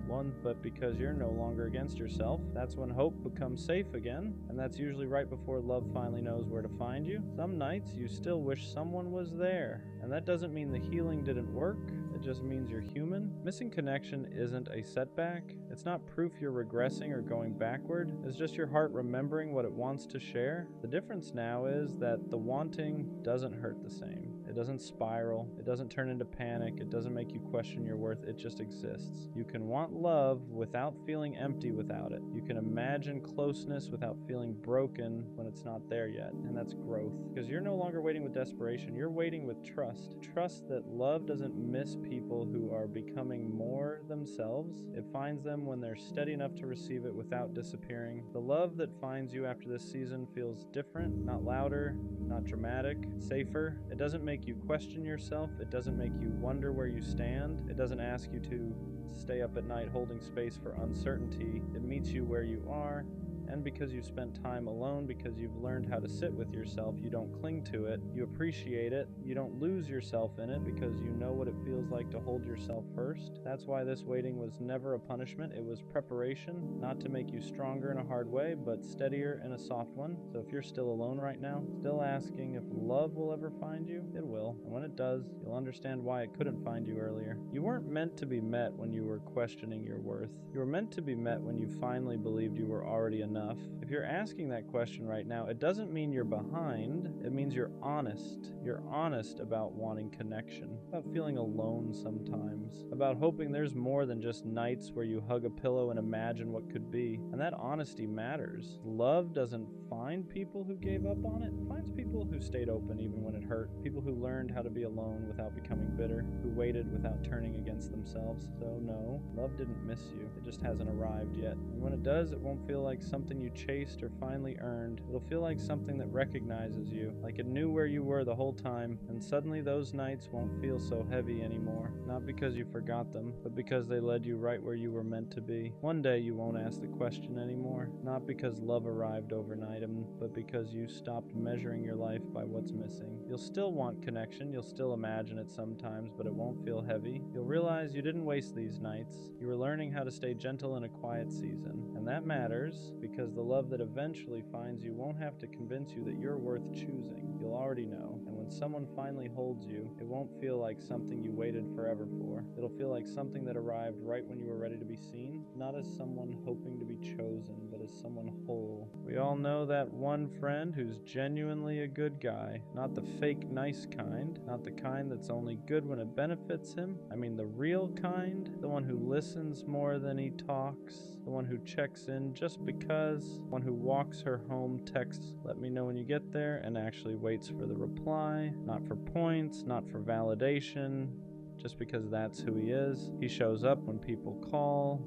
but because you're no longer against yourself. That's when hope becomes safe again, and that's usually right before love finally knows where to find you. Some nights you still wish someone was there, and that doesn't mean the healing didn't work. It just means you're human. Missing connection isn't a setback. It's not proof you're regressing or going backward. It's just your heart remembering what it wants to share. The difference now is that the wanting doesn't hurt the same. It doesn't spiral. It doesn't turn into panic. It doesn't make you question your worth. It just exists. You can want love without feeling empty without it. You can imagine closeness without feeling broken when it's not there yet. And that's growth. Because you're no longer waiting with desperation. You're waiting with trust. Trust that love doesn't miss people who are becoming more themselves. It finds them when they're steady enough to receive it without disappearing. The love that finds you after this season feels different, not louder, not dramatic, safer. It doesn't make you question yourself. It doesn't make you wonder where you stand. It doesn't ask you to stay up at night holding space for uncertainty. It meets you where you are. And because you've spent time alone, because you've learned how to sit with yourself, you don't cling to it, you appreciate it, you don't lose yourself in it because you know what it feels like to hold yourself first. That's why this waiting was never a punishment, it was preparation, not to make you stronger in a hard way, but steadier in a soft one. So if you're still alone right now, still asking if love will ever find you, it will. And when it does, you'll understand why it couldn't find you earlier. You weren't meant to be met when you were questioning your worth. You were meant to be met when you finally believed you were already enough. If you're asking that question right now, it doesn't mean you're behind. It means you're honest. You're honest about wanting connection, about feeling alone sometimes, about hoping there's more than just nights where you hug a pillow and imagine what could be. And that honesty matters. Love doesn't find people who gave up on it. It finds people who stayed open even when it hurt. People who learned how to be alone without becoming bitter, who waited without turning against themselves. So no, love didn't miss you. It just hasn't arrived yet. And when it does, it won't feel like something you chased or finally earned. It'll feel like something that recognizes you, like it knew where you were the whole time, and suddenly those nights won't feel so heavy anymore. Not because you forgot them, but because they led you right where you were meant to be. One day you won't ask the question anymore, not because love arrived overnight, but because you stopped measuring your life by what's missing. You'll still want connection, you'll still imagine it sometimes, but it won't feel heavy. You'll realize you didn't waste these nights. You were learning how to stay gentle in a quiet season, and that matters because the love that eventually finds you won't have to convince you that you're worth choosing. You'll already know. And when someone finally holds you, it won't feel like something you waited forever for. It'll feel like something that arrived right when you were ready to be seen, not as someone hoping to be chosen, but as someone whole. We all know that one friend who's genuinely a good guy, not the fake nice kind, not the kind that's only good when it benefits him. I mean the real kind, the one who listens more than he talks, the one who checks in just because, one who walks her home, texts, "Let me know when you get there," and actually waits for the reply, not for points, not for validation, just because that's who he is. He shows up when people call.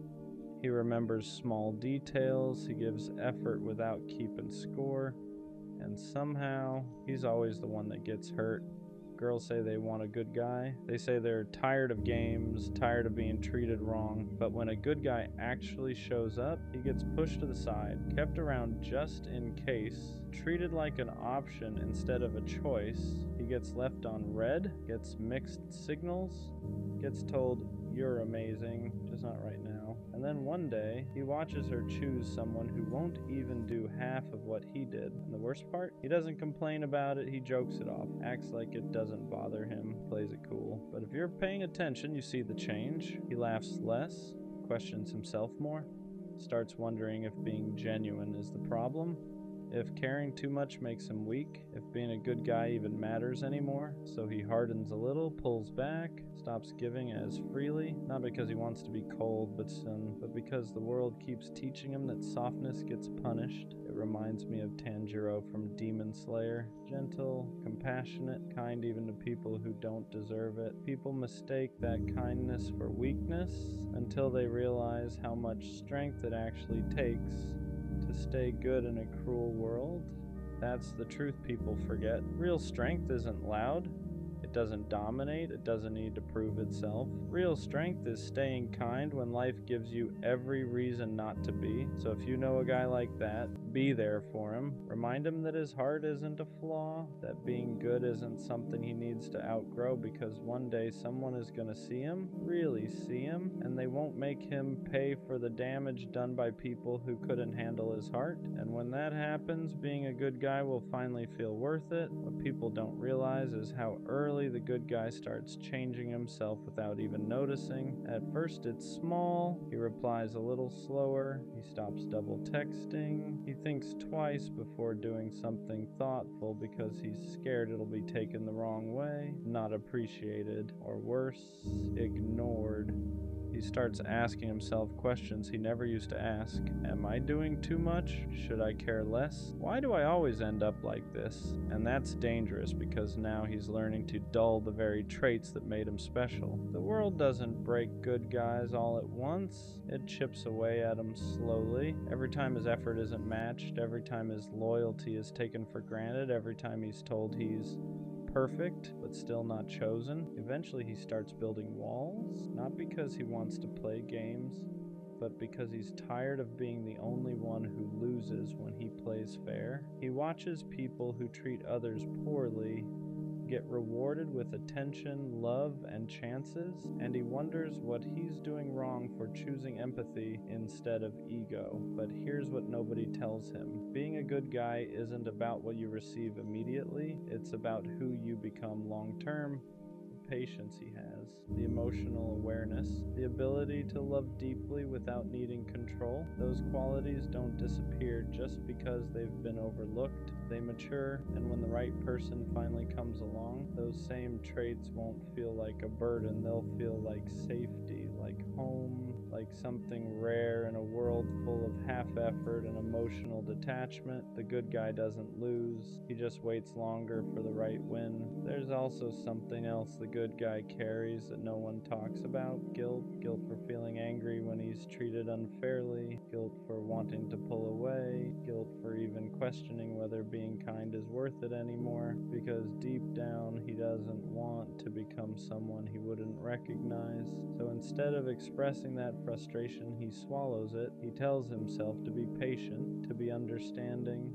He remembers small details. He gives effort without keeping score. And somehow, he's always the one that gets hurt. Girls say they want a good guy. They say they're tired of games, tired of being treated wrong. But when a good guy actually shows up, he gets pushed to the side, kept around just in case, treated like an option instead of a choice. He gets left on red, gets mixed signals, gets told, "You're amazing, just not right now." And then one day, he watches her choose someone who won't even do half of what he did. And the worst part? He doesn't complain about it, he jokes it off, acts like it doesn't bother him, plays it cool. But if you're paying attention, you see the change. He laughs less, questions himself more, starts wondering if being genuine is the problem. If caring too much makes him weak, if being a good guy even matters anymore, so he hardens a little, pulls back, stops giving as freely, not because he wants to be cold, but because the world keeps teaching him that softness gets punished. It reminds me of Tanjiro from Demon Slayer. Gentle, compassionate, kind even to people who don't deserve it. People mistake that kindness for weakness until they realize how much strength it actually takes to stay good in a cruel world. That's the truth people forget. Real strength isn't loud. It doesn't dominate, it doesn't need to prove itself. Real strength is staying kind when life gives you every reason not to be. So if you know a guy like that, be there for him. Remind him that his heart isn't a flaw, that being good isn't something he needs to outgrow, because one day someone is going to see him, really see him, and they won't make him pay for the damage done by people who couldn't handle his heart. And when that happens, being a good guy will finally feel worth it. What people don't realize is how early the good guy starts changing himself without even noticing. At first it's small, he replies a little slower, he stops double texting, he thinks twice before doing something thoughtful because he's scared it'll be taken the wrong way, not appreciated, or worse, ignored. He starts asking himself questions he never used to ask. Am I doing too much? Should I care less? Why do I always end up like this? And that's dangerous, because now he's learning to dull the very traits that made him special. The world doesn't break good guys all at once. It chips away at him slowly. Every time his effort isn't matched, every time his loyalty is taken for granted, every time he's told he's perfect but still not chosen. Eventually he starts building walls, not because he wants to play games, but because he's tired of being the only one who loses when he plays fair. He watches people who treat others poorly get rewarded with attention, love, and chances, and he wonders what he's doing wrong for choosing empathy instead of ego. But here's what nobody tells him. Being a good guy isn't about what you receive immediately, it's about who you become long-term. Patience he has, the emotional awareness, the ability to love deeply without needing control. Those qualities don't disappear just because they've been overlooked. They mature, and when the right person finally comes along, those same traits won't feel like a burden. They'll feel like safety, like home, like something rare in a world full of half-effort and emotional detachment. The good guy doesn't lose, he just waits longer for the right win. There's also something else the good guy carries that no one talks about. Guilt for feeling angry when he's treated unfairly, guilt for wanting to pull away, guilt for even questioning whether being kind is worth it anymore, because deep down he doesn't want to become someone he wouldn't recognize. So instead of expressing that frustration, he swallows it. He tells himself to be patient, to be understanding,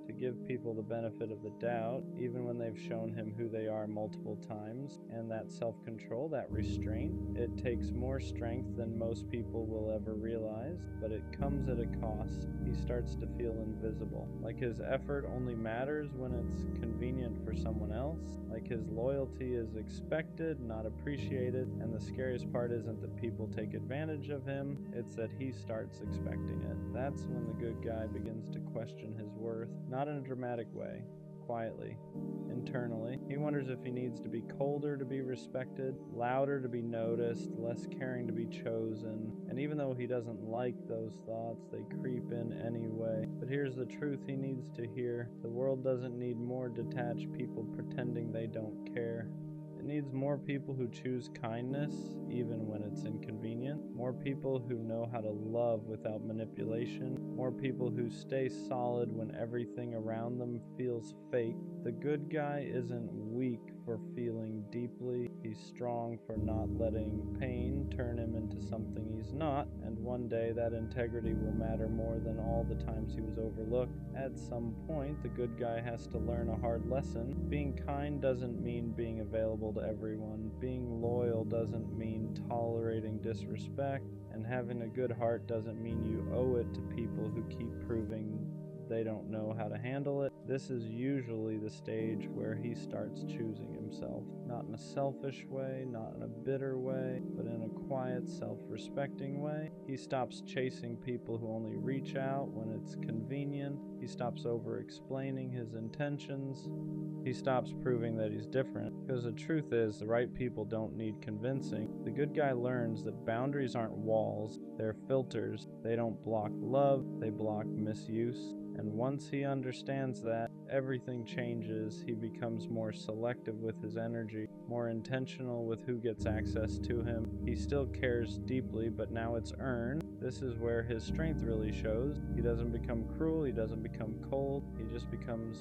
to give people the benefit of the doubt, even when they've shown him who they are multiple times. And that self-control, that restraint, it takes more strength than most people will ever realize, but it comes at a cost. He starts to feel invisible, like his effort only matters when it's convenient for someone else, like his loyalty is expected, not appreciated. And the scariest part isn't that people take advantage of him, it's that he starts expecting it. That's when the good guy begins to question his worth, not in a dramatic way, quietly, internally. He wonders if he needs to be colder to be respected, louder to be noticed, less caring to be chosen. And even though he doesn't like those thoughts, they creep in anyway. But here's the truth he needs to hear. The world doesn't need more detached people pretending they don't care. It needs more people who choose kindness, even when it's inconvenient. More people who know how to love without manipulation. More people who stay solid when everything around them feels fake. The good guy isn't weak for feeling deeply. He's strong for not letting pain turn him into something he's not. And one day that integrity will matter more than all the times he was overlooked. At some point, the good guy has to learn a hard lesson. Being kind doesn't mean being available to everyone. Being loyal doesn't mean tolerating disrespect. And having a good heart doesn't mean you owe it to people who keep proving they don't know how to handle it. This is usually the stage where he starts choosing himself. Not in a selfish way, not in a bitter way, but in a quiet, self-respecting way. He stops chasing people who only reach out when it's convenient. He stops over-explaining his intentions. He stops proving that he's different. Because the truth is, the right people don't need convincing. The good guy learns that boundaries aren't walls, they're filters. They don't block love, they block misuse. And once he understands that, everything changes. He becomes more selective with his energy, more intentional with who gets access to him. He still cares deeply, but now it's earned. This is where his strength really shows. He doesn't become cruel, he doesn't become cold, he just becomes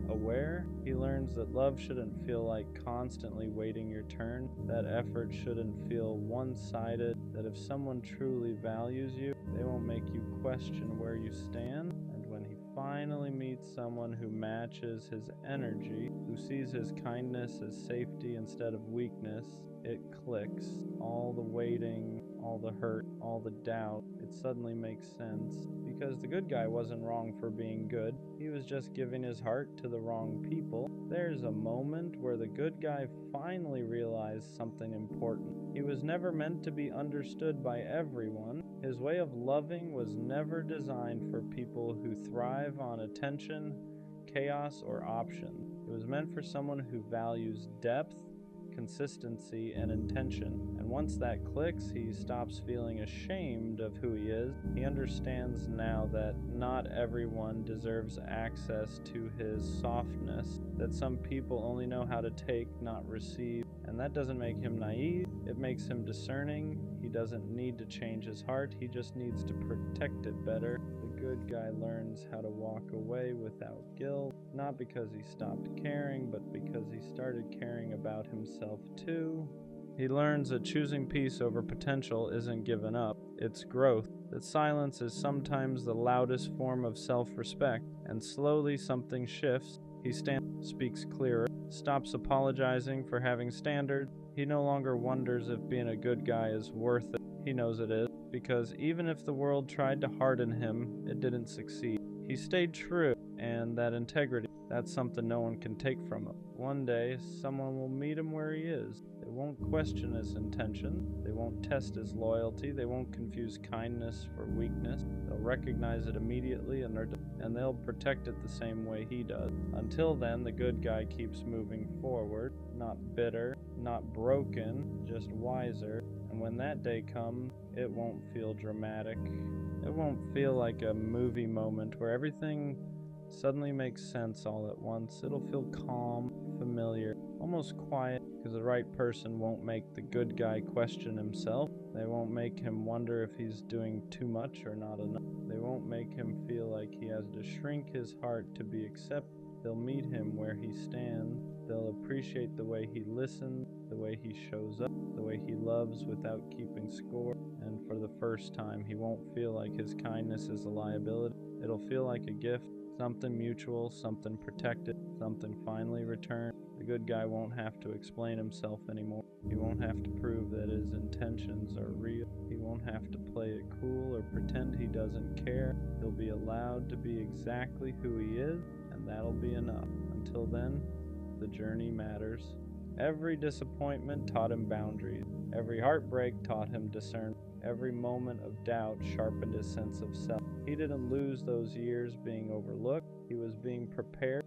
aware. He learns that love shouldn't feel like constantly waiting your turn, that effort shouldn't feel one-sided, that if someone truly values you, they won't make you question where you stand. And when he finally meets someone who matches his energy, who sees his kindness as safety instead of weakness, it clicks. All the waiting, all the hurt, all the doubt, it suddenly makes sense. Because the good guy wasn't wrong for being good, he was just giving his heart to the wrong people. There's a moment where the good guy finally realized something important. He was never meant to be understood by everyone. His way of loving was never designed for people who thrive on attention, chaos, or option. It was meant for someone who values depth, consistency, and intention. And once that clicks, he stops feeling ashamed of who he is. He understands now that not everyone deserves access to his softness, that some people only know how to take, not receive. And that doesn't make him naive, it makes him discerning. He doesn't need to change his heart, he just needs to protect it better. The good guy learns how to walk away without guilt, not because he stopped caring, but because he started caring about himself too. He learns that choosing peace over potential isn't giving up, it's growth. That silence is sometimes the loudest form of self-respect, and slowly something shifts. He speaks clearer, stops apologizing for having standards. He no longer wonders if being a good guy is worth it. He knows it is, because even if the world tried to harden him, it didn't succeed. He stayed true, and that integrity, that's something no one can take from him. One day, someone will meet him where he is. They won't question his intention, they won't test his loyalty, they won't confuse kindness for weakness. They'll recognize it immediately, and they'll protect it the same way he does. Until then, the good guy keeps moving forward, not bitter, not broken, just wiser. And when that day comes, it won't feel dramatic. It won't feel like a movie moment where everything suddenly makes sense all at once. It'll feel calm, familiar, almost quiet, because the right person won't make the good guy question himself. They won't make him wonder if he's doing too much or not enough. They won't make him feel like he has to shrink his heart to be accepted. They'll meet him where he stands. They'll appreciate the way he listens, the way he shows up, the way he loves without keeping score. And for the first time, he won't feel like his kindness is a liability. It'll feel like a gift, something mutual, something protected, something finally returned. The good guy won't have to explain himself anymore. He won't have to prove that his intentions are real. He won't have to play it cool or pretend he doesn't care. He'll be allowed to be exactly who he is, and that'll be enough. Until then, the journey matters. Every disappointment taught him boundaries. Every heartbreak taught him discernment. Every moment of doubt sharpened his sense of self. He didn't lose those years being overlooked. He was being prepared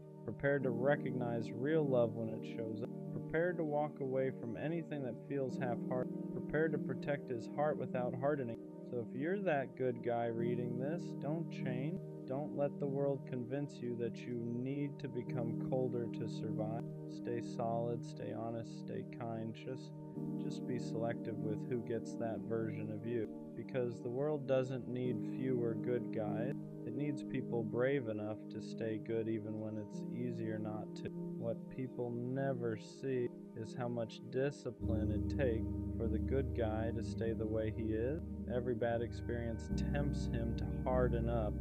to recognize real love when it shows up, prepared to walk away from anything that feels half-hearted, prepared to protect his heart without hardening. So if you're that good guy reading this, don't change. Don't let the world convince you that you need to become colder to survive. Stay solid, stay honest, stay kind. Just be selective with who gets that version of you. Because the world doesn't need fewer good guys. It needs people brave enough to stay good even when it's easier not to. What people never see is how much discipline it takes for the good guy to stay the way he is. Every bad experience tempts him to harden up.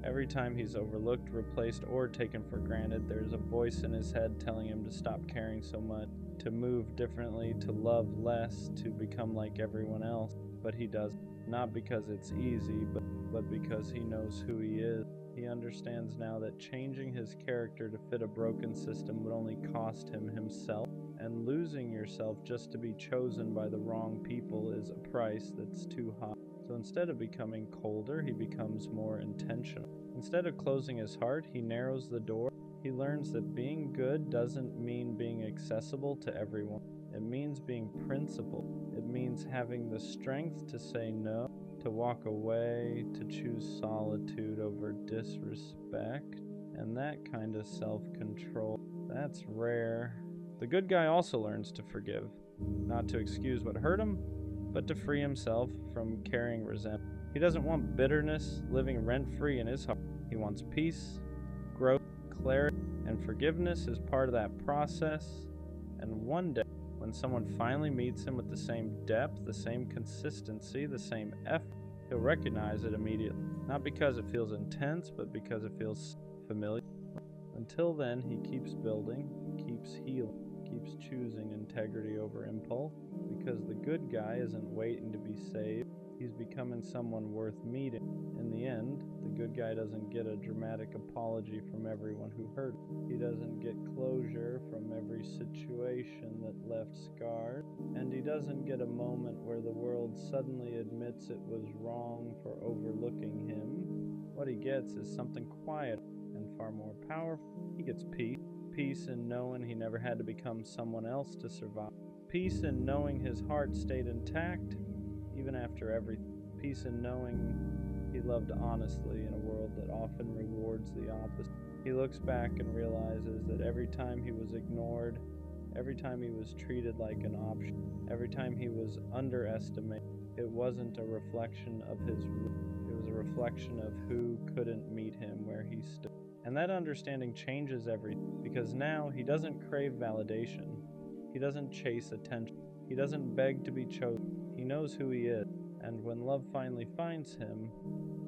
Every time he's overlooked, replaced, or taken for granted, there's a voice in his head telling him to stop caring so much, to move differently, to love less, to become like everyone else. But he doesn't. Not because it's easy, but because he knows who he is. He understands now that changing his character to fit a broken system would only cost him himself, and losing yourself just to be chosen by the wrong people is a price that's too high. So instead of becoming colder, he becomes more intentional. Instead of closing his heart, he narrows the door. He learns that being good doesn't mean being accessible to everyone. It means being principled. It means having the strength to say no, to walk away, to choose solitude over disrespect. And that kind of self-control, that's rare. The good guy also learns to forgive, not to excuse what hurt him, but to free himself from carrying resentment. He doesn't want bitterness living rent-free in his heart. He wants peace, growth, clarity, and forgiveness is part of that process. And one day, when someone finally meets him with the same depth, the same consistency, the same effort, he'll recognize it immediately. Not because it feels intense, but because it feels familiar. Until then, he keeps building, keeps healing, keeps choosing integrity over impulse, because the good guy isn't waiting to be saved. He's becoming someone worth meeting. In the end, the good guy doesn't get a dramatic apology from everyone who hurt him. He doesn't get closure from every situation that left scars. And he doesn't get a moment where the world suddenly admits it was wrong for overlooking him. What he gets is something quiet and far more powerful. He gets peace. Peace in knowing he never had to become someone else to survive. Peace in knowing his heart stayed intact even after everything. Peace in knowing he loved honestly in a world that often rewards the opposite. He looks back and realizes that every time he was ignored, every time he was treated like an option, every time he was underestimated, it wasn't a reflection of his root. It was a reflection of who couldn't meet him where he stood. And that understanding changes everything, because now he doesn't crave validation. He doesn't chase attention. He doesn't beg to be chosen. He knows who he is. And when love finally finds him,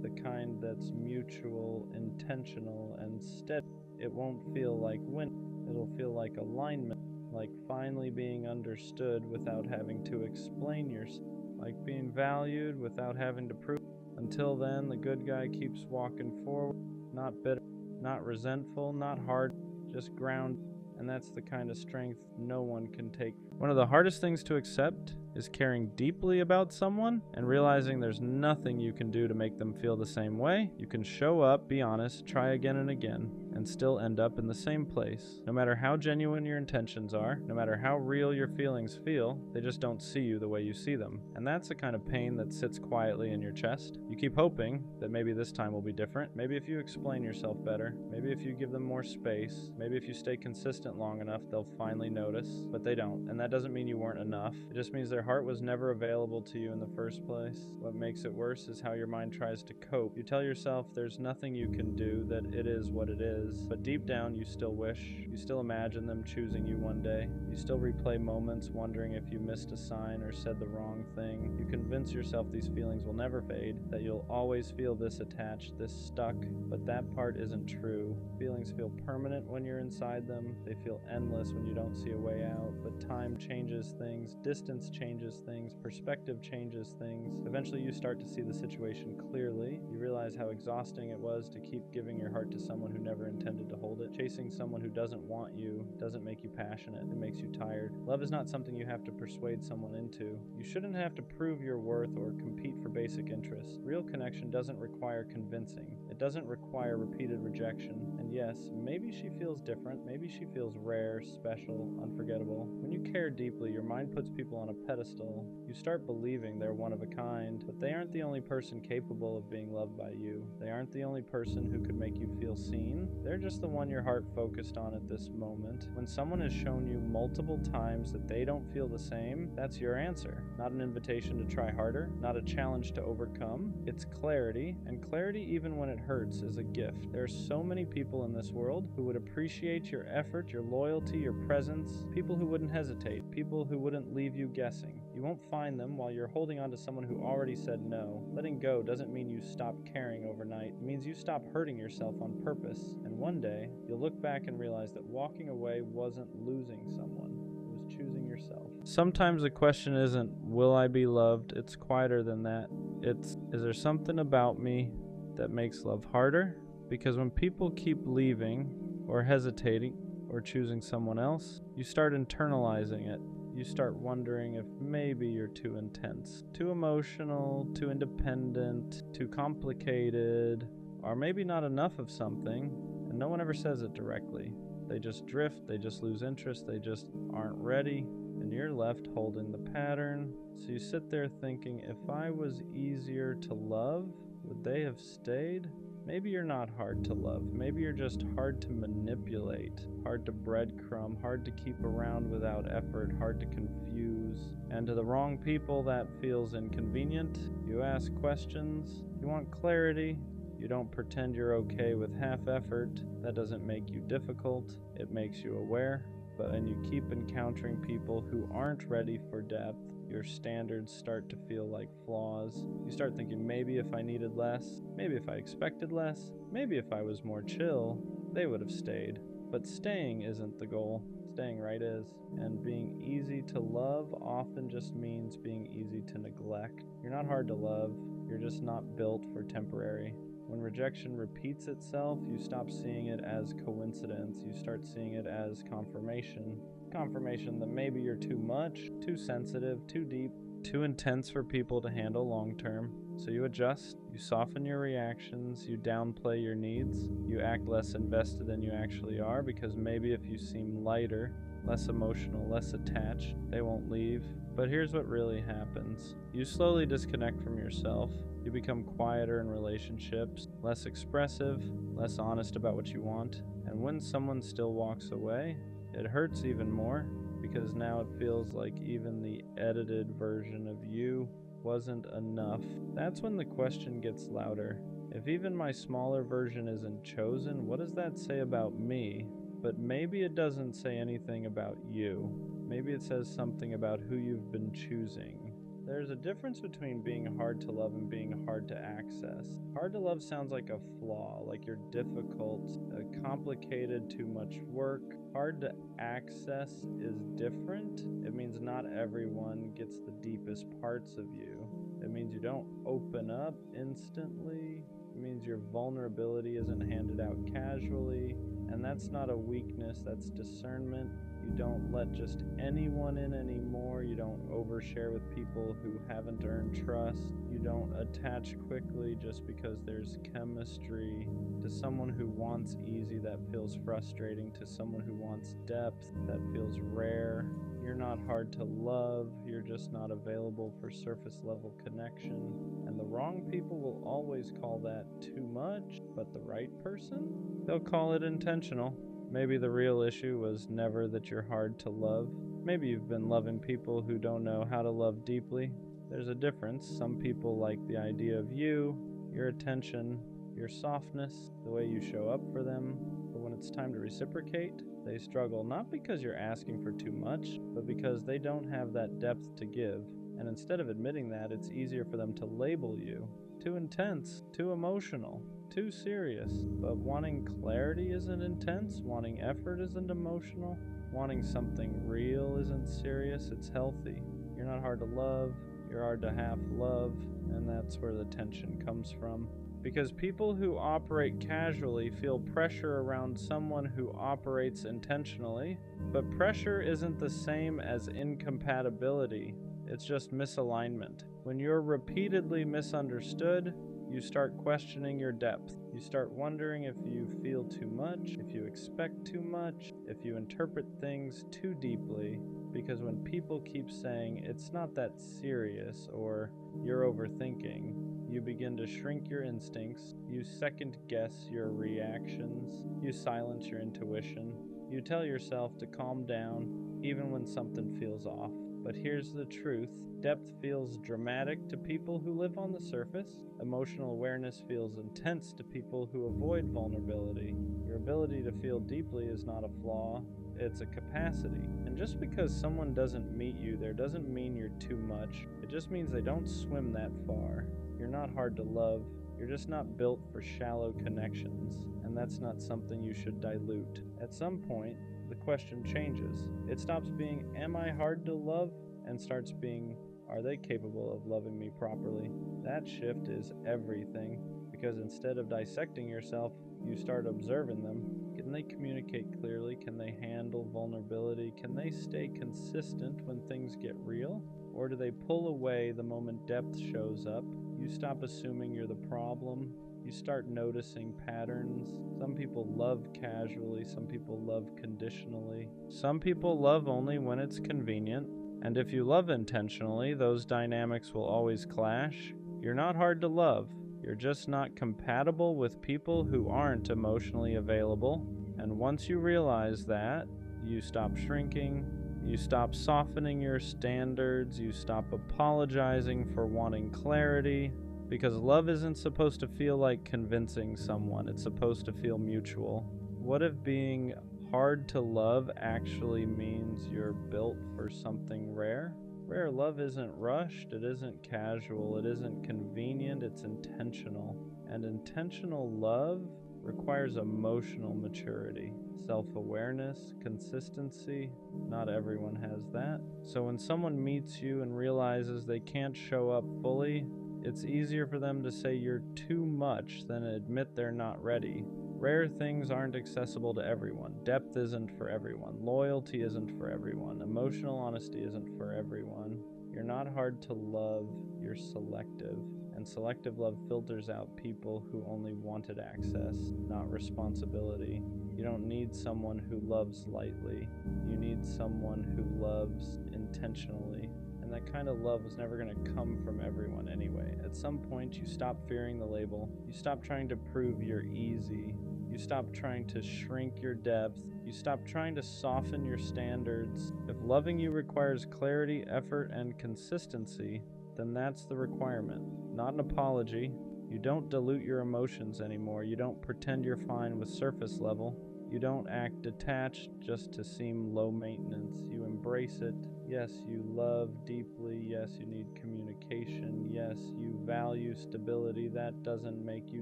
the kind that's mutual, intentional, and steady, it won't feel like winning. It'll feel like alignment, like finally being understood without having to explain yourself, like being valued without having to prove. Until then, the good guy keeps walking forward, not bitter, not resentful, not hard, just grounded. And that's the kind of strength no one can take. One of the hardest things to accept is caring deeply about someone and realizing there's nothing you can do to make them feel the same way. You can show up, be honest, try again and again, and still end up in the same place. No matter how genuine your intentions are, no matter how real your feelings feel, they just don't see you the way you see them. And that's the kind of pain that sits quietly in your chest. You keep hoping that maybe this time will be different. Maybe if you explain yourself better, maybe if you give them more space, maybe if you stay consistent long enough, they'll finally notice, but they don't. And that doesn't mean you weren't enough. It just means their heart was never available to you in the first place. What makes it worse is how your mind tries to cope. You tell yourself there's nothing you can do, that it is what it is, but deep down you still wish, you still imagine them choosing you one day. You still replay moments wondering if you missed a sign or said the wrong thing. You convince yourself these feelings will never fade, that you'll always feel this attached, this stuck, but that part isn't true. Feelings feel permanent when you're inside them. They feel endless when you don't see a way out, but time changes things, distance changes things, perspective changes things. Eventually you start to see the situation clearly. You realize how exhausting it was to keep giving your heart to someone who never intended to hold it. Chasing someone who doesn't want you doesn't make you passionate, it makes you tired. Love is not something you have to persuade someone into. You shouldn't have to prove your worth or compete for basic interests. Real connection doesn't require convincing. It doesn't require repeated rejection. And yes, maybe she feels different, maybe she feels rare, special, unforgettable. When you care deeply, your mind puts people on a pedestal. You start believing they're one of a kind, but they aren't the only person capable of being loved by you. They aren't the only person who could make you feel seen. They're just the one your heart focused on at this moment. When someone has shown you multiple times that they don't feel the same, that's your answer. Not an invitation to try harder, not a challenge to overcome. It's clarity, and clarity, even when it hurts, is a gift. There are so many people in this world who would appreciate your effort, your loyalty, your presence, people who wouldn't hesitate, people who wouldn't leave you guessing. You won't find them while you're holding on to someone who already said no. Letting go doesn't mean you stop caring overnight. It means you stop hurting yourself on purpose. And one day, you'll look back and realize that walking away wasn't losing someone. It was choosing yourself. Sometimes the question isn't, will I be loved? It's quieter than that. It's, is there something about me that makes love harder? Because when people keep leaving or hesitating or choosing someone else, you start internalizing it. You start wondering if maybe you're too intense, too emotional, too independent, too complicated, or maybe not enough of something, and no one ever says it directly. They just drift, they just lose interest, they just aren't ready, and you're left holding the pattern. So you sit there thinking, if I was easier to love, would they have stayed? maybe you're not hard to love. Maybe you're just hard to manipulate, hard to breadcrumb, hard to keep around without effort, hard to confuse. And to the wrong people, that feels inconvenient. You ask questions, you want clarity. You don't pretend you're okay with half effort. That doesn't make you difficult, it makes you aware. But when you keep encountering people who aren't ready for depth, your standards start to feel like flaws. You start thinking, maybe if I needed less, maybe if I expected less, maybe if I was more chill, they would have stayed. But staying isn't the goal. Staying right is. And being easy to love often just means being easy to neglect. You're not hard to love, you're just not built for temporary. When rejection repeats itself, you stop seeing it as coincidence. You start seeing it as confirmation. Confirmation that maybe you're too much, too sensitive, too deep, too intense for people to handle long term. So you adjust, you soften your reactions, you downplay your needs, you act less invested than you actually are, because maybe if you seem lighter, less emotional, less attached, they won't leave. But here's what really happens. You slowly disconnect from yourself. You become quieter in relationships, less expressive, less honest about what you want. And when someone still walks away, it hurts even more, because now it feels like even the edited version of you wasn't enough. That's when the question gets louder. If even my smaller version isn't chosen, what does that say about me? But maybe it doesn't say anything about you. Maybe it says something about who you've been choosing. There's a difference between being hard to love and being hard to access. Hard to love sounds like a flaw, like you're difficult, complicated, too much work. Hard to access is different. It means not everyone gets the deepest parts of you. It means you don't open up instantly. It means your vulnerability isn't handed out casually. And that's not a weakness, that's discernment. You don't let just anyone in anymore. You don't overshare with people who haven't earned trust. You don't attach quickly just because there's chemistry. To someone who wants easy, that feels frustrating. To someone who wants depth, that feels rare. You're not hard to love, you're just not available for surface level connection. And the wrong people will always call that too much, but the right person? They'll call it intentional. Maybe the real issue was never that you're hard to love. Maybe you've been loving people who don't know how to love deeply. There's a difference. Some people like the idea of you, your attention, your softness, the way you show up for them. But when it's time to reciprocate, they struggle, not because you're asking for too much, but because they don't have that depth to give. And instead of admitting that, it's easier for them to label you. Too intense, too emotional, too serious. But wanting clarity isn't intense, wanting effort isn't emotional, wanting something real isn't serious, it's healthy. You're not hard to love, you're hard to half love, and that's where the tension comes from. Because people who operate casually feel pressure around someone who operates intentionally, but pressure isn't the same as incompatibility. It's just misalignment. When you're repeatedly misunderstood, you start questioning your depth. You start wondering if you feel too much, if you expect too much, if you interpret things too deeply. Because when people keep saying, it's not that serious, or you're overthinking, you begin to shrink your instincts, you second guess your reactions, you silence your intuition, you tell yourself to calm down even when something feels off. But here's the truth. Depth feels dramatic to people who live on the surface. Emotional awareness feels intense to people who avoid vulnerability. Your ability to feel deeply is not a flaw, it's a capacity. And just because someone doesn't meet you there doesn't mean you're too much. It just means they don't swim that far. You're not hard to love. You're just not built for shallow connections. And that's not something you should dilute. At some point, the question changes. It stops being, am I hard to love? And starts being, are they capable of loving me properly? That shift is everything, because instead of dissecting yourself, you start observing them. Can they communicate clearly? Can they handle vulnerability? Can they stay consistent when things get real? Or do they pull away the moment depth shows up? You stop assuming you're the problem. You start noticing patterns. Some people love casually, some people love conditionally. Some people love only when it's convenient. And if you love intentionally, those dynamics will always clash. You're not hard to love. You're just not compatible with people who aren't emotionally available. And once you realize that, you stop shrinking, you stop softening your standards, you stop apologizing for wanting clarity, because love isn't supposed to feel like convincing someone, it's supposed to feel mutual. What if being hard to love actually means you're built for something rare? Rare love isn't rushed, it isn't casual, it isn't convenient, it's intentional. And intentional love requires emotional maturity, self-awareness, consistency. Not everyone has that. So when someone meets you and realizes they can't show up fully, it's easier for them to say you're too much than admit they're not ready. Rare things aren't accessible to everyone. Depth isn't for everyone. Loyalty isn't for everyone. Emotional honesty isn't for everyone. You're not hard to love, you're selective. And selective love filters out people who only wanted access, not responsibility. You don't need someone who loves lightly. You need someone who loves intentionally. And that kind of love was never going to come from everyone anyway. At some point, you stop fearing the label. You stop trying to prove you're easy. You stop trying to shrink your depth. You stop trying to soften your standards. If loving you requires clarity, effort, and consistency, then that's the requirement, not an apology. You don't dilute your emotions anymore. You don't pretend you're fine with surface level. You don't act detached just to seem low maintenance. You embrace it. Yes, you love deeply. Yes, you need communication. Yes, you value stability. That doesn't make you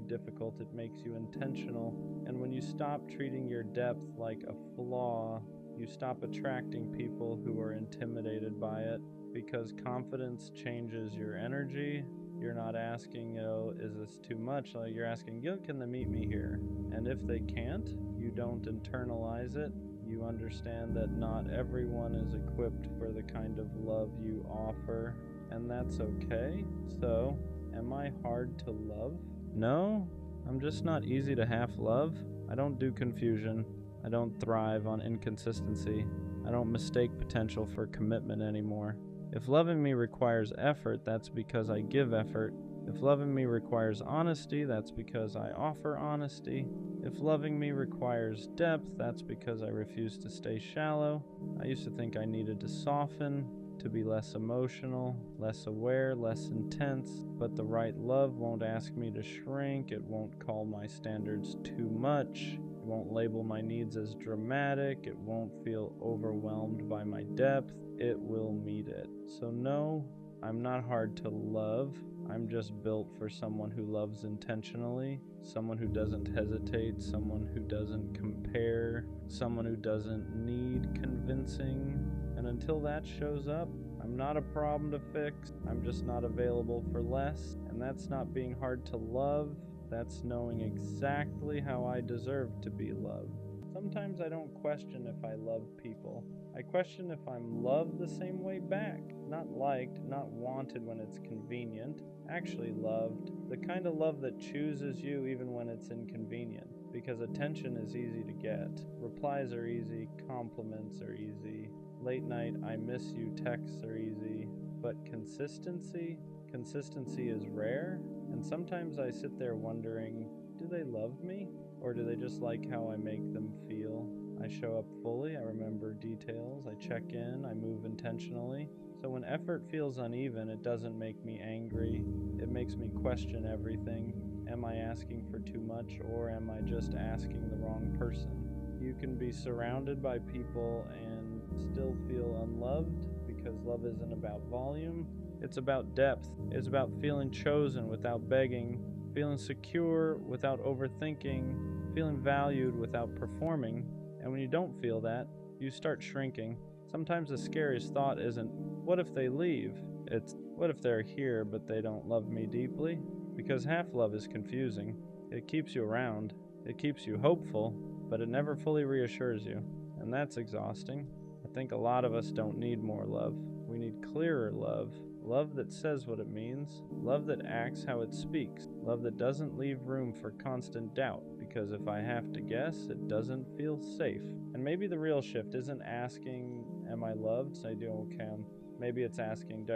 difficult. It makes you intentional. And when you stop treating your depth like a flaw, you stop attracting people who are intimidated by it, because confidence changes your energy. You're not asking, is this too much? Like, you're asking, can they meet me here? And if they can't, you don't internalize it. You understand that not everyone is equipped for the kind of love you offer, and that's okay. So, am I hard to love? No, I'm just not easy to half love. I don't do confusion. I don't thrive on inconsistency. I don't mistake potential for commitment anymore. If loving me requires effort, that's because I give effort. If loving me requires honesty, that's because I offer honesty. If loving me requires depth, that's because I refuse to stay shallow. I used to think I needed to soften, to be less emotional, less aware, less intense, but the right love won't ask me to shrink. It won't call my standards too much. It won't label my needs as dramatic. It won't feel overwhelmed by my depth. It will meet it. So no, I'm not hard to love. I'm just built for someone who loves intentionally, someone who doesn't hesitate, someone who doesn't compare, someone who doesn't need convincing. And until that shows up, I'm not a problem to fix. I'm just not available for less. And that's not being hard to love. That's knowing exactly how I deserve to be loved. Sometimes I don't question if I love people. I question if I'm loved the same way back. Not liked, not wanted when it's convenient. Actually loved. The kind of love that chooses you even when it's inconvenient. Because attention is easy to get. Replies are easy. Compliments are easy. Late night, I miss you texts are easy. But consistency? Consistency is rare. And sometimes I sit there wondering, do they love me? Or do they just like how I make them feel? I show up fully, I remember details, I check in, I move intentionally. So when effort feels uneven, it doesn't make me angry. It makes me question everything. Am I asking for too much, or am I just asking the wrong person? You can be surrounded by people and still feel unloved, because love isn't about volume. It's about depth. It's about feeling chosen without begging, feeling secure without overthinking, feeling valued without performing. And when you don't feel that, you start shrinking. Sometimes the scariest thought isn't, what if they leave? It's, what if they're here but they don't love me deeply? Because half love is confusing. It keeps you around. It keeps you hopeful, but it never fully reassures you. And that's exhausting. I think a lot of us don't need more love. We need clearer love. Love that says what it means. Love that acts how it speaks. Love that doesn't leave room for constant doubt, because if I have to guess, it doesn't feel safe. And maybe the real shift isn't asking, am I loved? So I do okay. Maybe it's asking,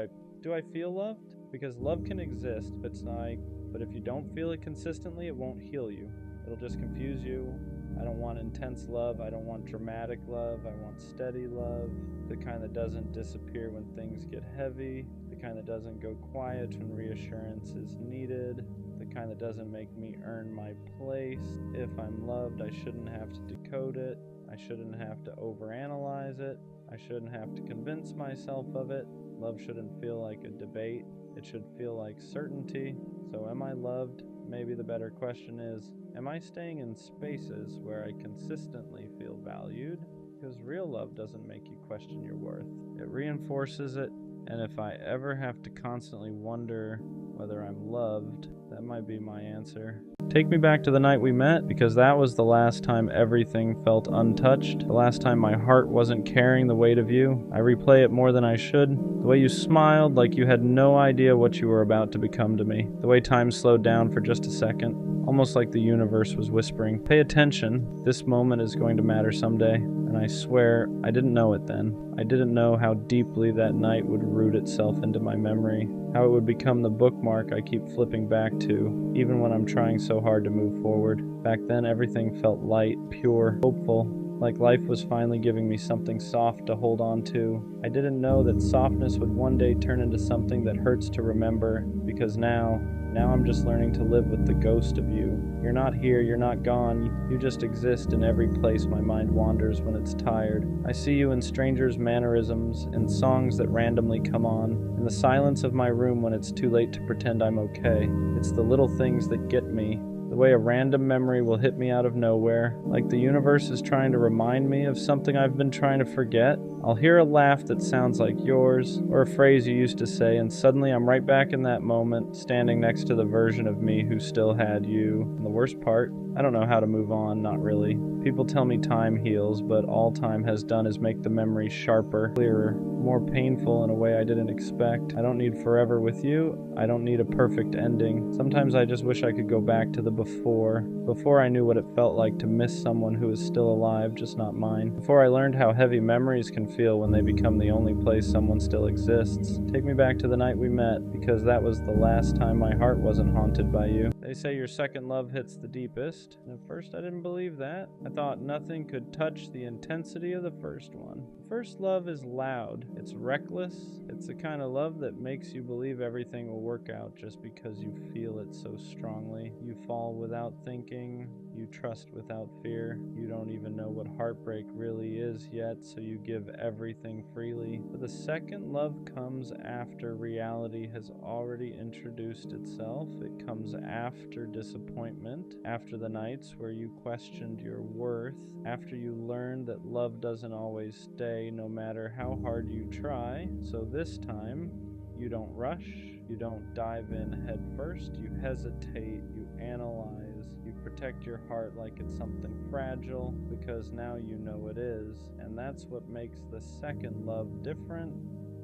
do I feel loved? Because love can exist, but it's like, But if you don't feel it consistently, it won't heal you. It'll just confuse you. I don't want intense love. I don't want dramatic love. I want steady love. The kind that doesn't disappear when things get heavy. The kind that doesn't go quiet when reassurance is needed. The kind that doesn't make me earn my place. If I'm loved, I shouldn't have to decode it. I shouldn't have to overanalyze it. I shouldn't have to convince myself of it. Love shouldn't feel like a debate. It should feel like certainty. So am I loved? Maybe the better question is, am I staying in spaces where I consistently feel valued? Because real love doesn't make you question your worth. It reinforces it, and if I ever have to constantly wonder whether I'm loved, that might be my answer. Take me back to the night we met, because that was the last time everything felt untouched, the last time my heart wasn't carrying the weight of you. I replay it more than I should. The way you smiled like you had no idea what you were about to become to me. The way time slowed down for just a second, almost like the universe was whispering, "Pay attention, this moment is going to matter someday." And I swear, I didn't know it then. I didn't know how deeply that night would root itself into my memory, how it would become the bookmark I keep flipping back to, even when I'm trying so hard to move forward. Back then, everything felt light, pure, hopeful, like life was finally giving me something soft to hold on to. I didn't know that softness would one day turn into something that hurts to remember, because now I'm just learning to live with the ghost of you. You're not here, you're not gone, you just exist in every place my mind wanders when it's tired. I see you in strangers' mannerisms, in songs that randomly come on, in the silence of my room when it's too late to pretend I'm okay. It's the little things that get me. The way a random memory will hit me out of nowhere, like the universe is trying to remind me of something I've been trying to forget. I'll hear a laugh that sounds like yours, or a phrase you used to say, and suddenly I'm right back in that moment, standing next to the version of me who still had you. And the worst part, I don't know how to move on, not really. People tell me time heals, but all time has done is make the memories sharper, clearer, more painful in a way I didn't expect. I don't need forever with you. I don't need a perfect ending. Sometimes I just wish I could go back to the before I knew what it felt like to miss someone who is still alive, just not mine. Before I learned how heavy memories can feel when they become the only place someone still exists. Take me back to the night we met, because that was the last time my heart wasn't haunted by you. They say your second love hits the deepest, and at first I didn't believe that. I thought nothing could touch the intensity of the first one. First love is loud, it's reckless, it's the kind of love that makes you believe everything will work out just because you feel it so strongly. You fall without thinking, you trust without fear, you don't even know what heartbreak really is yet, so you give everything freely. But the second love comes after reality has already introduced itself. It comes after disappointment, after the nights where you questioned your worth, after you learned that love doesn't always stay no matter how hard you try. So this time, you don't rush, you don't dive in head first, you hesitate, you analyze, you protect your heart like it's something fragile, because now you know it is, and that's what makes the second love different.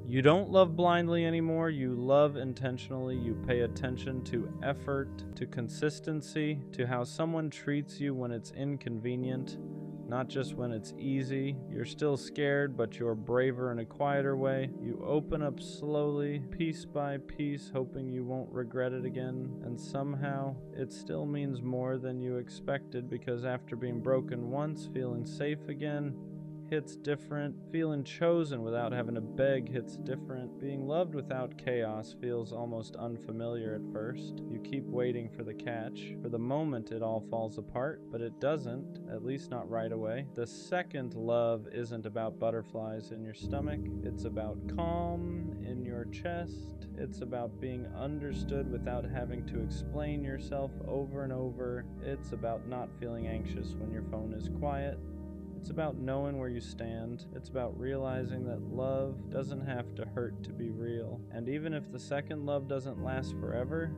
You don't love blindly anymore, you love intentionally, you pay attention to effort, to consistency, to how someone treats you when it's inconvenient, not just when it's easy. You're still scared, but you're braver in a quieter way. You open up slowly, piece by piece, hoping you won't regret it again. And somehow, it still means more than you expected, because after being broken once, feeling safe again hits different. Feeling chosen without having to beg hits different. Being loved without chaos feels almost unfamiliar at first. You keep waiting for the catch. For the moment it all falls apart, but it doesn't, at least not right away. The second love isn't about butterflies in your stomach. It's about calm in your chest. It's about being understood without having to explain yourself over and over. It's about not feeling anxious when your phone is quiet. It's about knowing where you stand. It's about realizing that love doesn't have to hurt to be real. And even if the second love doesn't last forever,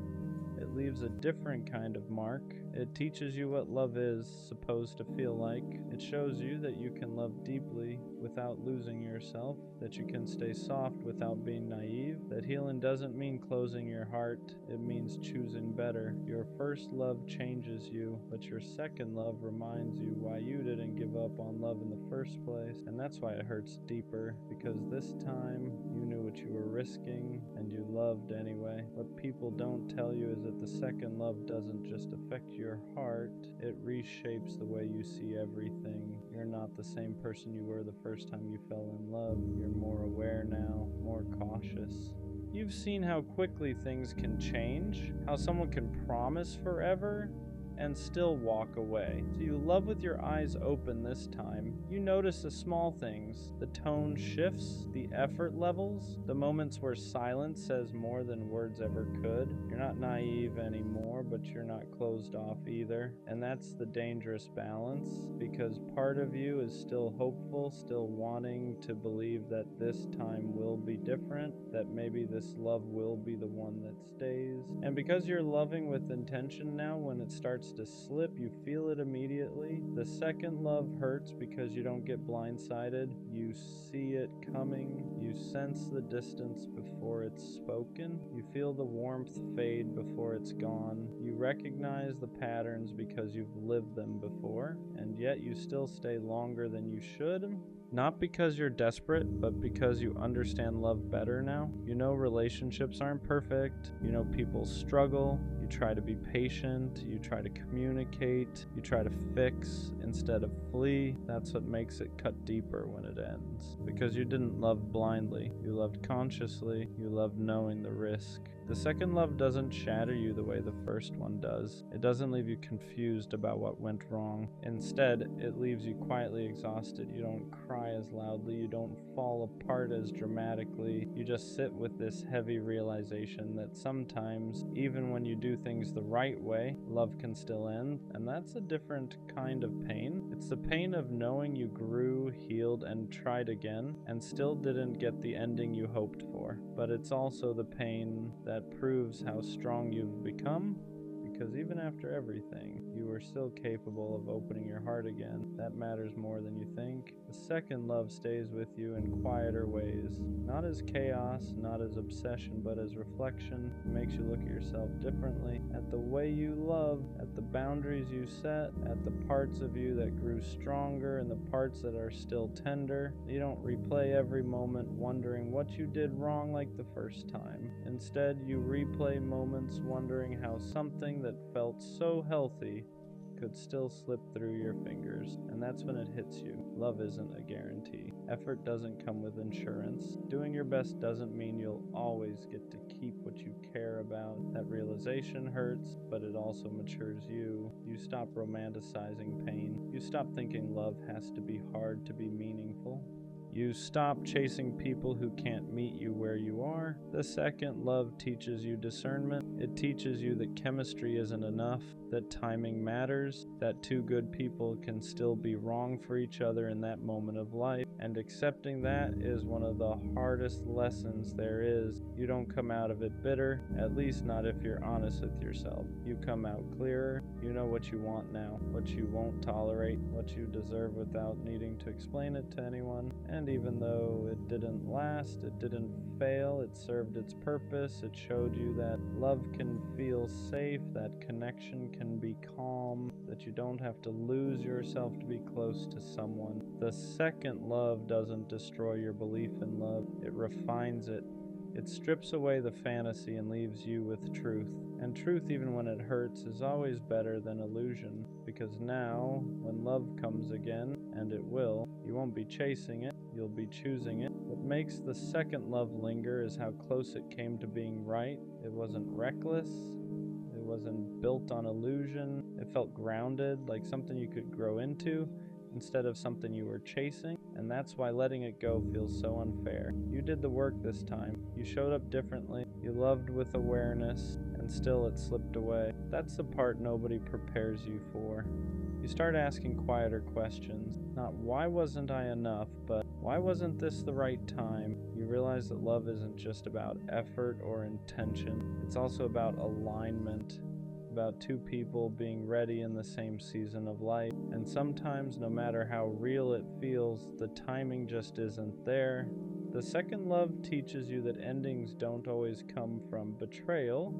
it leaves a different kind of mark. It teaches you what love is supposed to feel like. It shows you that you can love deeply without losing yourself, that you can stay soft without being naive, that healing doesn't mean closing your heart, it means choosing better. Your first love changes you, but your second love reminds you why you didn't give up on love in the first place. And that's why it hurts deeper, because this time you knew what you were risking and you loved anyway. What people don't tell you is that the second love doesn't just affect your heart, it reshapes the way you see everything. You're not the same person you were the first time you fell in love. You're more aware now, more cautious. You've seen how quickly things can change, how someone can promise forever and still walk away. So you love with your eyes open this time. You notice the small things, the tone shifts, the effort levels, the moments where silence says more than words ever could. You're not naive anymore, but you're not closed off either. And that's the dangerous balance, because part of you is still hopeful, still wanting to believe that this time will be different, that maybe this love will be the one that stays. And because you're loving with intention now, when it starts to slip, you feel it immediately. The second love hurts because you don't get blindsided. You see it coming. You sense the distance before it's spoken. You feel the warmth fade before it's gone. You recognize the patterns because you've lived them before, and yet you still stay longer than you should. Not because you're desperate, but because you understand love better now. You know relationships aren't perfect. You know people struggle. You try to be patient. You try to communicate. You try to fix instead of flee. That's what makes it cut deeper when it ends. Because you didn't love blindly. You loved consciously. You loved knowing the risk. The second love doesn't shatter you the way the first one does. It doesn't leave you confused about what went wrong. Instead, it leaves you quietly exhausted. You don't cry as loudly. You don't fall apart as dramatically. You just sit with this heavy realization that sometimes, even when you do things the right way, love can still end. And that's a different kind of pain. It's the pain of knowing you grew, healed, and tried again, and still didn't get the ending you hoped for. But it's also the pain that proves how strong you've become, because even after everything, you are still capable of opening your heart again. That matters more than you think. The second love stays with you in quieter ways. Not as chaos, not as obsession, but as reflection. It makes you look at yourself differently, at the way you love, at the boundaries you set, at the parts of you that grew stronger and the parts that are still tender. You don't replay every moment wondering what you did wrong like the first time. Instead, you replay moments wondering how something that felt so healthy could still slip through your fingers, and that's when it hits you. Love isn't a guarantee. Effort doesn't come with insurance. Doing your best doesn't mean you'll always get to keep what you care about. That realization hurts, but it also matures you. You stop romanticizing pain. You stop thinking love has to be hard to be meaningful. You stop chasing people who can't meet you where you are. The second love teaches you discernment. It teaches you that chemistry isn't enough, that timing matters, that two good people can still be wrong for each other in that moment of life. And accepting that is one of the hardest lessons there is. You don't come out of it bitter, at least not if you're honest with yourself. You come out clearer. You know what you want now, what you won't tolerate, what you deserve without needing to explain it to anyone. And even though it didn't last, it didn't fail, it served its purpose. It showed you that love can feel safe, that connection can be calm, that you don't have to lose yourself to be close to someone. The second love doesn't destroy your belief in love, it refines it. It strips away the fantasy and leaves you with truth. And truth, even when it hurts, is always better than illusion. Because now, when love comes again, and it will, you won't be chasing it, you'll be choosing it. What makes the second love linger is how close it came to being right. It wasn't reckless. It wasn't built on illusion. It felt grounded, like something you could grow into, instead of something you were chasing. And that's why letting it go feels so unfair. You did the work this time. You showed up differently. You loved with awareness, and still it slipped away. That's the part nobody prepares you for. You start asking quieter questions. Not why wasn't I enough, but why wasn't this the right time? You realize that love isn't just about effort or intention. It's also about alignment. About two people being ready in the same season of life. And sometimes, no matter how real it feels, the timing just isn't there. The second love teaches you that endings don't always come from betrayal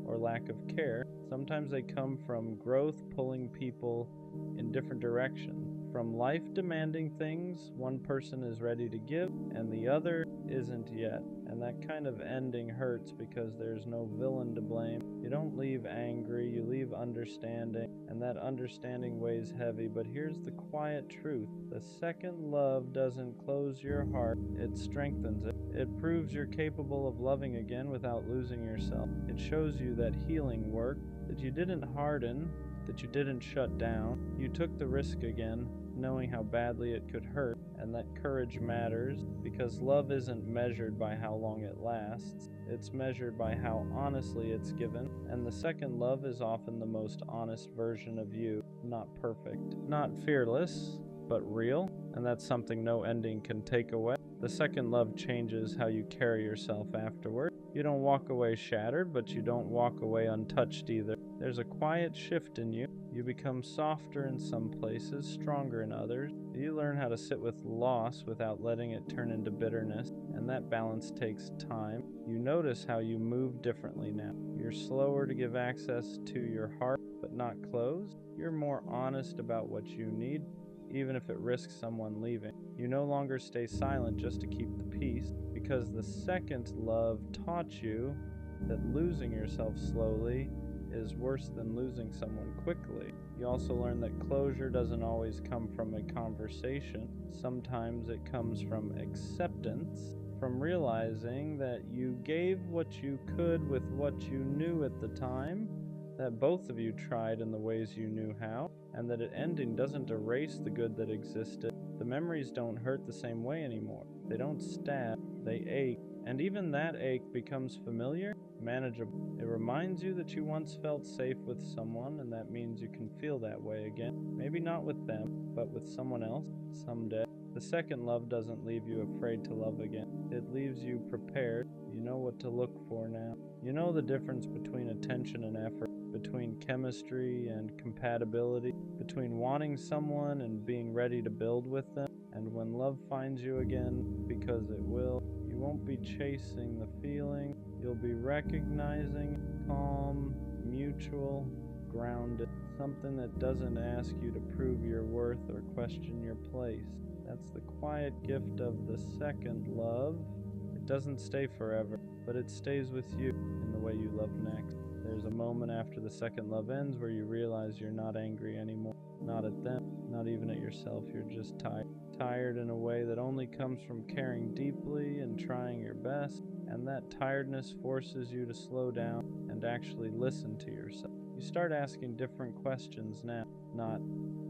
or lack of care. Sometimes they come from growth pulling people in different directions. From life demanding things one person is ready to give and the other isn't yet. And that kind of ending hurts because there's no villain to blame. You don't leave angry, you leave understanding, and that understanding weighs heavy. But here's the quiet truth. The second love doesn't close your heart, it strengthens it. It proves you're capable of loving again without losing yourself. It shows you that healing worked, that you didn't harden, that you didn't shut down. You took the risk again, knowing how badly it could hurt, and that courage matters because love isn't measured by how long it lasts. It's measured by how honestly it's given, and the second love is often the most honest version of you. Not perfect, not fearless, but real, and that's something no ending can take away. The second love changes how you carry yourself afterward. You don't walk away shattered, but you don't walk away untouched either. There's a quiet shift in you. You become softer in some places, stronger in others. You learn how to sit with loss without letting it turn into bitterness, and that balance takes time. You notice how you move differently now. You're slower to give access to your heart, but not closed. You're more honest about what you need, even if it risks someone leaving. You no longer stay silent just to keep the peace, because the second love taught you that losing yourself slowly is worse than losing someone quickly. You also learn that closure doesn't always come from a conversation. Sometimes it comes from acceptance, from realizing that you gave what you could with what you knew at the time, that both of you tried in the ways you knew how, and that an ending doesn't erase the good that existed. The memories don't hurt the same way anymore. They don't stab, they ache, and even that ache becomes familiar, manageable. It reminds you that you once felt safe with someone, and that means you can feel that way again. Maybe not with them, but with someone else someday. The second love doesn't leave you afraid to love again. It leaves you prepared. You know what to look for now. You know the difference between attention and effort, between chemistry and compatibility, between wanting someone and being ready to build with them. And when love finds you again, because it will, you won't be chasing the feeling. You'll be recognizing calm, mutual, grounded, something that doesn't ask you to prove your worth or question your place. That's the quiet gift of the second love. It doesn't stay forever, but it stays with you in the way you love next. There's a moment after the second love ends where you realize you're not angry anymore. Not at them, not even at yourself. You're just tired. Tired in a way that only comes from caring deeply and trying your best. And that tiredness forces you to slow down and actually listen to yourself. You start asking different questions now. Not,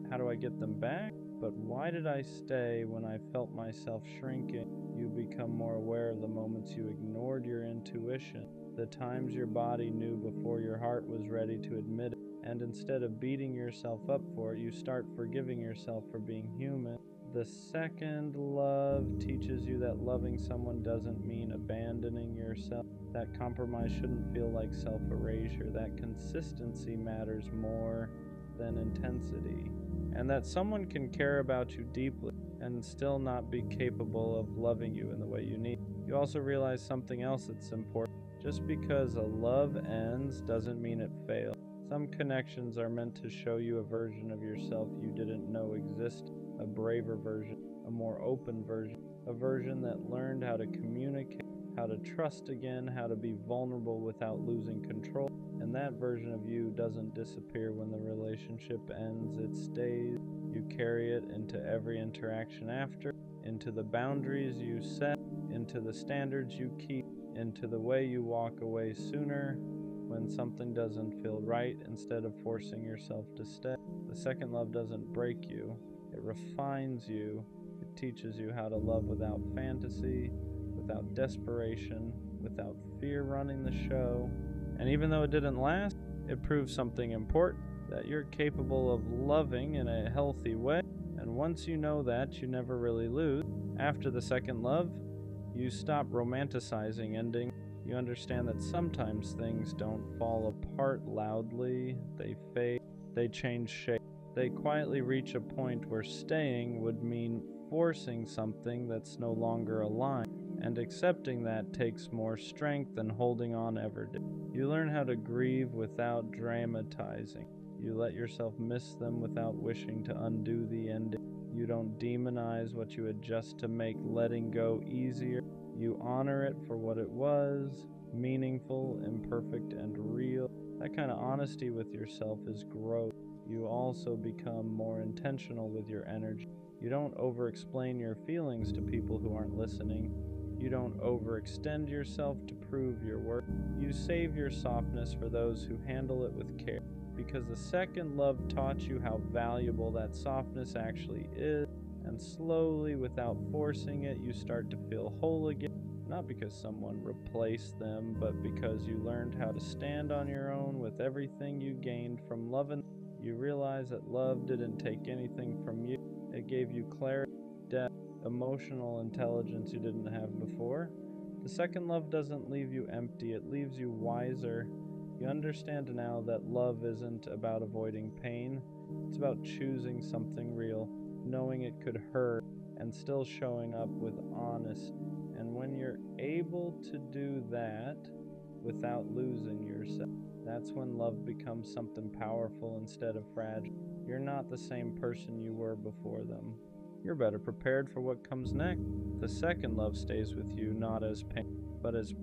how do I get them back? But why did I stay when I felt myself shrinking? You become more aware of the moments you ignored your intuition, the times your body knew before your heart was ready to admit it. And instead of beating yourself up for it, you start forgiving yourself for being human. The second love teaches you that loving someone doesn't mean abandoning yourself. That compromise shouldn't feel like self-erasure. That consistency matters more than intensity. And that someone can care about you deeply and still not be capable of loving you in the way you need. You also realize something else that's important. Just because a love ends doesn't mean it failed. Some connections are meant to show you a version of yourself you didn't know existed. A braver version, a more open version, a version that learned how to communicate, how to trust again, how to be vulnerable without losing control. And that version of you doesn't disappear when the relationship ends, it stays. You carry it into every interaction after, into the boundaries you set, into the standards you keep, into the way you walk away sooner when something doesn't feel right instead of forcing yourself to stay. The second love doesn't break you. It refines you. It teaches you how to love without fantasy, without desperation, without fear running the show. And even though it didn't last, it proves something important, that you're capable of loving in a healthy way. And once you know that, you never really lose. After the second love, you stop romanticizing ending. You understand that sometimes things don't fall apart loudly. They fade. They change shape. They quietly reach a point where staying would mean forcing something that's no longer aligned, and accepting that takes more strength than holding on ever did. You learn how to grieve without dramatizing. You let yourself miss them without wishing to undo the ending. You don't demonize what you adjust to make letting go easier. You honor it for what it was, meaningful, imperfect, and real. That kind of honesty with yourself is growth. You also become more intentional with your energy. You don't over-explain your feelings to people who aren't listening. You don't overextend yourself to prove your worth. You save your softness for those who handle it with care. Because the second love taught you how valuable that softness actually is, and slowly, without forcing it, you start to feel whole again. Not because someone replaced them, but because you learned how to stand on your own with everything you gained from loving. You realize that love didn't take anything from you. It gave you clarity, depth, emotional intelligence you didn't have before. The second love doesn't leave you empty, it leaves you wiser. You understand now that love isn't about avoiding pain, it's about choosing something real, knowing it could hurt, and still showing up with honesty. And when you're able to do that without losing yourself, that's when love becomes something powerful instead of fragile. You're not the same person you were before them. You're better prepared for what comes next. The second love stays with you not as pain, but as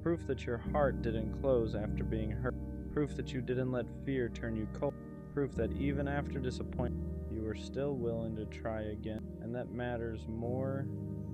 proof that your heart didn't close after being hurt. Proof that you didn't let fear turn you cold. Proof that even after disappointment, you were still willing to try again. And that matters more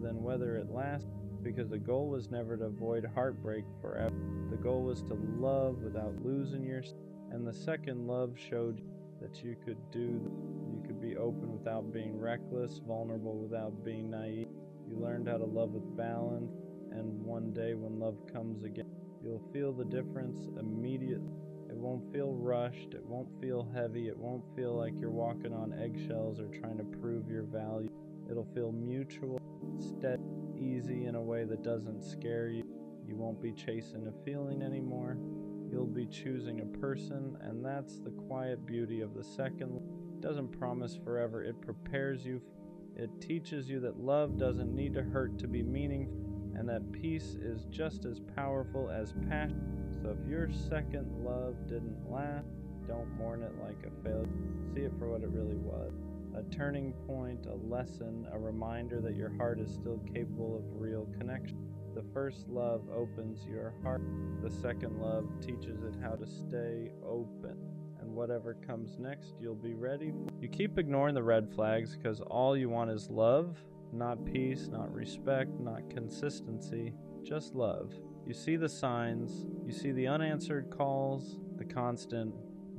than whether it lasts, because the goal was never to avoid heartbreak forever. The goal was to love without losing yourself. And the second love showed you that you could do that. You could be open without being reckless, vulnerable without being naive. You learned how to love with balance, and one day when love comes again, you'll feel the difference immediately. It won't feel rushed, it won't feel heavy, it won't feel like you're walking on eggshells or trying to prove your value. It'll feel mutual, steady, easy in a way that doesn't scare you. You won't be chasing a feeling anymore. You'll be choosing a person, and that's the quiet beauty of the second. It doesn't promise forever, it prepares you. It teaches you that love doesn't need to hurt to be meaningful, and that peace is just as powerful as passion. So if your second love didn't last, don't mourn it like a failure. See it for what it really was. A turning point, a lesson, a reminder that your heart is still capable of real connection. The first love opens your heart. The second love teaches it how to stay open. And whatever comes next, you'll be ready for. You keep ignoring the red flags because all you want is love, not peace, not respect, not consistency, just love. You see the signs, you see the unanswered calls, the constant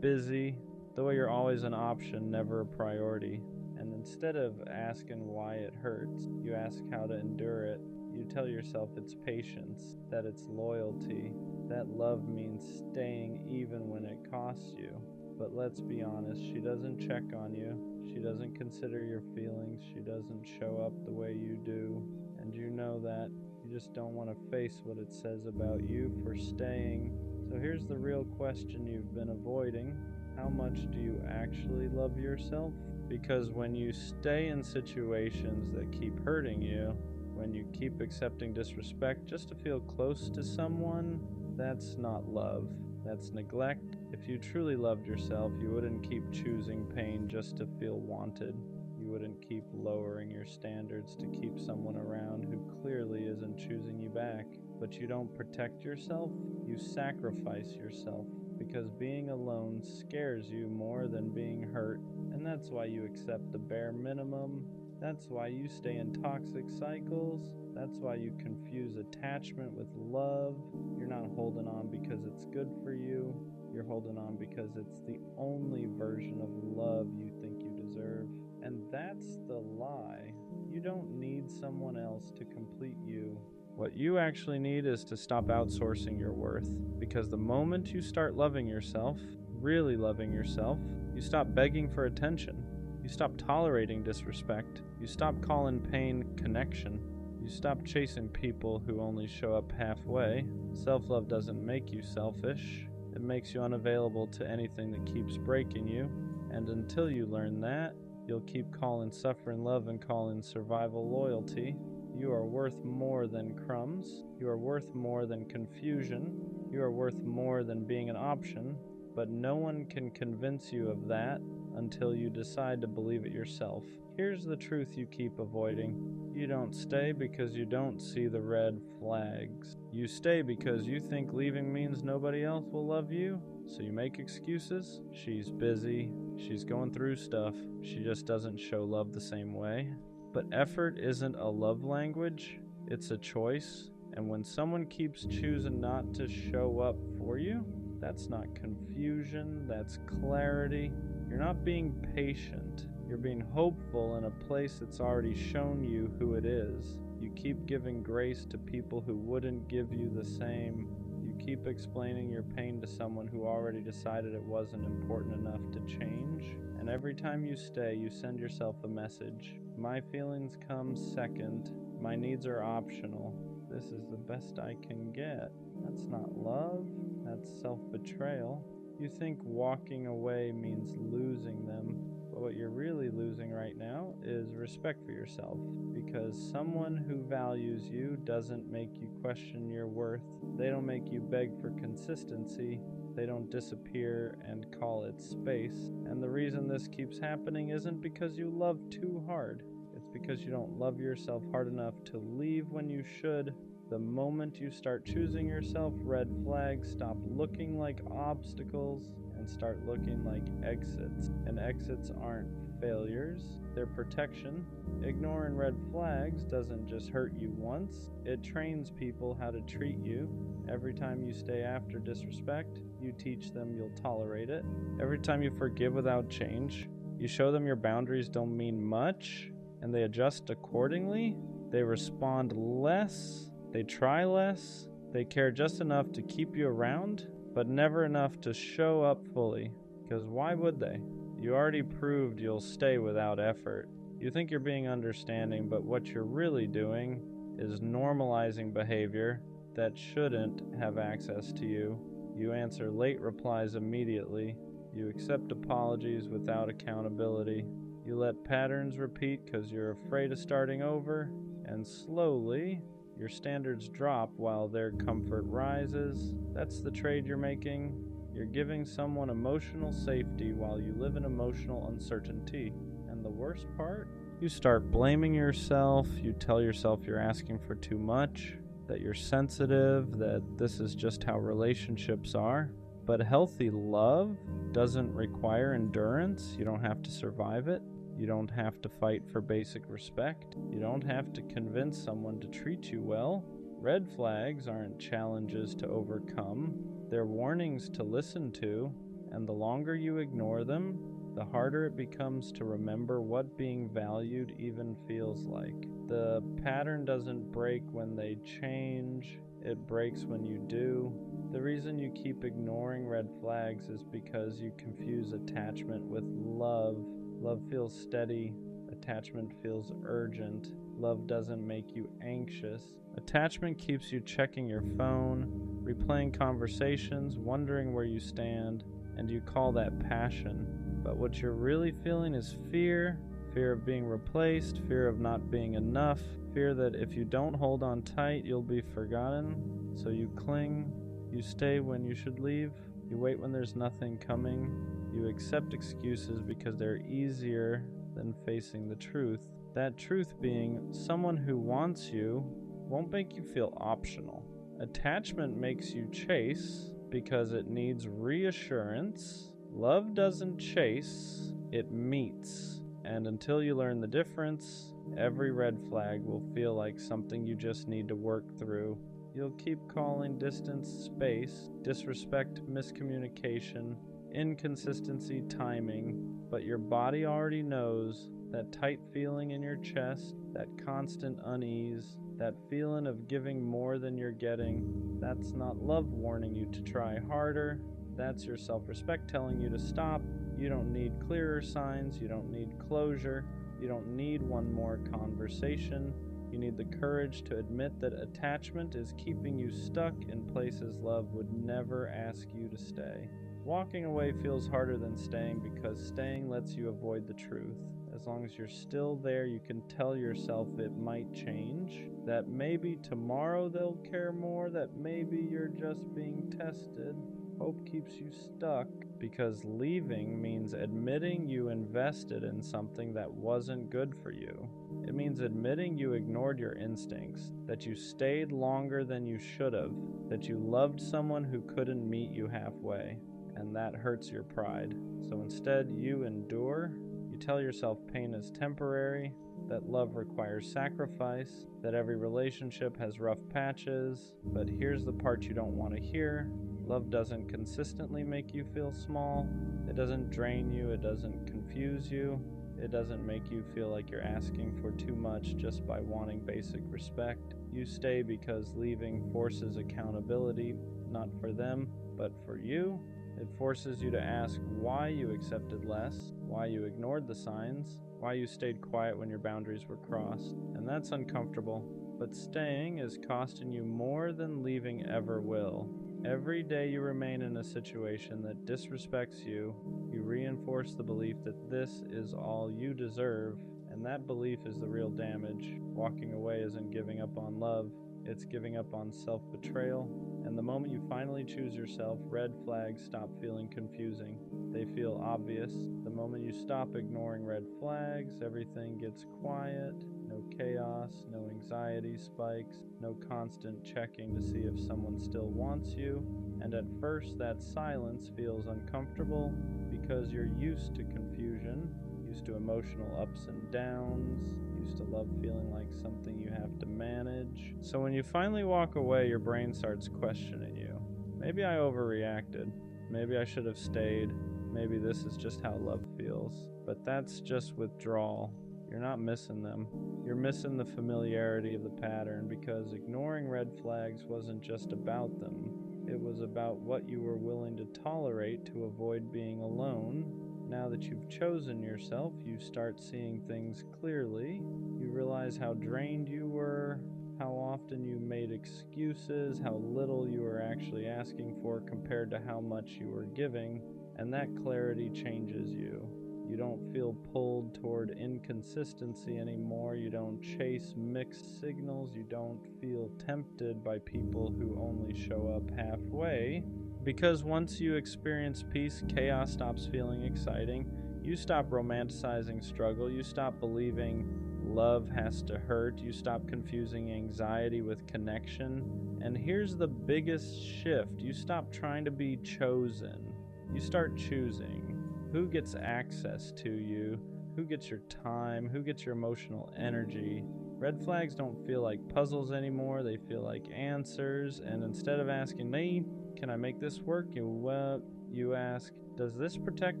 busy, the way you're always an option, never a priority. And instead of asking why it hurts, you ask how to endure it. You tell yourself it's patience, that it's loyalty, that love means staying even when it costs you. But let's be honest, she doesn't check on you, she doesn't consider your feelings, she doesn't show up the way you do, and you know that. You just don't want to face what it says about you for staying. So here's the real question you've been avoiding. How much do you actually love yourself? Because when you stay in situations that keep hurting you, when you keep accepting disrespect just to feel close to someone, that's not love, that's neglect. If you truly loved yourself, you wouldn't keep choosing pain just to feel wanted. You wouldn't keep lowering your standards to keep someone around who clearly isn't choosing you back. But you don't protect yourself, you sacrifice yourself, because being alone scares you more than being hurt. And that's why you accept the bare minimum. That's why you stay in toxic cycles. That's why you confuse attachment with love. You're not holding on because it's good for you. You're holding on because it's the only version of love you think you deserve. And that's the lie. You don't need someone else to complete you. What you actually need is to stop outsourcing your worth. Because the moment you start loving yourself, really loving yourself, you stop begging for attention. You stop tolerating disrespect. You stop calling pain connection. You stop chasing people who only show up halfway. Self-love doesn't make you selfish. It makes you unavailable to anything that keeps breaking you. And until you learn that, you'll keep calling suffering love and calling survival loyalty. You are worth more than crumbs. You are worth more than confusion. You are worth more than being an option. but no one can convince you of that until you decide to believe it yourself. Here's the truth you keep avoiding. You don't stay because you don't see the red flags. You stay because you think leaving means nobody else will love you, so you make excuses. She's busy, she's going through stuff, she just doesn't show love the same way. But effort isn't a love language, it's a choice. And when someone keeps choosing not to show up for you, that's not confusion, that's clarity. You're not being patient. You're being hopeful in a place that's already shown you who it is. You keep giving grace to people who wouldn't give you the same. You keep explaining your pain to someone who already decided it wasn't important enough to change. And every time you stay, you send yourself a message. My feelings come second. My needs are optional. This is the best I can get. That's not love. That's self-betrayal. You think walking away means losing them, but what you're really losing right now is respect for yourself, because someone who values you doesn't make you question your worth. They don't make you beg for consistency. They don't disappear and call it space. And the reason this keeps happening isn't because you love too hard. It's because you don't love yourself hard enough to leave when you should. The moment you start choosing yourself, red flags stop looking like obstacles and start looking like exits. And exits aren't failures, they're protection. Ignoring red flags doesn't just hurt you once, it trains people how to treat you. Every time you stay after disrespect, you teach them you'll tolerate it. Every time you forgive without change, you show them your boundaries don't mean much, and they adjust accordingly. They respond less. They try less, they care just enough to keep you around, but never enough to show up fully. Because why would they? You already proved you'll stay without effort. You think you're being understanding, but what you're really doing is normalizing behavior that shouldn't have access to you. You answer late replies immediately. You accept apologies without accountability. You let patterns repeat because you're afraid of starting over, and slowly, your standards drop while their comfort rises. That's the trade you're making. You're giving someone emotional safety while you live in emotional uncertainty. And the worst part? You start blaming yourself. You tell yourself you're asking for too much, that you're sensitive, that this is just how relationships are. But healthy love doesn't require endurance. You don't have to survive it. You don't have to fight for basic respect. You don't have to convince someone to treat you well. Red flags aren't challenges to overcome. They're warnings to listen to, and the longer you ignore them, the harder it becomes to remember what being valued even feels like. The pattern doesn't break when they change, it breaks when you do. The reason you keep ignoring red flags is because you confuse attachment with love. Love feels steady, attachment feels urgent. Love doesn't make you anxious. Attachment keeps you checking your phone, replaying conversations, wondering where you stand, and you call that passion. But what you're really feeling is fear. Fear of being replaced, fear of not being enough, fear that if you don't hold on tight, you'll be forgotten. So you cling, you stay when you should leave, you wait when there's nothing coming. You accept excuses because they're easier than facing the truth. That truth being, someone who wants you won't make you feel optional. Attachment makes you chase because it needs reassurance. Love doesn't chase, it meets. And until you learn the difference, every red flag will feel like something you just need to work through. You'll keep calling distance space, disrespect miscommunication, inconsistency timing, but your body already knows that tight feeling in your chest, that constant unease, that feeling of giving more than you're getting. That's not love warning you to try harder. That's your self-respect telling you to stop. You don't need clearer signs. You don't need closure. You don't need one more conversation. You need the courage to admit that attachment is keeping you stuck in places love would never ask you to stay. Walking away feels harder than staying because staying lets you avoid the truth. As long as you're still there, you can tell yourself it might change, that maybe tomorrow they'll care more, that maybe you're just being tested. hope keeps you stuck, because leaving means admitting you invested in something that wasn't good for you. It means admitting you ignored your instincts, that you stayed longer than you should have, that you loved someone who couldn't meet you halfway, and that hurts your pride. So instead, you endure. You tell yourself pain is temporary, that love requires sacrifice, that every relationship has rough patches. But here's the part you don't want to hear. Love doesn't consistently make you feel small. It doesn't drain you. It doesn't confuse you. It doesn't make you feel like you're asking for too much just by wanting basic respect. You stay because leaving forces accountability, not for them, but for you. It forces you to ask why you accepted less, why you ignored the signs, why you stayed quiet when your boundaries were crossed. And that's uncomfortable. But staying is costing you more than leaving ever will. Every day you remain in a situation that disrespects you, you reinforce the belief that this is all you deserve, and that belief is the real damage. Walking away isn't giving up on love, it's giving up on self-betrayal. And the moment you finally choose yourself, red flags stop feeling confusing. They feel obvious. The moment you stop ignoring red flags, everything gets quiet. No chaos, no anxiety spikes, no constant checking to see if someone still wants you. And at first, that silence feels uncomfortable because you're used to confusion, used to emotional ups and downs, used to love feeling like something you have to manage. So when you finally walk away, your brain starts questioning you. Maybe I overreacted. Maybe I should have stayed. Maybe this is just how love feels. But that's just withdrawal. You're not missing them. You're missing the familiarity of the pattern, because ignoring red flags wasn't just about them. It was about what you were willing to tolerate to avoid being alone. Now that you've chosen yourself, you start seeing things clearly. You realize how drained you were, how often you made excuses, how little you were actually asking for compared to how much you were giving, and that clarity changes you. You don't feel pulled toward inconsistency anymore. You don't chase mixed signals. You don't feel tempted by people who only show up halfway. Because once you experience peace, chaos stops feeling exciting. You stop romanticizing struggle. You stop believing love has to hurt. You stop confusing anxiety with connection. And here's the biggest shift. You stop trying to be chosen. You start choosing. Who gets access to you? Who gets your time? Who gets your emotional energy? Red flags don't feel like puzzles anymore. They feel like answers. And instead of asking me, can I make this work? You ask, does this protect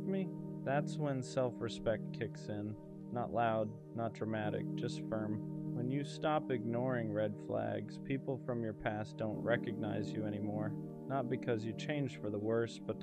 me? That's when self-respect kicks in. Not loud, not dramatic, just firm. When you stop ignoring red flags, people from your past don't recognize you anymore. Not because you changed for the worse, but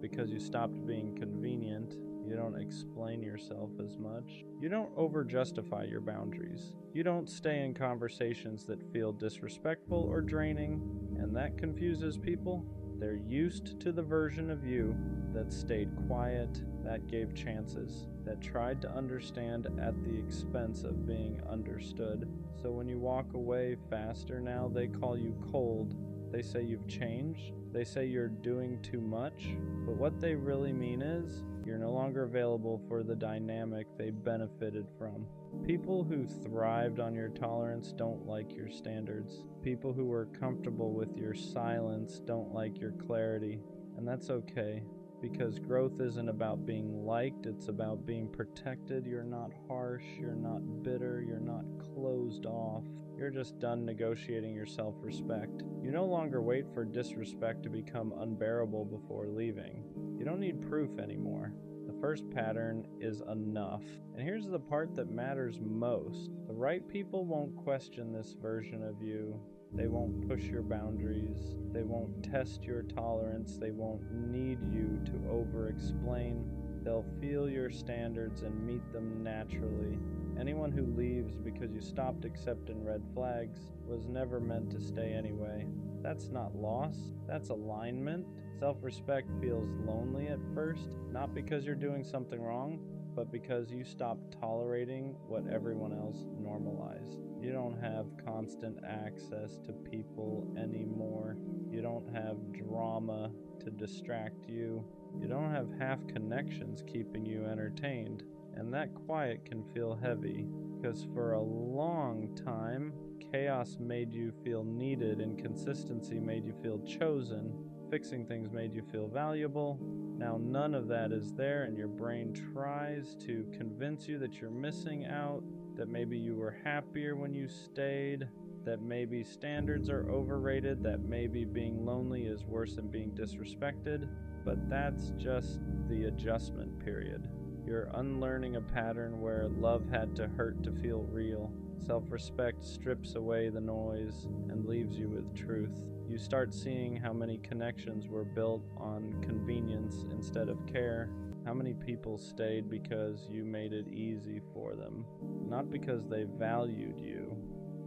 because you stopped being convenient. You don't explain yourself as much. You don't over-justify your boundaries. You don't stay in conversations that feel disrespectful or draining, and that confuses people. They're used to the version of you that stayed quiet, that gave chances, that tried to understand at the expense of being understood. So when you walk away faster now, they call you cold. They say you've changed. They say you're doing too much. But what they really mean is you're no longer available for the dynamic they benefited from. People who thrived on your tolerance don't like your standards. People who were comfortable with your silence don't like your clarity. And that's okay, because growth isn't about being liked, it's about being protected. You're not harsh, you're not bitter, you're not closed off. You're just done negotiating your self-respect. You no longer wait for disrespect to become unbearable before leaving. You don't need proof anymore. The first pattern is enough. And here's the part that matters most. The right people won't question this version of you. They won't push your boundaries. They won't test your tolerance. They won't need you to over-explain. They'll feel your standards and meet them naturally. Anyone who leaves because you stopped accepting red flags was never meant to stay anyway. That's not loss, that's alignment. Self-respect feels lonely at first, not because you're doing something wrong, but because you stopped tolerating what everyone else normalized. You don't don't have constant access to people anymore. You don't have drama to distract you. You don't have half connections keeping you entertained. And that quiet can feel heavy, because for a long time, chaos made you feel needed, and consistency made you feel chosen. Fixing things made you feel valuable. Now none of that is there, and your brain tries to convince you that you're missing out, that maybe you were happier when you stayed, that maybe standards are overrated, that maybe being lonely is worse than being disrespected. But that's just the adjustment period. You're unlearning a pattern where love had to hurt to feel real. Self-respect strips away the noise and leaves you with truth. You start seeing how many connections were built on convenience instead of care. How many people stayed because you made it easy for them, not because they valued you.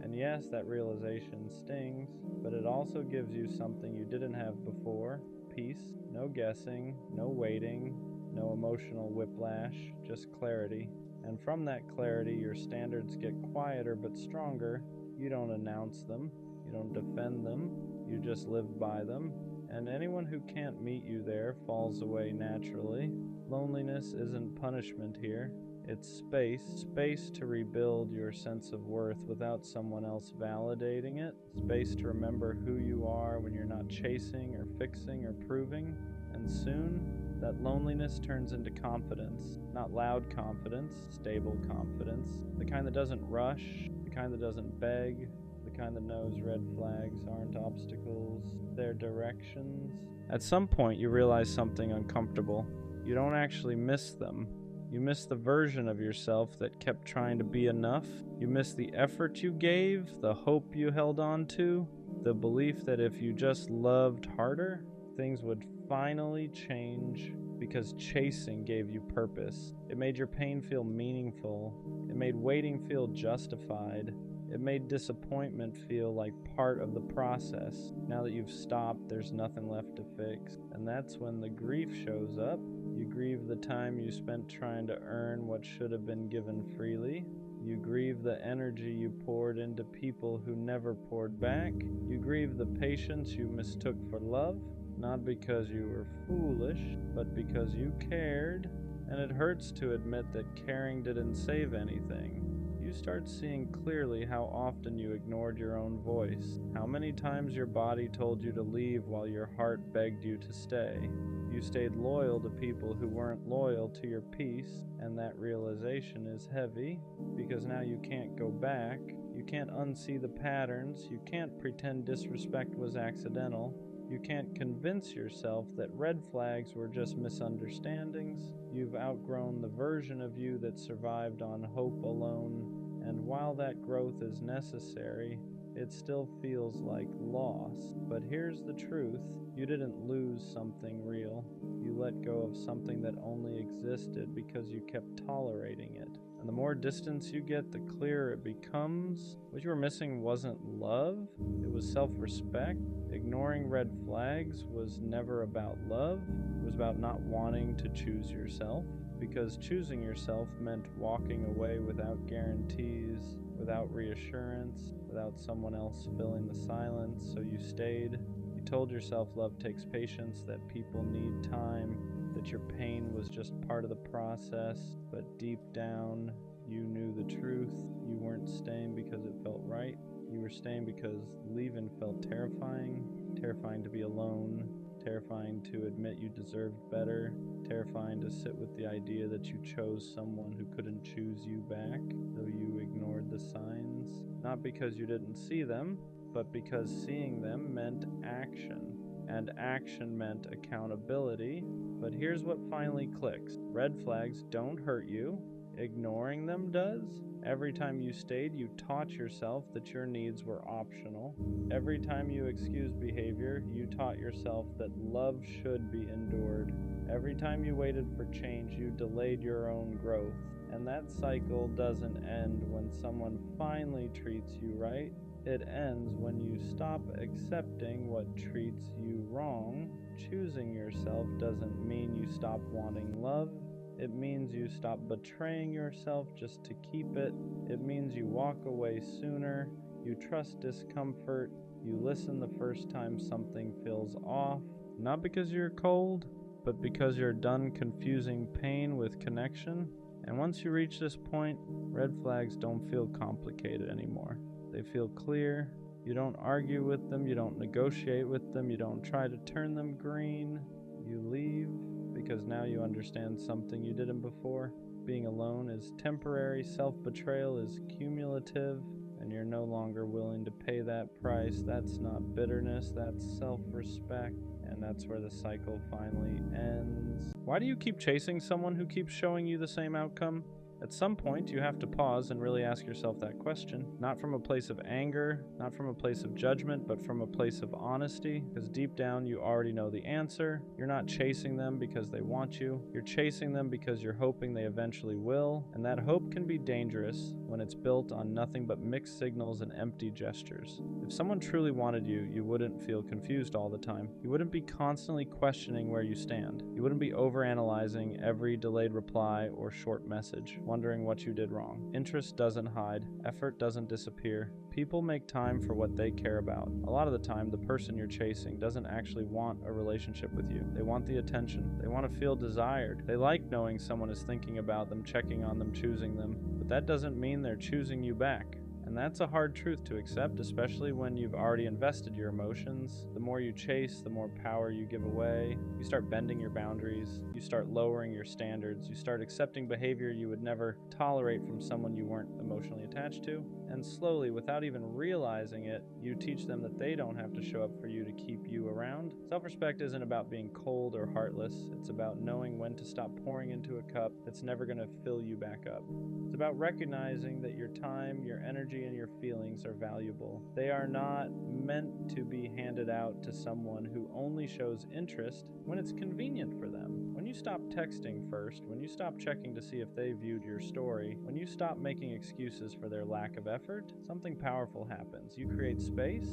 And yes, that realization stings, but it also gives you something you didn't have before: peace, no guessing, no waiting, no emotional whiplash, just clarity. And from that clarity, your standards get quieter but stronger. You don't announce them, you don't defend them, you just live by them. And anyone who can't meet you there falls away naturally. Loneliness isn't punishment here. It's space to rebuild your sense of worth without someone else validating it, space to remember who you are when you're not chasing or fixing or proving. And soon, that loneliness turns into confidence. Not loud confidence, stable confidence. The kind that doesn't rush, the kind that doesn't beg, the kind that knows red flags aren't obstacles, they're directions. At some point, you realize something uncomfortable. You don't actually miss them. You miss the version of yourself that kept trying to be enough. You miss the effort you gave, the hope you held on to, the belief that if you just loved harder, things would finally change, because chasing gave you purpose. It made your pain feel meaningful. It made waiting feel justified. It made disappointment feel like part of the process. Now that you've stopped, there's nothing left to fix. And that's when the grief shows up. You grieve the time you spent trying to earn what should have been given freely. You grieve the energy you poured into people who never poured back. You grieve the patience you mistook for love, not because you were foolish, but because you cared. And it hurts to admit that caring didn't save anything. You start seeing clearly how often you ignored your own voice, how many times your body told you to leave while your heart begged you to stay. You stayed loyal to people who weren't loyal to your peace, and that realization is heavy, because now you can't go back, you can't unsee the patterns, you can't pretend disrespect was accidental. You can't convince yourself that red flags were just misunderstandings. You've outgrown the version of you that survived on hope alone, and while that growth is necessary, it still feels like loss. But here's the truth: you didn't lose something real. You let go of something that only existed because you kept tolerating it. And the more distance you get, the clearer it becomes. What you were missing wasn't love, it was self-respect. Ignoring red flags was never about love, it was about not wanting to choose yourself. Because choosing yourself meant walking away without guarantees, without reassurance, without someone else filling the silence, so you stayed. You told yourself love takes patience, that people need time, that your pain was just part of the process, but deep down, you knew the truth. You weren't staying because it felt right. You were staying because leaving felt terrifying. Terrifying to be alone. Terrifying to admit you deserved better. Terrifying to sit with the idea that you chose someone who couldn't choose you back, though you ignored the signs. Not because you didn't see them, but because seeing them meant action. And action meant accountability. But here's what finally clicks. Red flags don't hurt you. Ignoring them does. Every time you stayed, you taught yourself that your needs were optional. Every time you excused behavior, you taught yourself that love should be endured. Every time you waited for change, you delayed your own growth. And that cycle doesn't end when someone finally treats you right. It ends when you stop accepting what treats you wrong. Choosing yourself doesn't mean you stop wanting love. It means you stop betraying yourself just to keep it. It means you walk away sooner. You trust discomfort. You listen the first time something feels off. Not because you're cold, but because you're done confusing pain with connection. And once you reach this point, red flags don't feel complicated anymore. They feel clear. You don't argue with them. You don't negotiate with them. You don't try to turn them green. You leave because now you understand something you didn't before. Being alone is temporary, self-betrayal is cumulative, and you're no longer willing to pay that price. That's not bitterness, that's self-respect, and that's where the cycle finally ends. Why do you keep chasing someone who keeps showing you the same outcome? At some point, you have to pause and really ask yourself that question, not from a place of anger, not from a place of judgment, but from a place of honesty, because deep down you already know the answer. You're not chasing them because they want you. You're chasing them because you're hoping they eventually will, and that hope can be dangerous when it's built on nothing but mixed signals and empty gestures. If someone truly wanted you, you wouldn't feel confused all the time. You wouldn't be constantly questioning where you stand. You wouldn't be overanalyzing every delayed reply or short message, wondering what you did wrong. Interest doesn't hide. Effort doesn't disappear. People make time for what they care about. A lot of the time, the person you're chasing doesn't actually want a relationship with you. They want the attention. They want to feel desired. They like knowing someone is thinking about them, checking on them, choosing them. But that doesn't mean they're choosing you back. And that's a hard truth to accept, especially when you've already invested your emotions. The more you chase, the more power you give away. You start bending your boundaries. You start lowering your standards. You start accepting behavior you would never tolerate from someone you weren't emotionally attached to. And slowly, without even realizing it, you teach them that they don't have to show up for you to keep you around. Self-respect isn't about being cold or heartless. It's about knowing when to stop pouring into a cup that's never going to fill you back up. It's about recognizing that your time, your energy, and your feelings are valuable. They are not meant to be handed out to someone who only shows interest when it's convenient for them. When you stop texting first, when you stop checking to see if they viewed your story, when you stop making excuses for their lack of effort, something powerful happens. You create space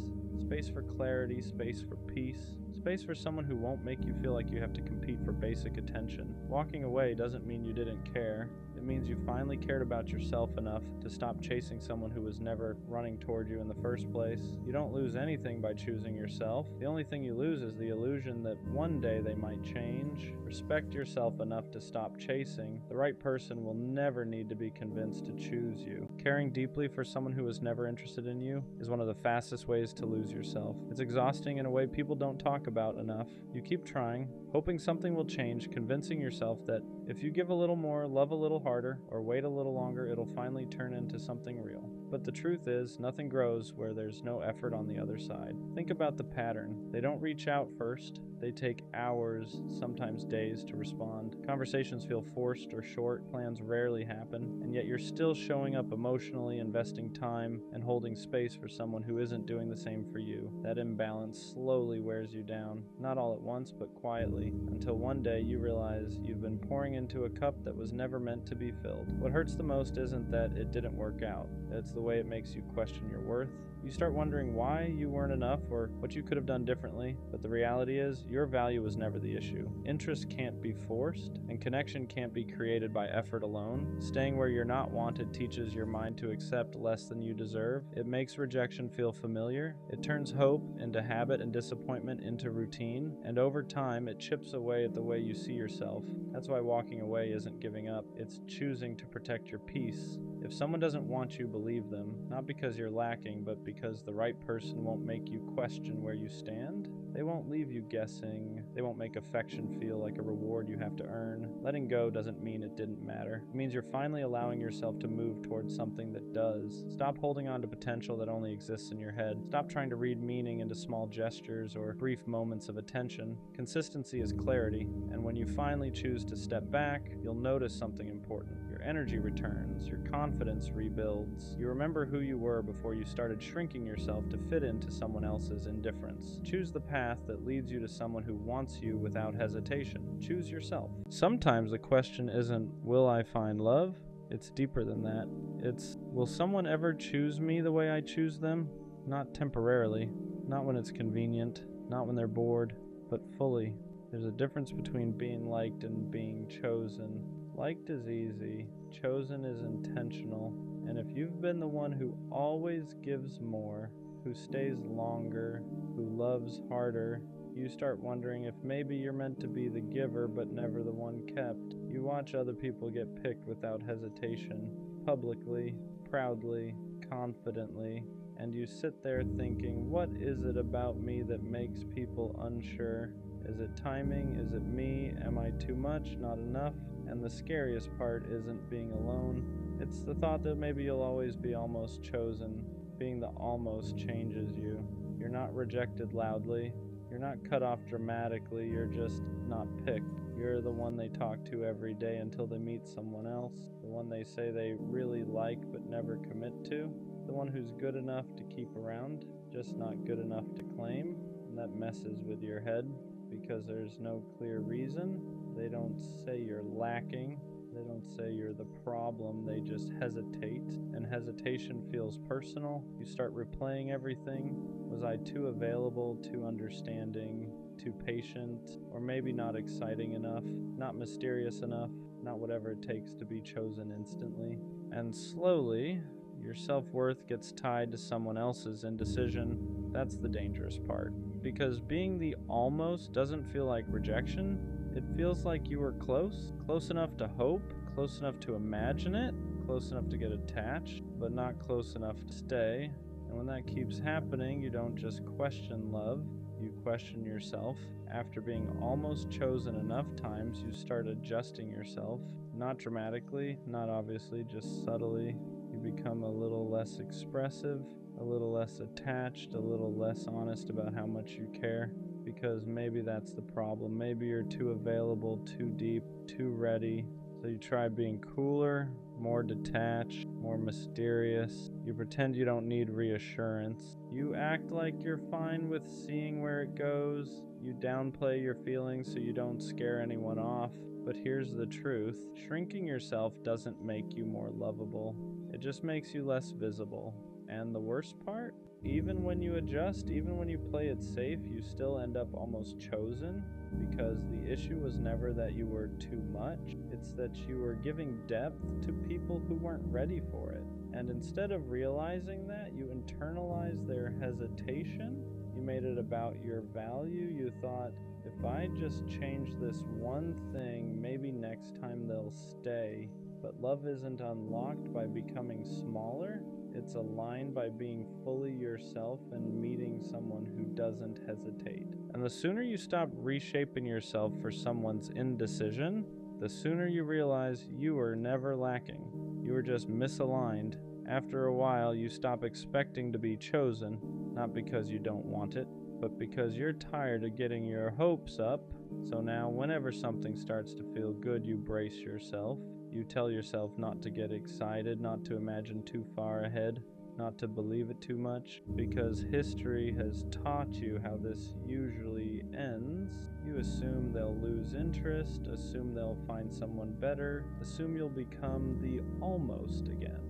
for clarity, space for peace, space for someone who won't make you feel like you have to compete for basic attention. Walking away doesn't mean you didn't care. It means you finally cared about yourself enough to stop chasing someone who was never running toward you in the first place. You don't lose anything by choosing yourself. The only thing you lose is the illusion that one day they might change. Respect yourself enough to stop chasing. The right person will never need to be convinced to choose you. Caring deeply for someone who was never interested in you is one of the fastest ways to lose yourself. It's exhausting in a way people don't talk about enough. You keep trying, hoping something will change, convincing yourself that if you give a little more, love a little harder, or wait a little longer, it'll finally turn into something real. But the truth is, nothing grows where there's no effort on the other side. Think about the pattern. They don't reach out first. They take hours, sometimes days, to respond. Conversations feel forced or short. Plans rarely happen. And yet you're still showing up emotionally, investing time, and holding space for someone who isn't doing the same for you. That imbalance slowly wears you down. Not all at once, but quietly. Until one day you realize you've been pouring into a cup that was never meant to be filled. What hurts the most isn't that it didn't work out. It's the way it makes you question your worth. You start wondering why you weren't enough or what you could have done differently. But the reality is, your value was never the issue. Interest can't be forced, and connection can't be created by effort alone. Staying where you're not wanted teaches your mind to accept less than you deserve. It makes rejection feel familiar. It turns hope into habit and disappointment into routine. And over time, it chips away at the way you see yourself. That's why walking away isn't giving up. It's choosing to protect your peace. If someone doesn't want you, believe them. Not because you're lacking, but because the right person won't make you question where you stand. They won't leave you guessing. They won't make affection feel like a reward you have to earn. Letting go doesn't mean it didn't matter. It means you're finally allowing yourself to move towards something that does. Stop holding on to potential that only exists in your head. Stop trying to read meaning into small gestures or brief moments of attention. Consistency is clarity, and when you finally choose to step back, you'll notice something important. Your energy returns, your confidence rebuilds. You remember who you were before you started shrinking yourself to fit into someone else's indifference. Choose the path that leads you to someone who wants you without hesitation. Choose yourself. Sometimes the question isn't, will I find love? It's deeper than that. It's, will someone ever choose me the way I choose them? Not temporarily, not when it's convenient, not when they're bored, but fully. There's a difference between being liked and being chosen. Liked is easy, chosen is intentional, and if you've been the one who always gives more, who stays longer, who loves harder, you start wondering if maybe you're meant to be the giver but never the one kept. You watch other people get picked without hesitation, publicly, proudly, confidently, and you sit there thinking, what is it about me that makes people unsure? Is it timing? Is it me? Am I too much? Not enough? And the scariest part isn't being alone. It's the thought that maybe you'll always be almost chosen. Being the almost changes you. You're not rejected loudly. You're not cut off dramatically. You're just not picked. You're the one they talk to every day until they meet someone else. The one they say they really like but never commit to. The one who's good enough to keep around, just not good enough to claim. And that messes with your head because there's no clear reason. They don't say you're lacking. They don't say you're the problem. They just hesitate. And hesitation feels personal. You start replaying everything. Was I too available, too understanding, too patient, or maybe not exciting enough, not mysterious enough, not whatever it takes to be chosen instantly? And slowly, your self-worth gets tied to someone else's indecision. That's the dangerous part. Because being the almost doesn't feel like rejection. It feels like you were close enough to hope, close enough to imagine it, close enough to get attached, but not close enough to stay. And when that keeps happening, you don't just question love, you question yourself. After being almost chosen enough times, you start adjusting yourself, not dramatically, not obviously, just subtly. You become a little less expressive, a little less attached, a little less honest about how much you care, because maybe that's the problem. Maybe you're too available, too deep, too ready. So you try being cooler, more detached, more mysterious. You pretend you don't need reassurance. You act like you're fine with seeing where it goes. You downplay your feelings so you don't scare anyone off. But here's the truth. Shrinking yourself doesn't make you more lovable. It just makes you less visible. And the worst part? Even when you adjust, even when you play it safe, you still end up almost chosen, because the issue was never that you were too much. It's that you were giving depth to people who weren't ready for it. And instead of realizing that, you internalized their hesitation. You made it about your value. You thought, if I just change this one thing, maybe next time they'll stay. But love isn't unlocked by becoming smaller. It's aligned by being fully yourself and meeting someone who doesn't hesitate. And the sooner you stop reshaping yourself for someone's indecision, the sooner you realize you were never lacking. You were just misaligned. After a while, you stop expecting to be chosen, not because you don't want it, but because you're tired of getting your hopes up. So now, whenever something starts to feel good, you brace yourself. You tell yourself not to get excited, not to imagine too far ahead, not to believe it too much, because history has taught you how this usually ends. You assume they'll lose interest, assume they'll find someone better, assume you'll become the almost again.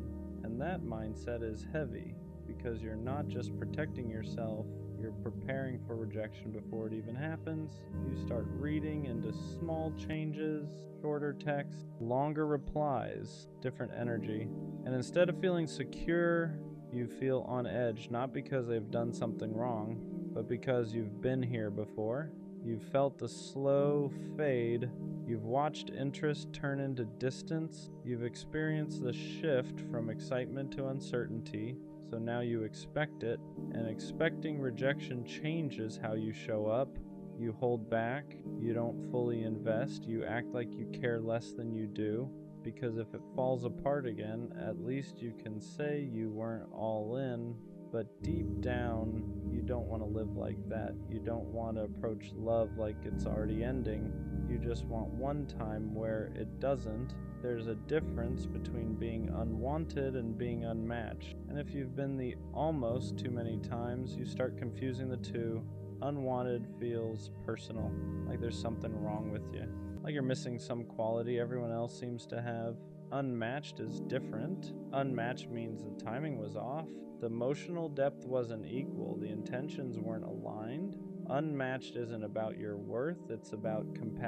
And that mindset is heavy, because you're not just protecting yourself, you're preparing for rejection before it even happens. You start reading into small changes, shorter text, longer replies, different energy. And instead of feeling secure, you feel on edge, not because they've done something wrong, but because you've been here before. You've felt the slow fade. You've watched interest turn into distance. You've experienced the shift from excitement to uncertainty. So now you expect it, and expecting rejection changes how you show up. You hold back, you don't fully invest, you act like you care less than you do, because if it falls apart again, at least you can say you weren't all in. But deep down, you don't want to live like that. You don't want to approach love like it's already ending. You just want one time where it doesn't. There's a difference between being unwanted and being unmatched. And if you've been the almost too many times, you start confusing the two. Unwanted feels personal, like there's something wrong with you, like you're missing some quality everyone else seems to have. Unmatched is different. Unmatched means the timing was off, the emotional depth wasn't equal, the intentions weren't aligned. Unmatched isn't about your worth, it's about compatibility.